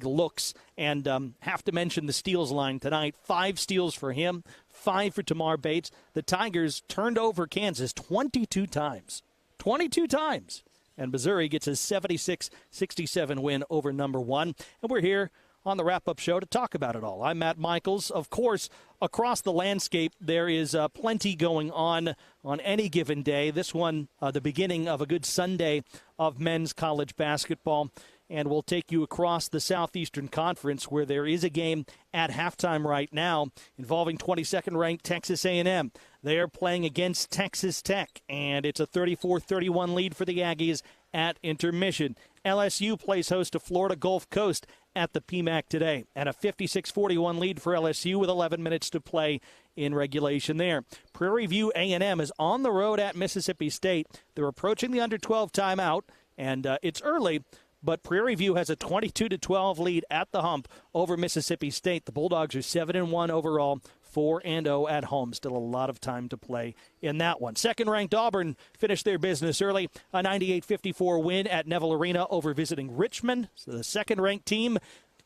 looks. And have to mention the steals line tonight. 5 steals for him, 5 for Tamar Bates. The Tigers turned over Kansas 22 times. 22 times. And Missouri gets a 76-67 win over number 1. And we're here on the wrap-up show to talk about it all. I'm Matt Michaels. Of course, across the landscape, there is plenty going on any given day. This one, the beginning of a good Sunday of men's college basketball. And we'll take you across the Southeastern Conference, where there is a game at halftime right now involving 22nd-ranked Texas A&M. They are playing against Texas Tech, and it's a 34-31 lead for the Aggies at intermission. LSU plays host to Florida Gulf Coast at the PMAC today, and a 56-41 lead for LSU with 11 minutes to play in regulation there. Prairie View A&M is on the road at Mississippi State. They're approaching the under-12 timeout, and it's early, but Prairie View has a 22-12 lead at the hump over Mississippi State. The Bulldogs are 7-1 overall, 4-0 at home. Still a lot of time to play in that one. Second-ranked Auburn finished their business early, a 98-54 win at Neville Arena over visiting Richmond. So the second-ranked team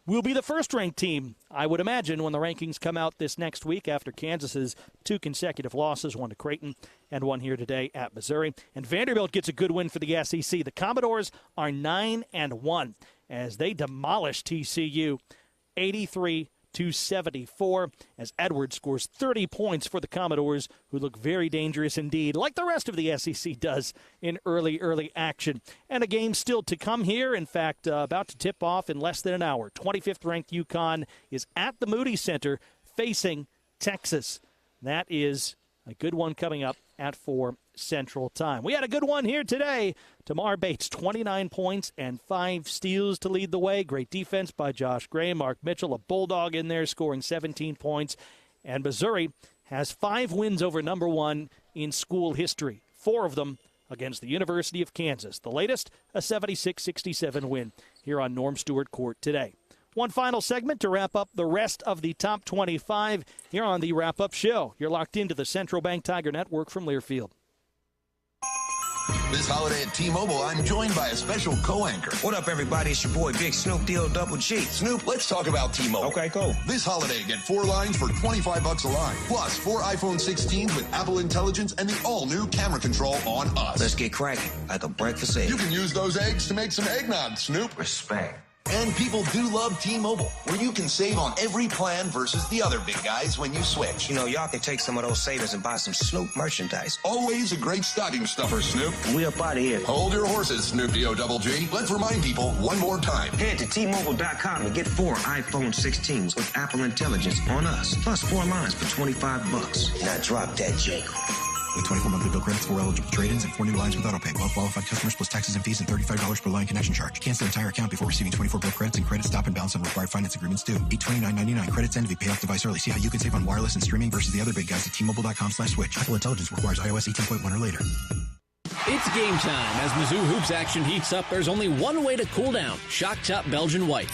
will be the first-ranked team, I would imagine, when the rankings come out this next week after Kansas's 2 consecutive losses, one to Creighton and one here today at Missouri. And Vanderbilt gets a good win for the SEC. The Commodores are 9-1 as they demolish TCU 83-74 as Edwards scores 30 points for the Commodores, who look very dangerous indeed, like the rest of the SEC does in early action. And a game still to come here. In fact, about to tip off in less than an hour. 25th-ranked UConn is at the Moody Center facing Texas. That is a good one coming up at 4 Central Time. We had a good one here today. Tamar Bates, 29 points and 5 steals to lead the way. Great defense by Josh Gray. Mark Mitchell, a Bulldog in there, scoring 17 points. And Missouri has 5 wins over number 1 in school history, 4 of them against the University of Kansas. The latest, a 76-67 win here on Norm Stewart Court today. One final segment to wrap up the rest of the top 25 here on the wrap-up show. You're locked into the Central Bank Tiger Network from Learfield. This holiday at T-Mobile, I'm joined by a special co-anchor. What up, everybody? It's your boy, Big Snoop D-O-double-G. Snoop, let's talk about T-Mobile. Okay, cool. This holiday, get 4 lines for $25 a line. Plus, 4 iPhone 16s with Apple Intelligence and the all-new camera control on us. Let's get cracking, like a breakfast egg. You can use those eggs to make some eggnog, Snoop. Respect. And people do love T-Mobile, where you can save on every plan versus the other big guys when you switch. You know, y'all can take some of those savings and buy some Snoop merchandise. Always a great stocking stuffer, Snoop. We up out of here. Hold your horses, Snoop D-O-double-G. Let's remind people one more time. Head to T-Mobile.com and get 4 iPhone 16s with Apple Intelligence on us. Plus 4 lines for $25. Now drop that jangle. With 24 monthly bill credits, 4 eligible trade-ins, and 4 new lines with autopay. Well qualified customers plus taxes and fees and $35 per line connection charge. Cancel entire account before receiving 24 bill credits and credit stop and balance on required finance agreements due. $829.99 credits end if you pay off device early. See how you can save on wireless and streaming versus the other big guys at T-Mobile.com/switch. Apple Intelligence requires iOS 18.1 or later. It's game time. As Mizzou Hoops action heats up, there's only one way to cool down. Shock Top Belgian White.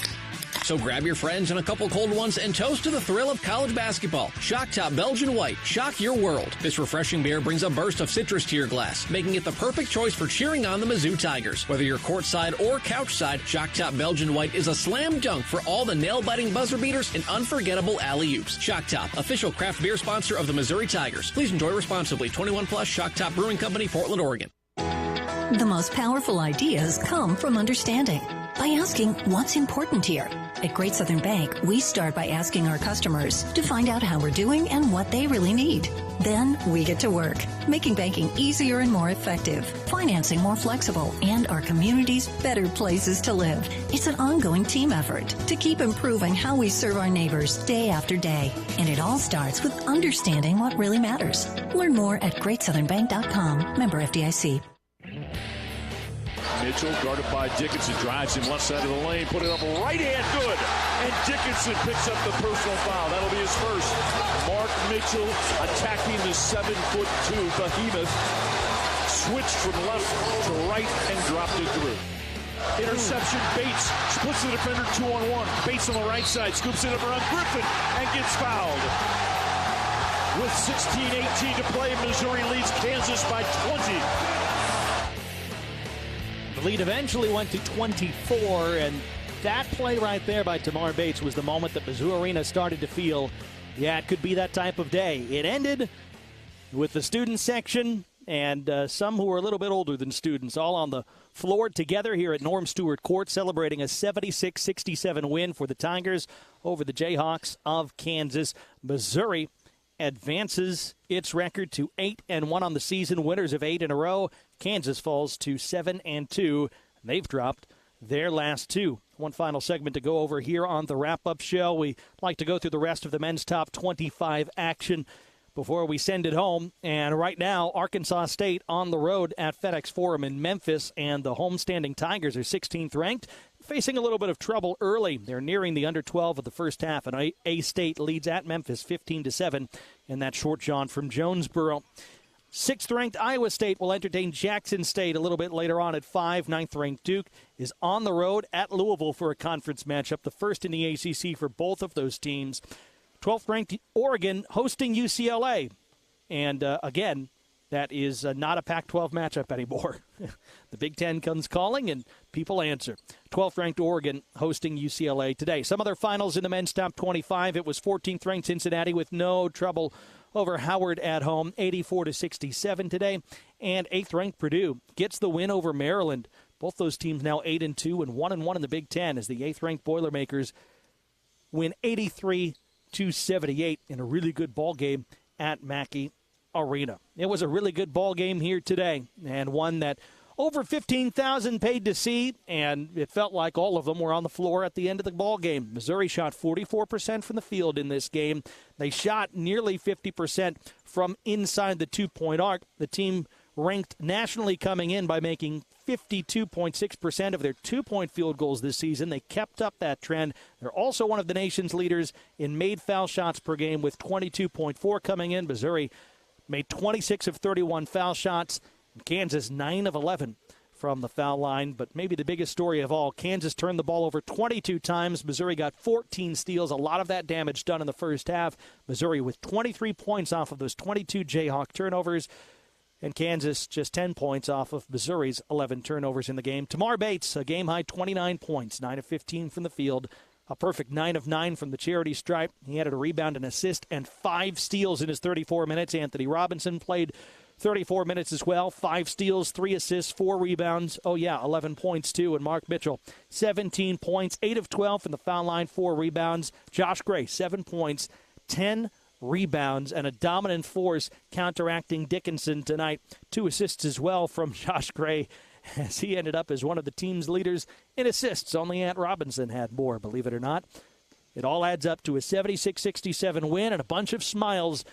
So grab your friends and a couple cold ones and toast to the thrill of college basketball. Shock Top Belgian White. Shock your world. This refreshing beer brings a burst of citrus to your glass, making it the perfect choice for cheering on the Mizzou Tigers. Whether you're courtside or couchside, Shock Top Belgian White is a slam dunk for all the nail-biting buzzer beaters and unforgettable alley-oops. Shock Top, official craft beer sponsor of the Missouri Tigers. Please enjoy responsibly. 21 plus, Shock Top Brewing Company, Portland, Oregon. The most powerful ideas come from understanding. By asking what's important here. At Great Southern Bank, we start by asking our customers to find out how we're doing and what they really need. Then we get to work, making banking easier and more effective, financing more flexible, and our communities better places to live. It's an ongoing team effort to keep improving how we serve our neighbors day after day. And it all starts with understanding what really matters. Learn more at GreatSouthernBank.com. Member FDIC. Mitchell, guarded by Dickinson, drives him left side of the lane, put it up right hand, good. And Dickinson picks up the personal foul. That'll be his first. Mark Mitchell attacking the 7'2" behemoth. Switched from left to right and dropped it through. Interception, Bates splits the defender 2-on-1. Bates on the right side, scoops it up around Griffin and gets fouled. With 16:18 to play, Missouri leads Kansas by 20. The lead eventually went to 24, and that play right there by Tamar Bates was the moment that Mizzou Arena started to feel, yeah, it could be that type of day. It ended with the student section and some who were a little bit older than students all on the floor together here at Norm Stewart Court, celebrating a 76-67 win for the Tigers over the Jayhawks of Kansas. Missouri advances its record to 8-1 on the season, winners of 8 in a row. Kansas falls to 7-2. They've dropped their last 2. One final segment to go over here on the wrap-up show. We like to go through the rest of the men's top 25 action before we send it home. And right now, Arkansas State on the road at FedEx Forum in Memphis, and the homestanding Tigers are 16th ranked, facing a little bit of trouble early. They're nearing the under 12 of the first half, and A-State leads at Memphis 15-7 in that short jaunt from Jonesboro. 6th-ranked Iowa State will entertain Jackson State a little bit later on at 5. 9th-ranked Duke is on the road at Louisville for a conference matchup, the first in the ACC for both of those teams. 12th-ranked Oregon hosting UCLA. And, again, that is not a Pac-12 matchup anymore. The Big Ten comes calling, and people answer. 12th-ranked Oregon hosting UCLA today. Some other finals in the men's top 25. It was 14th-ranked Cincinnati with no trouble over Howard at home, 84-67 today. And 8th-ranked Purdue gets the win over Maryland. Both those teams now 8-2 and 1-1 in the Big Ten as the 8th-ranked Boilermakers win 83-78 in a really good ball game at Mackey Arena. It was a really good ball game here today, and one that over 15,000 paid to see, and it felt like all of them were on the floor at the end of the ball game. Missouri shot 44% from the field in this game. They shot nearly 50% from inside the two-point arc. The team ranked nationally coming in by making 52.6% of their two-point field goals this season. They kept up that trend. They're also one of the nation's leaders in made foul shots per game with 22.4 coming in. Missouri made 26 of 31 foul shots. Kansas 9 of 11 from the foul line. But maybe the biggest story of all, Kansas turned the ball over 22 times. Missouri got 14 steals. A lot of that damage done in the first half. Missouri with 23 points off of those 22 Jayhawk turnovers. And Kansas just 10 points off of Missouri's 11 turnovers in the game. Tamar Bates, a game-high 29 points, 9 of 15 from the field. A perfect 9 of 9 from the charity stripe. He added a rebound, an assist, and 5 steals in his 34 minutes. Anthony Robinson played 34 minutes as well. 5 steals, 3 assists, 4 rebounds. 11 points too. And Mark Mitchell, 17 points, 8 of 12 from the foul line, 4 rebounds. Josh Gray, 7 points, 10 rebounds, and a dominant force counteracting Dickinson tonight. 2 assists as well from Josh Gray, as he ended up as one of the team's leaders in assists. Only Ant Robinson had more, believe it or not. It all adds up to a 76-67 win and a bunch of smiles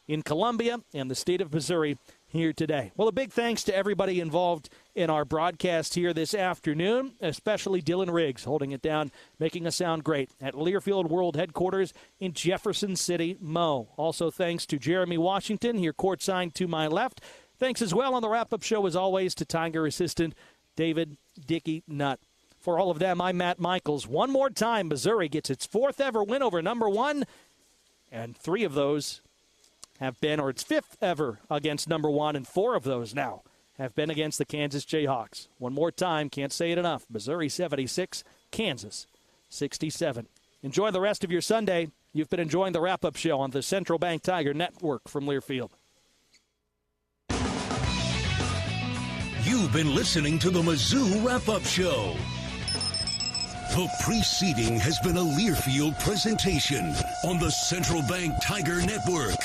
in Columbia and the state of Missouri here today. Well, a big thanks to everybody involved in our broadcast here this afternoon, especially Dylan Riggs holding it down, making us sound great at Learfield World Headquarters in Jefferson City, Mo. Also thanks to Jeremy Washington here courtside to my left. Thanks as well on the wrap-up show, as always, to Tiger assistant David Dickey Nutt. For all of them, I'm Matt Michaels. One more time, Missouri gets its 4th ever win over number 1, and 3 of those have been, or its 5th ever against number 1, and 4 of those now have been against the Kansas Jayhawks. One more time, can't say it enough. Missouri 76, Kansas 67. Enjoy the rest of your Sunday. You've been enjoying the wrap-up show on the Central Bank Tiger Network from Learfield. You've been listening to the Mizzou Wrap-Up Show. The preceding has been a Learfield presentation on the Central Bank Tiger Network.